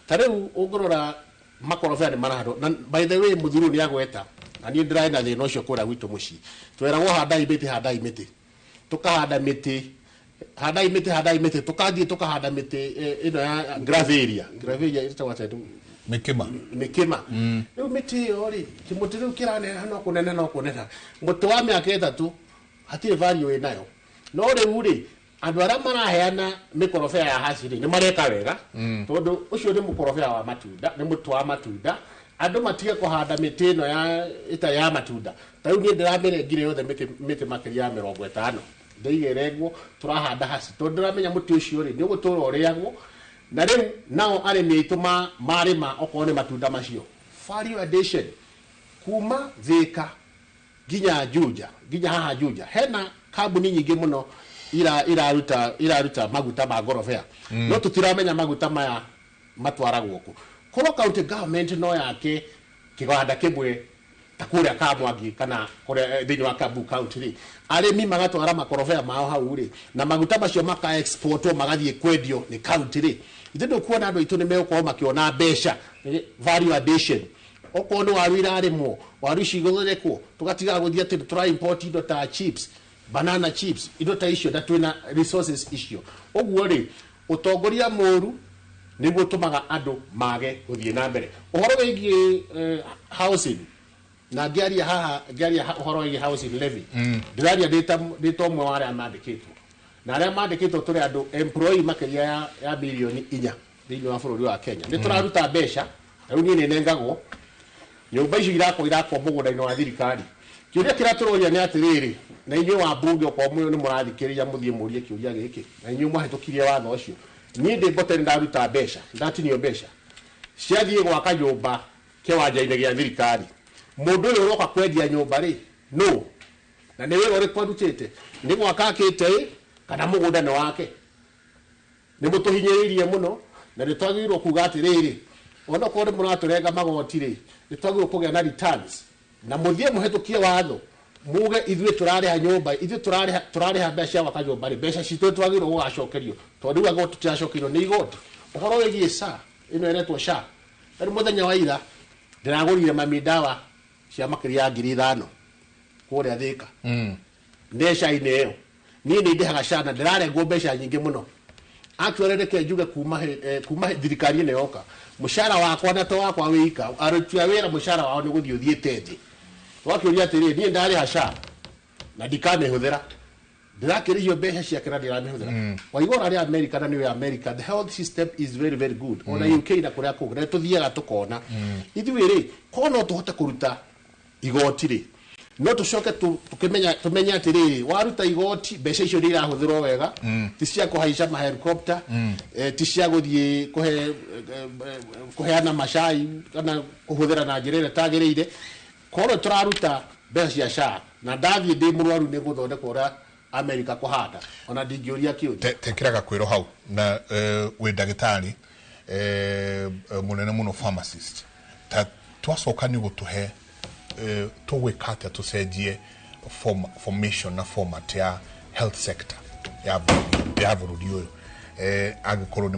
S3: Tareu ungorora makorobia ni marahando. By the way, muthuru ni agweta. Ani ndiraina thina ucio kura gwitu muci. Tweragwo handai miti. Tukahanda miti, tukathie tukahanda miti ino ya graveria itawa tetu
S2: mikima
S3: riu miti yo ri kimuti riu kiranena no kunena mutu wa miaka 3 hatirĩ value inayo no riu ri andu aria maraheana mikorobia ya haci ri ni mareka wega tondu ucio ni mukorobia wa matunda ni mutu wa matunda andu matige kuhanda miti ino ita ya matunda tariu ni ndiramere ngire yothe miti makiria ya 50 ndeigeregwo turahanda haci tondu ndiramenya muti ucio ri ni gutura uriagwo na riu nao arimi aitu marima okone matunda macio value addition kuma Thika ginya haha Juja hena kambuni nyingi muno iraruta maguta ma gorobea no tutiramenya maguta maya matwaragwo ku koro county government no yake kiganda kibwe takuria Kamwangi kana kuria thini wa Kabu county arimi magatwara makorobea mao hau ri na maguta macio maka exportwo magathie kwendio ni county ri ithino kuona andu itu ni megukoo makiona mbeca value addition okono waru irarimwo waru cigothekwo tugatiga guthia ati try import indo ta chips banana chips indo ta icio na twina resources icio oguo ri utongoria moru niguo tumaga andu mage guthie na mbere uhoro wigi housing na ngiaria uhoro wigi housing levy ndiraria ndita umwe wa aria mandikitwo na aria mandikitwo turi andu employee makiria ya bilioni 4 thini wa bururi wa Kenya ni turaruta mbeca riu ni nengagwo nyumba icio irakwo mugunda-ini wa thirikari kiuria kiraturoria ni atiriri na inyu wa bunge kwa mwe ni murathikiria muthie murie kiuria giki na inyu mahitukirie watho ucio ni ndi bote ndaruta mbeca ndatinio mbeca ciathie gwaka nyumba kiwanja-ini gia thirikari mundu uyu uroka kwendia nyumba ri no na ni wewe uri kwarutite ni gwaka akite kana mugunda ni wake ni mutuhinyiririe muno na ni twagirwo kuga atiriri ona kore muraturenga magoti ri ni twagirwo kugia na returns na muthie muhetukie watho muge ithwe turareha nyumba ithwe turareha mbeca gwaka nyumba ri mbeca citu twagirwo gugacokerio tondu ago tutiacokerio ni igoti uhoro wigie sa ino iretwo sha ari muthenya wa ira ndiragurire mami dawa cia makiria 5,000 kuria Thika ndesha ineo ni ndihaga shana ndirarengwo mbeca nyingi muno actually reke njuge kuma thirikari ine yoka mushara wakwa na to wakwa wika arutia wira mushara wao ni guthio thiete thi wakiuria atiri ni ndari hasha na dikame huthira ndirakiriyo mbeca cia kira ndiramihũthĩra waigora ri America na ni America the health system is very very good ona UK na kuria kugira tuthiaga tukona ithuĩ ri kono tuhote kuruta igoti ri no tucoke tumenya atiri waruta igoti mbeca icio irahũthĩrwo wega ti cia kuhaica ma helicopter ti cia guthie kuheana macai kana kuhũthĩra na njĩra ĩrĩa tagĩrĩire kono turaruta mbeca cia SHA na ndathie ndi mũrwaru ni guthondekwo ra America kuhanda ona ndingĩũria kiũria
S2: tekiraga kwĩro hau na wĩ ndagĩtarĩ munene muno pharmacist ta twacoka ni gutuhe tugwĩka atĩa tucenjie formation na format ya health sector ya bũrũri ũyũ angĩkorwo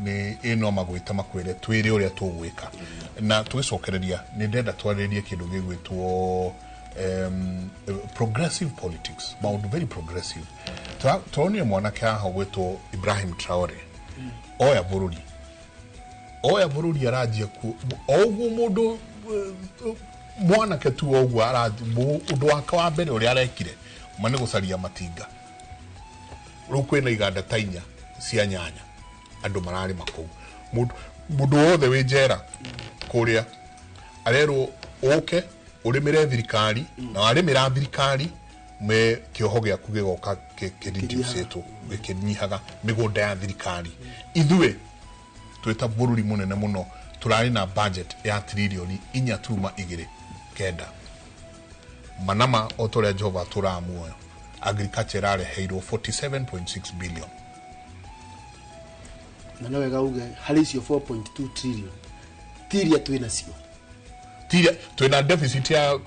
S2: nĩ ĩno magwĩta makwĩre twĩre ũrĩa tũgwĩka na twĩcokereria nĩ ndenda twarĩrie kĩndũ gĩgwĩtwo progressive politics maundu very progressive tuonie mwanake haha gwĩtwo Ibrahim Traore oya bururi arajia ku oguo mundu mwanake tu oguo arathie undu wake wa mbere uria arekire mane gucaria matinga riu kwina iganda tainya cia nyanya andu marari makou mundu wothe wi njera kuria arero oke urimire thirikari na warimira thirikari me kioho giaku gigoka kireduceto gikinyihaga migunda ya thirikari ithue twita bururi munene muno turari na budget ya trilioni 4.2 kenda manama otore Jehova turamuoyo agriculture areheirwo 47.6 billion
S4: na nawe gauge hari icio 4.2 trillion tiria twina cio
S2: twina deficit ya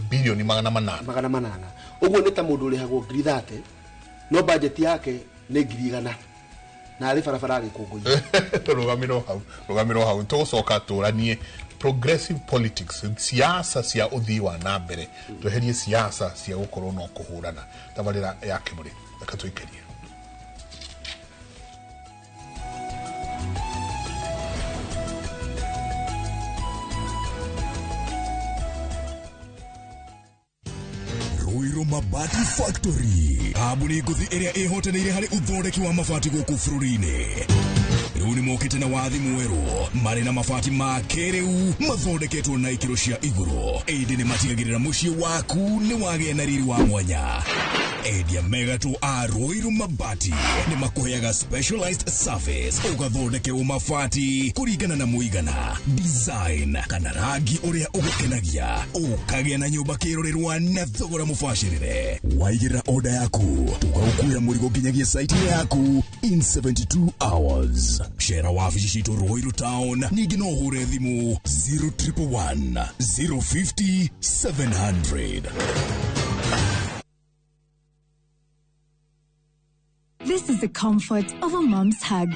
S2: billion 800
S4: uguo ni ta mundu urihagwo 30 no budget yake ni 100 na ari barabara ari kunguia
S2: rugamiro hau tugucoka turanie progressive politics siasa cia uthii wa na mbere tweherie siasa cia gukorwo no kuhurana tabarira yake muri akatwikeria
S1: Ruiru Mabati Factory kambuni nguthi iria ihotanire hari uthondeki wa mabati guku bururi-ini riu ni mokite na wathi mweru mari na mabati ma keriu mathondeketwo na ikiro cia iguru indi ni matigagirira mucii waku ni wagia na riri wa mwanya endia megatu a Ruiru Mabati ni makuheaga specialized service ugathondekerwo mabati kuringana na muigana design kana rangi uria ugukenagia ukagia na nyumba kirorerwa na thogora mubashirire waigirira order yaku tugagukuira murigo nginyagia site yaku in 72 hours share wabici citu Ruiru Town ningi no hure thimu 0111 050 700.
S10: This is the comfort of a mom's hug.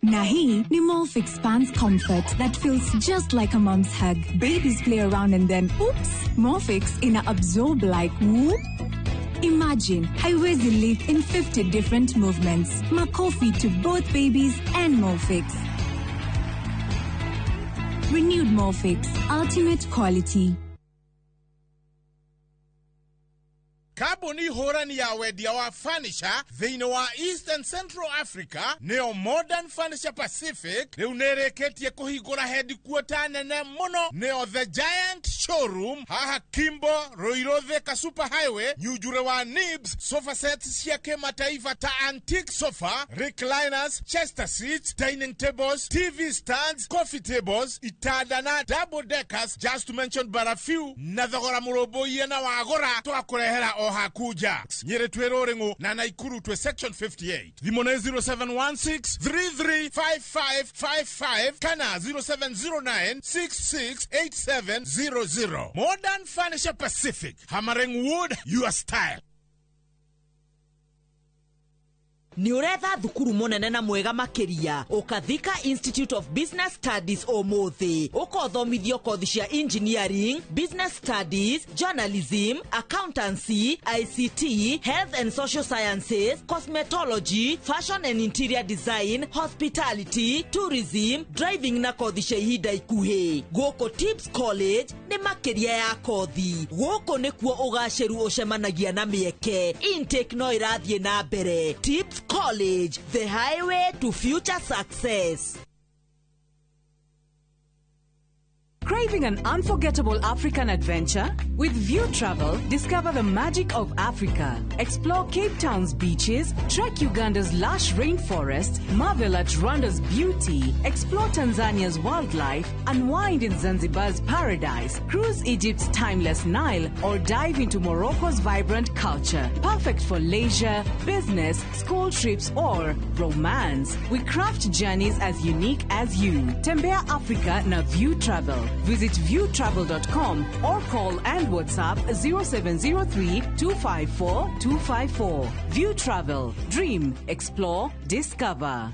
S10: Nahi ni Morph expands comfort that feels just like a mom's hug. Babies play around and then, oops, Morphix ina absorb like whoop. Imagine, haiwezi live in 50 different movements. Makofi to both babies and Morphix. Renewed Morphix, ultimate quality.
S9: Kambuni horani ya wendia wa furniture thiini wa East and Central Africa neo Modern Furniture Pacific riu nereketie kuhingura headquarter nene muno neo The Giant Showroom haha Kimbo Roirothe ka Super Highway nyujure wa Nibs sofa sets cia kimataifa ta antique sofa, recliners, chester seats, dining tables, TV stands, coffee tables, itanda na double deckers, just to mention but a few. Na thogora murobo yena wagora twakurehera oha kuja nyere twerorengo na Naikuru twe section 58 limone 0716 335555 kana 0709 668700. Modern Furniture Pacific, hammering wood your style.
S15: Ni uretha thukuru munene na mwega makiria Ukathika Institute of Business Studies omuthi ukothomithio kothi cia engineering, business studies, journalism, accountancy, ICT, health and social sciences, cosmetology, fashion and interior design, hospitality, tourism, driving na kothi cia ihinda ikuhi. Goko Tips College ni makiria ya kothi. Goko nikuo ugaceru ucemanagia na mieke. Intake no irathie na mbere. Tips College, the highway to future success.
S16: Craving an unforgettable African adventure? With View Travel, discover the magic of Africa. Explore Cape Town's beaches, trek Uganda's lush rainforest, marvel at Rwanda's beauty, explore Tanzania's wildlife, unwind in Zanzibar's paradise, cruise Egypt's timeless Nile, or dive into Morocco's vibrant culture. Perfect for leisure, business, school trips, or romance. We craft journeys as unique as you. Tembea Africa na View Travel. Visit viewtravel.com or call and WhatsApp 0703-254-254. View Travel. Dream, explore, discover.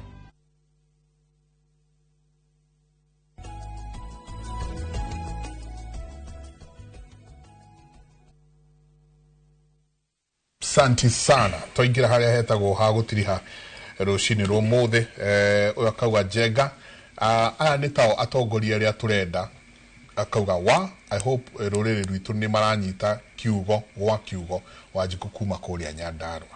S2: Santi sana toingira haria hetagwo ha gutiriha rucini rumuthe uyu akauga Jenga aya ni tao atongoria aria turenda akauga wa I hope ruriri rwitu ni maranyita kiugo gwa kiugo Wanjiku kuma kuria Nyandarua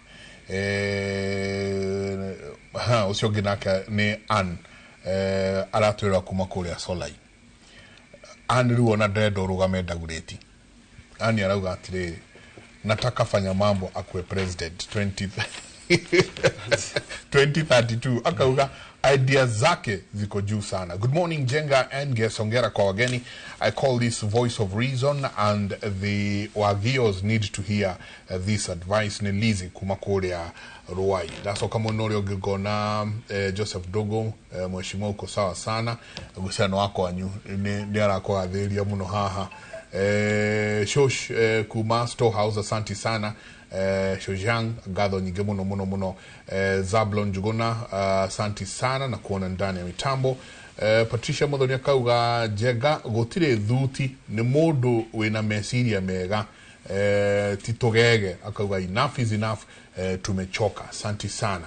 S2: ucio nginake ni an aratwira kuma kuria Solai an riu ona ndendo rugame ndagureti ani arauga atire nataka fanya mambo akwe president 20 2032 akauga idea zake ziko juu sana. Good morning Jenga and Gesongera kwa wageni. I call this voice of reason and the Wagios need to hear this advice. Ni Lizi kumakorea Ruai. Daso kama Norio Gigona Joseph Dogo mheshimiwa uko sawa sana. Gusano wako anyu ni arako adheria muno haha. Shosh kuma Storehouse asanti sana. Shojang Gado nyingi muno Zablon Jugona asanti sana na kuona ndani ya mitambo. Patricia Modoni akauga Jega gotire dhuti ni modo wina mesiria mega titogege akauga enough is enough. Tumechoka. Asante sana.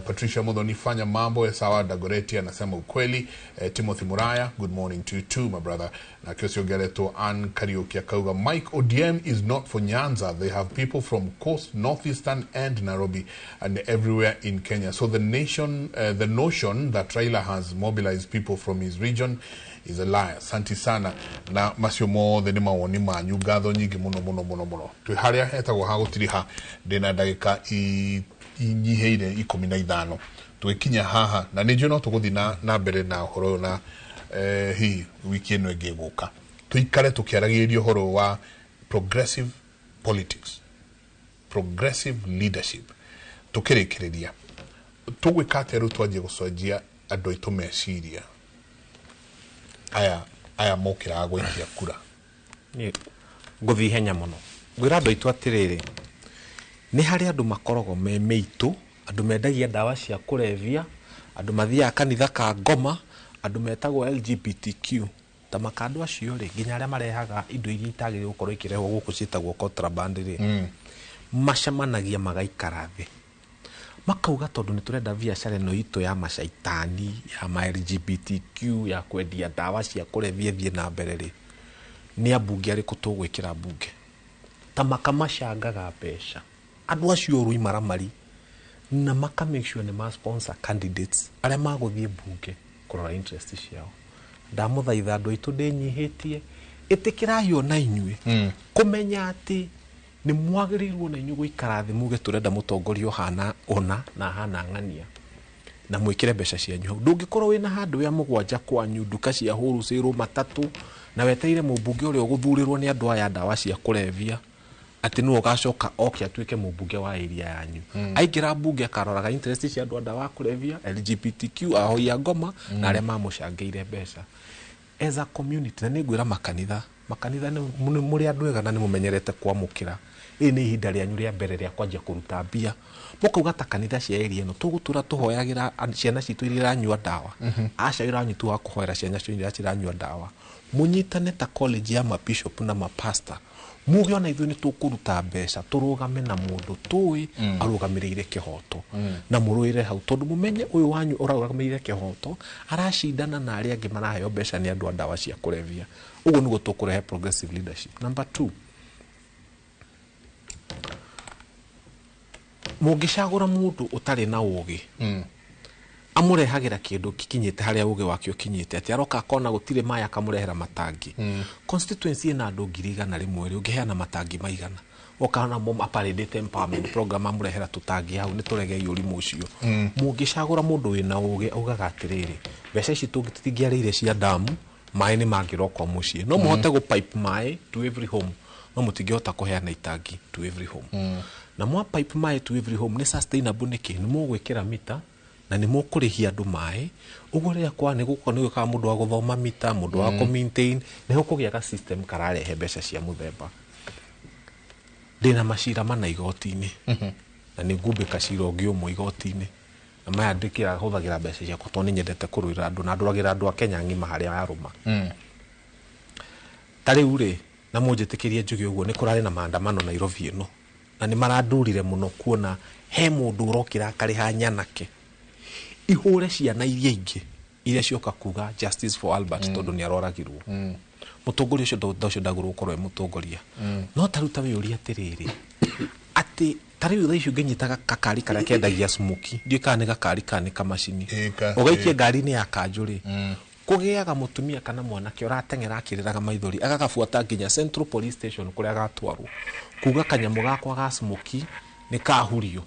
S2: Patricia Modoni fanya mambo ya sawa. Dagoreti anasema ukweli. Timothy Muraya, good morning to you too my brother. Na Kiosio Gereto Ann Karaoke akauga Mike ODM is not for Nyanza. They have people from Coast, Northeastern and Nairobi and everywhere in Kenya. So the notion that Raila has mobilized people from his region is a lie. Asante sana. Na masio mo the nima woni manyu gatho nyingi muno. Tuharia heta go hagutiriha dena dagika inyiheire 15 tukinya haha na nijo no tuguthi na mbere na horo na hi wiki eno egeguka tuikare tukiaragirio horo wa progressive politics, progressive leadership. Tukirekereria tugwikate ru twaje gusojia andu aitu meciria aya mokira agwikia kura
S5: ni nguthi henya muno gwira andu aitu atiriri ni hari andu makorogo me meitu andu mendagia ndawa cia kurevia andu mathia kanitha ka ngoma andu metagwo LGBTQ ta makandu acio ri nginya aria marehaga indo iria itagire gukorwo ikirehwo guku citagwo contraband ri macamanagia magaikara thi makauga tondu ni turenda biacara ino itu ya macaitani ya ma LGBTQ ya kwendia ndawa cia kurevia thie na mbere ri ni abunge ari kutugwikira bunge ta makamashangaga mbeca andu acio ru imaramari na maka make sure ni ma sponsor candidates aria maguthie bunge kurora interest ciao. Ndamuthaitha andu aitu ndinyihitie itikirai na inyue kumenya ati ni mwagirirwo na inyue guikara thi muge turenda mutongorio hana ona na hana ngania na mwikire mbeca cianyu ndungikorwo wina handu ya mugwanja kwanyu nduka cia huru ciro matatu na weteire mubunge uria uguthurirwo ni andu aya ndawa cia kurevia ati no gacoka oke atuike mubunge wa area yanyu aingira bunge akaroraga interest cia andu ndawa kurevia LGBTQ aho ya ngoma na aria mamushangeire mbeca as a community. Na ningwira makanitha ni muri andu ega na ni mumenyerete kwamukira ni ihinda ryanyu ria mbere ria kwanja kuruta mbia mukauga ta kanitha cia area no tugutura tuhoyagira ciana citu iria iranyua ndawa aca iranyitu wa kuhoera ciana citu iria iranyua ndawa munyitane ta college ya mabishop na mapastor muge ona ithu ni tukuruta mbeca turugame na mundu tui arugamirire kihoto na muruire hau tondu mumenye uyu wanyu urarugamirire kihoto arashindana na aria angi maraheo mbeca ni andu ndawa cia kurevia. Uguo niguo tukurehe progressive leadership. Number 2, mungicagura mundu utari na ugi amurehagira kindu kikinyite haria uge wakio kinyite ati aroka akona gutire maya akamurehera matangi constituency ina andu 100 rimwe ungiheana matangi maigana okana mom aparedete empowerment program amurehera tutangi hau ni turege yurimu ucio mungicagura mundu wina uge ugaga atiriri mbeca ici tungitigiarire cia damu mai ni mangirokwa mucie no muhote go pipe mai to every home no mutingihota kuheana itangi to every home na mwa pipe mai to every home ni sustainable niki ni mugwikira mita na ni mukurihia andu mai uguria kwa ni gukorwo ni ka mundu wa guthoma mita mundu wa maintain ni hukugia ka system kararehe mbeca cia muthemba. Ndina macira mana igoti-ini na ni ngumbe kacira ungi umwe igoti-ini na maya ndikira huthagira mbeca cia ko ni nyendete kuruira andu na nduragira andu a Kenya ngima haria aruma tari ure na munjitikirie njugi uguo ni kurari na maandamano Nairobi ino na ni marandurire muno kuona he mundu urokira kariha nyanake ihure ciana iria ingi iria cioka kuga justice for Albert tondu ni aroragirwo mutongoria ucio ndagurwo korwo mutongoria no taruta we uria atiriri ati tari utha icio nginyitaga kakari karia kendagia smoki ndio kana gakari kani kamacini ugaikie ngari ni ya kanjuri kugiaga mutumia kana mwanake uratengera akiriraga maithori agagabuata nginya Central Police Station kuria gatwarwo kuga kanyamu gakwa ga smoki ni kahurio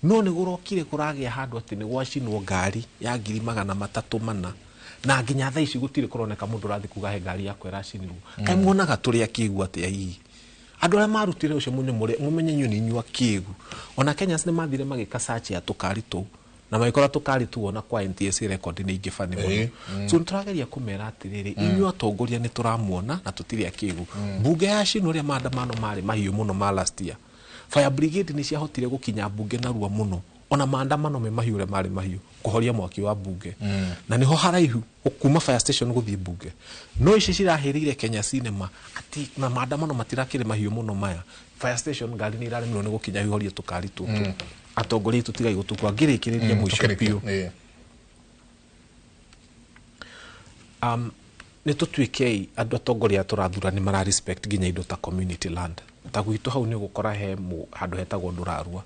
S5: no nĩ gũrokire kũragĩa handũ atĩ nĩ gwacinwo ngari ya 300,400 na nginya thaa ici gũtirĩ kũroneka mũndũ ũrathiĩ kuga he ngari yakwa ĩracinirwo kaĩ muonaga tũrĩa kĩgu atĩa hihi andũ arĩa marutire ũcio mũmenye inyuĩ nĩ inyua kĩgu ona Kenyans nĩ mathire magĩka search ya tũkari tũu na magĩkora tũkari tu ona kwa NTSA record nĩ ingĩ bani mũno so nĩtũrageria kũmera atĩrĩrĩ inyuĩ atongoria nĩ tũramuona na tũtirĩ kĩgu mbunge ya cino ũrĩa maandamano marĩ mahiũ mũno ma last year fire brigade nĩ ciahotire gũkinya mbunge narua mũno ona maandamano me mahiũ ũrĩa marĩ mahiũ kũhoria mwaki wa mbunge na niho haraihu kuma fire station gũthiĩ mbunge no ici cirahĩrĩire Kenya cinema ati na maandamano matirakĩrĩ mahiũ mũno maya fire station ngari nĩ iraremirwo nĩ gũkinya ihorie tũkari tũtũ atongoria tutigai gũtukwa ngĩrĩkĩrĩria mũico biũ nĩ tũtuĩkei andũ atongoria tũrathura nĩ mara respect nginya indo ta community land ta gwitũ hau nĩ gũkora he handũ hetagwo Ndũrarua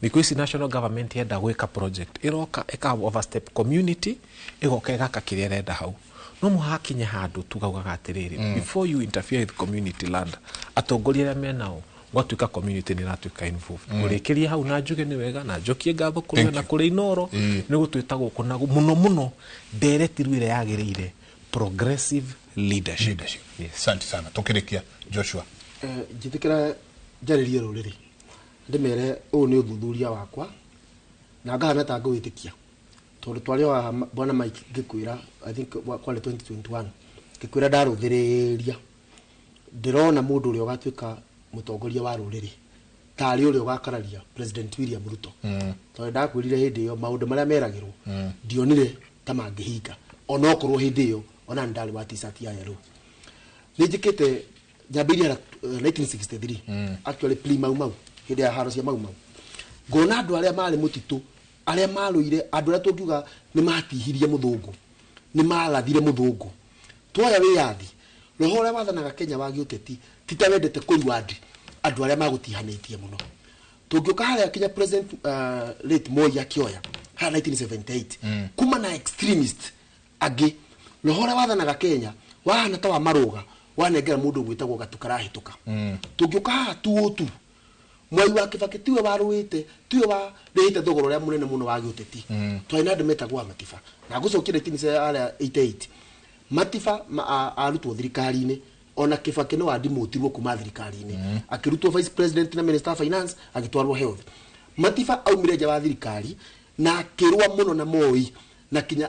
S5: thikũ ici national government yenda gwĩka project ĩroka ĩka overstep community ĩgoka ĩgaka kĩrĩa ĩrenda hau no mũhakinye handũ tugaugaga atĩrĩrĩ before you interfere with community land atongoria arĩa menao gwatuĩka community nĩ ratuĩka involved ũrĩkĩria hau na njuge nĩ wega na njokie ngatho kũrĩ na kũrĩ Inoro nĩ gũtuĩta gũkũ na mũno mũno nderetiru ĩrĩa yagĩrĩire progressive leadership.
S2: Asante sana tukirikia Joshua
S4: njithikira njarĩrie rũrĩrĩ ndĩmere ũũ nĩ ũthuthuria wakwa na ngahana ta ngũwĩtĩkia tondũ twarĩ wa bwana Mike ngĩkwĩra I think kwale 2021 ngĩkwĩra ndarũthĩrĩria ndĩrona mũndũ ũrĩa ũgatuĩka mũtongoria wa rũrĩrĩ tarĩ ũrĩa ũgakararia President William Ruto tondũ ndakwĩrire hĩndĩ ĩyo maũndũ marĩa meragĩrwo ndionire ta mangĩhinga ona okorwo hĩndĩ ĩyo ona ndarĩ wa t-shirt ya yellow nĩ njĩkĩte njambĩrĩria 1963 actually plea mau hĩndĩ ya haro cia mau ngona andũ arĩa marĩ mũtitũ arĩa marũire andũ arĩa tũngiuga nĩ matihirie mũthũngũ nĩ malathire mũthũngũ twoya wĩyathi roho ũrĩa wathanaga Kenya wa gĩũteti tita wendete kũrwandi andũ arĩa magũtihanĩtie mũno tũngĩũka harĩa Kenya President late Moi akĩoya ha 1978 kuma na extremist angĩ roho ũrĩa wathanaga Kenya wahana ta wa marũga wanengera mũndũ gwĩtagwo gatukarahĩtũka tũngĩũka haha tu Mwai wa Kibaki tiwe warũĩte tiwe wa rĩhĩte thogoro ũrĩa mũnene mũno wa gĩũteti twaina andũ metagwo Matiba na gũcokire tinise arĩa 88 Matiba arutwo thirikari-inĩ ona Kibaki no adimotirwo kuma thirikari-inĩ akĩrutwo vice president na minister of finance agĩtwarwo health Matiba aumire nja wa thirikari na akĩrũa mũno na Moi na kinya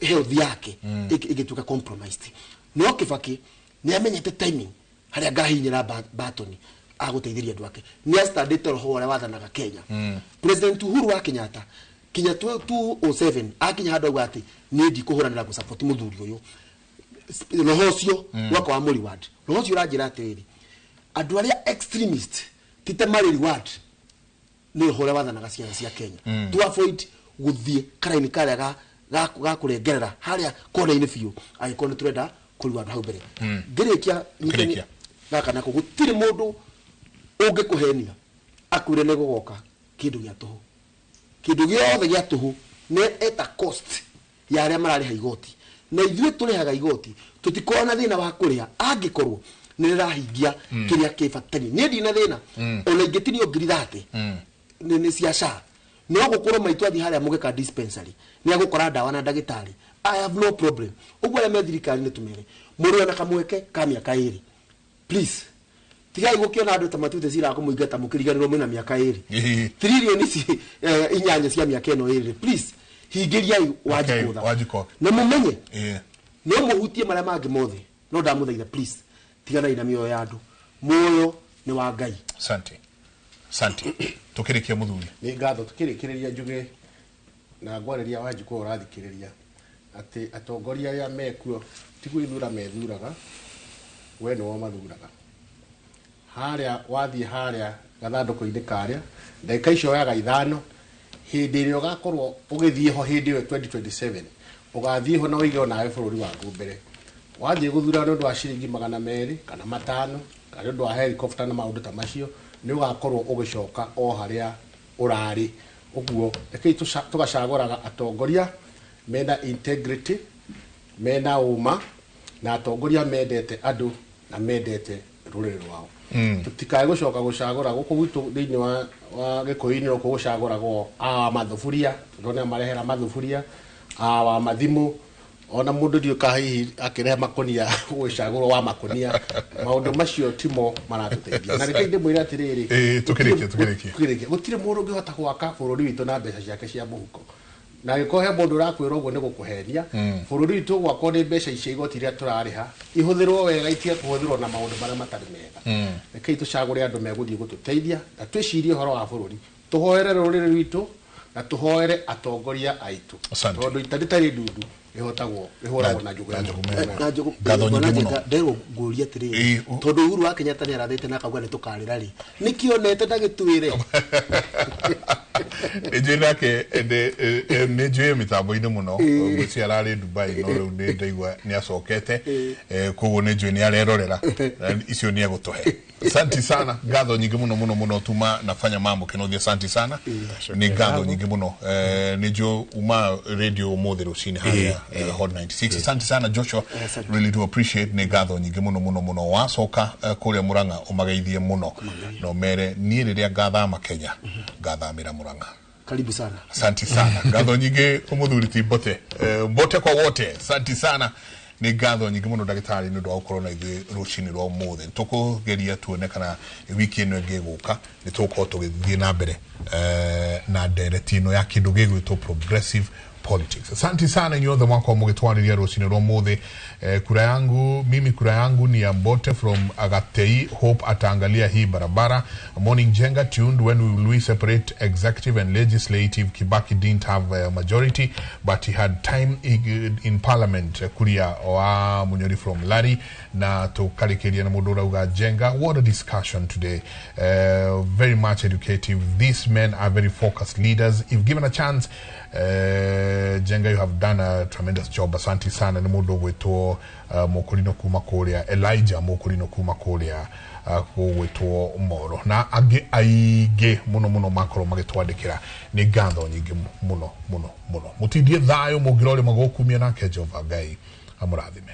S4: health yake igĩtuĩka compromised no Kibaki nĩ amenyete timing harĩa ngahinyĩra batoni agũteithĩria andũ ake nĩ astandĩte roho ũrĩa wathanaga Kenya President Uhuru wa Kenyatta kinya 2007 akinya handũ atĩ nĩ ndikũhũranĩra gũsupport mũthuri ũyũ roho ũcio wako wa Muriward roho ũcio ũranjĩra atĩrĩrĩ andũ arĩa extremist tite marĩ reward nĩ roho ũrĩa wathanaga ciana cia Kenya to avoid gũthiĩ karaini karĩa ga kũrengerera harĩa kona-inĩ biũ agĩkorwo nĩ tũrenda kũrua hau mbere ngĩrĩkia gaka nako gũtirĩ mũndũ ũngĩkũhenia akwĩre nĩ gũgoka kĩndũ gĩa tũhũ kĩndũ gĩothe gĩa tũhũ nĩ eta cost ya arĩa mararĩha igoti na ithuĩ tũrĩhaga igoti tũtikorwo na thĩna wa kũrĩha angĩkorwo nĩ rĩrahingia kĩrĩa kĩbatari niĩ ndina thĩna ona ingĩtinio ngiri 30 nĩ cia SHA no gũkorwo maitũ athi harĩa mũgeka dispensary nĩ agũkora ndawa na ndagĩtarĩ I have no problem ũguo arĩa me thirikari nĩ tũmere mũrũ na kamweke ka mĩaka 2 please tigai gũkĩona andũ ta matute cira kũmũingata mũkĩriganĩrwo mwĩna mĩaka 2 trilioni inyanya cia mĩaka ĩno 2 please hingĩriai wajikotha na mũmenye no mũhutie marĩa mangĩ mothe no ndamũthaitha please tiganai na mĩoyo ya andũ muoyo nĩ wa Ngai
S2: Santi tukirikia muthuri
S3: nĩ ngatho tukirikĩrĩria njuge na ngwarĩria Wanjikũ ũrathikĩrĩria atĩ atongoria arĩa mekuo tiguo ithura methuraga we nĩwo mathuraga harĩa wathiĩ harĩa gathandũkũ-inĩ karĩa ndagĩka icio oyaga 5 hĩndĩ ĩrĩa ũgakorwo ũgĩthiĩ ho hĩndĩ ĩyo 2027 ũgathiĩ ho na ũige nawe bũrũri waku mbere wathiĩ gũthura nĩ ũndũ wa ciringi 200 kana 5 kana nĩ ũndũ wa helicopter na maũndũ ta macio nĩ ũgakorwo ũgĩcoka o harĩa ũrarĩ ũguo rekei tũgacagũraga atongoria mena integrity mena ũma na atongoria mendete andũ na mendete rurere rwao tutikae gucoka gucagura guku gwitu thiini wa gikuini no gucaguragwo mathufuria ndone marehera mathufuria wa mathimu ona mundu ndiuka hihi akirehe makonia gucagurwo wa makonia maundu macio timo maratuteithia na reke ndimwira atiriri tukirikie gutire mundu ngihota gwaka bururi witu na mbeca ciake cia muhuko na gikohe mundu rakwira uguo ni gukuhenia bururi witu gwakwo ni mbeca icio igoti ria turariha ihuthirwo wega itie kuhuthirwo na maundu maria matari mega reke tucagure andu meguthii gututeithia na twicirie horo wa bururi tuhoere ruriri witu na tuhoere atongoria aitu tondu itari ndundu ihotagwo ihoragwo na njugu
S2: gatho nyingi muno
S4: ndego nguria tiri tondu Uhuru wa Kenyatta ni arathite na akauga ni tukarira ri nikionete ndagitwire
S2: ejinake ne joye mitambo-ini muno guci arari Dubai no riu ni ndaigua ni acokete koguo ne joye ni arerorera icio ni agutuhe. Asante sana, gatho nyingi muno tuma nafanya mambo kinothia. Asante sana, ni gatho nyingi muno ni jo uma radio mothe rucini haria Hot 96. Asante sana Joshua, really do appreciate. Ni gatho nyingi muno wacoka kuria Muranga umageithie muno no mere ni riria gathama Kenya gathamira Muranga.
S4: Karibu sana.
S2: Asante sana, gatho nyingi umuthuriti bote kwa wote. Asante sana, ni gatho nyingi muno ndagitari ni ndo ukorona ithe rucini rwa mothe tukugeria tuone kana wiki ino ngiguka ni tuko tugithie na mbere na directino ya kindu gigwitwo progressive politics. Asante sana nyothe mwako mugitwariria rucini rwa mothe. Kura yangu ni ya Mbote from Agatei. Hope ataangalia hii barabara. Morning Jenga tuned when we separate executive and legislative. Kibaki didn't have a majority but he had time in parliament. Kuria wa Munyori from Lari na tukarikiria na mudura uga Jenga. What a discussion today. Very much educative. These men are very focused leaders. If given a chance, Jenga, you have done a tremendous job. Asante sana ni mudu wetu mokulino kuma kuria Elijah mokulino kuma kuria wetu Moro na aige muno makoro magitwadikira ni gatho nyingi muno mutindie thayo mugirore magokumia na Jehova Ngai amurathime.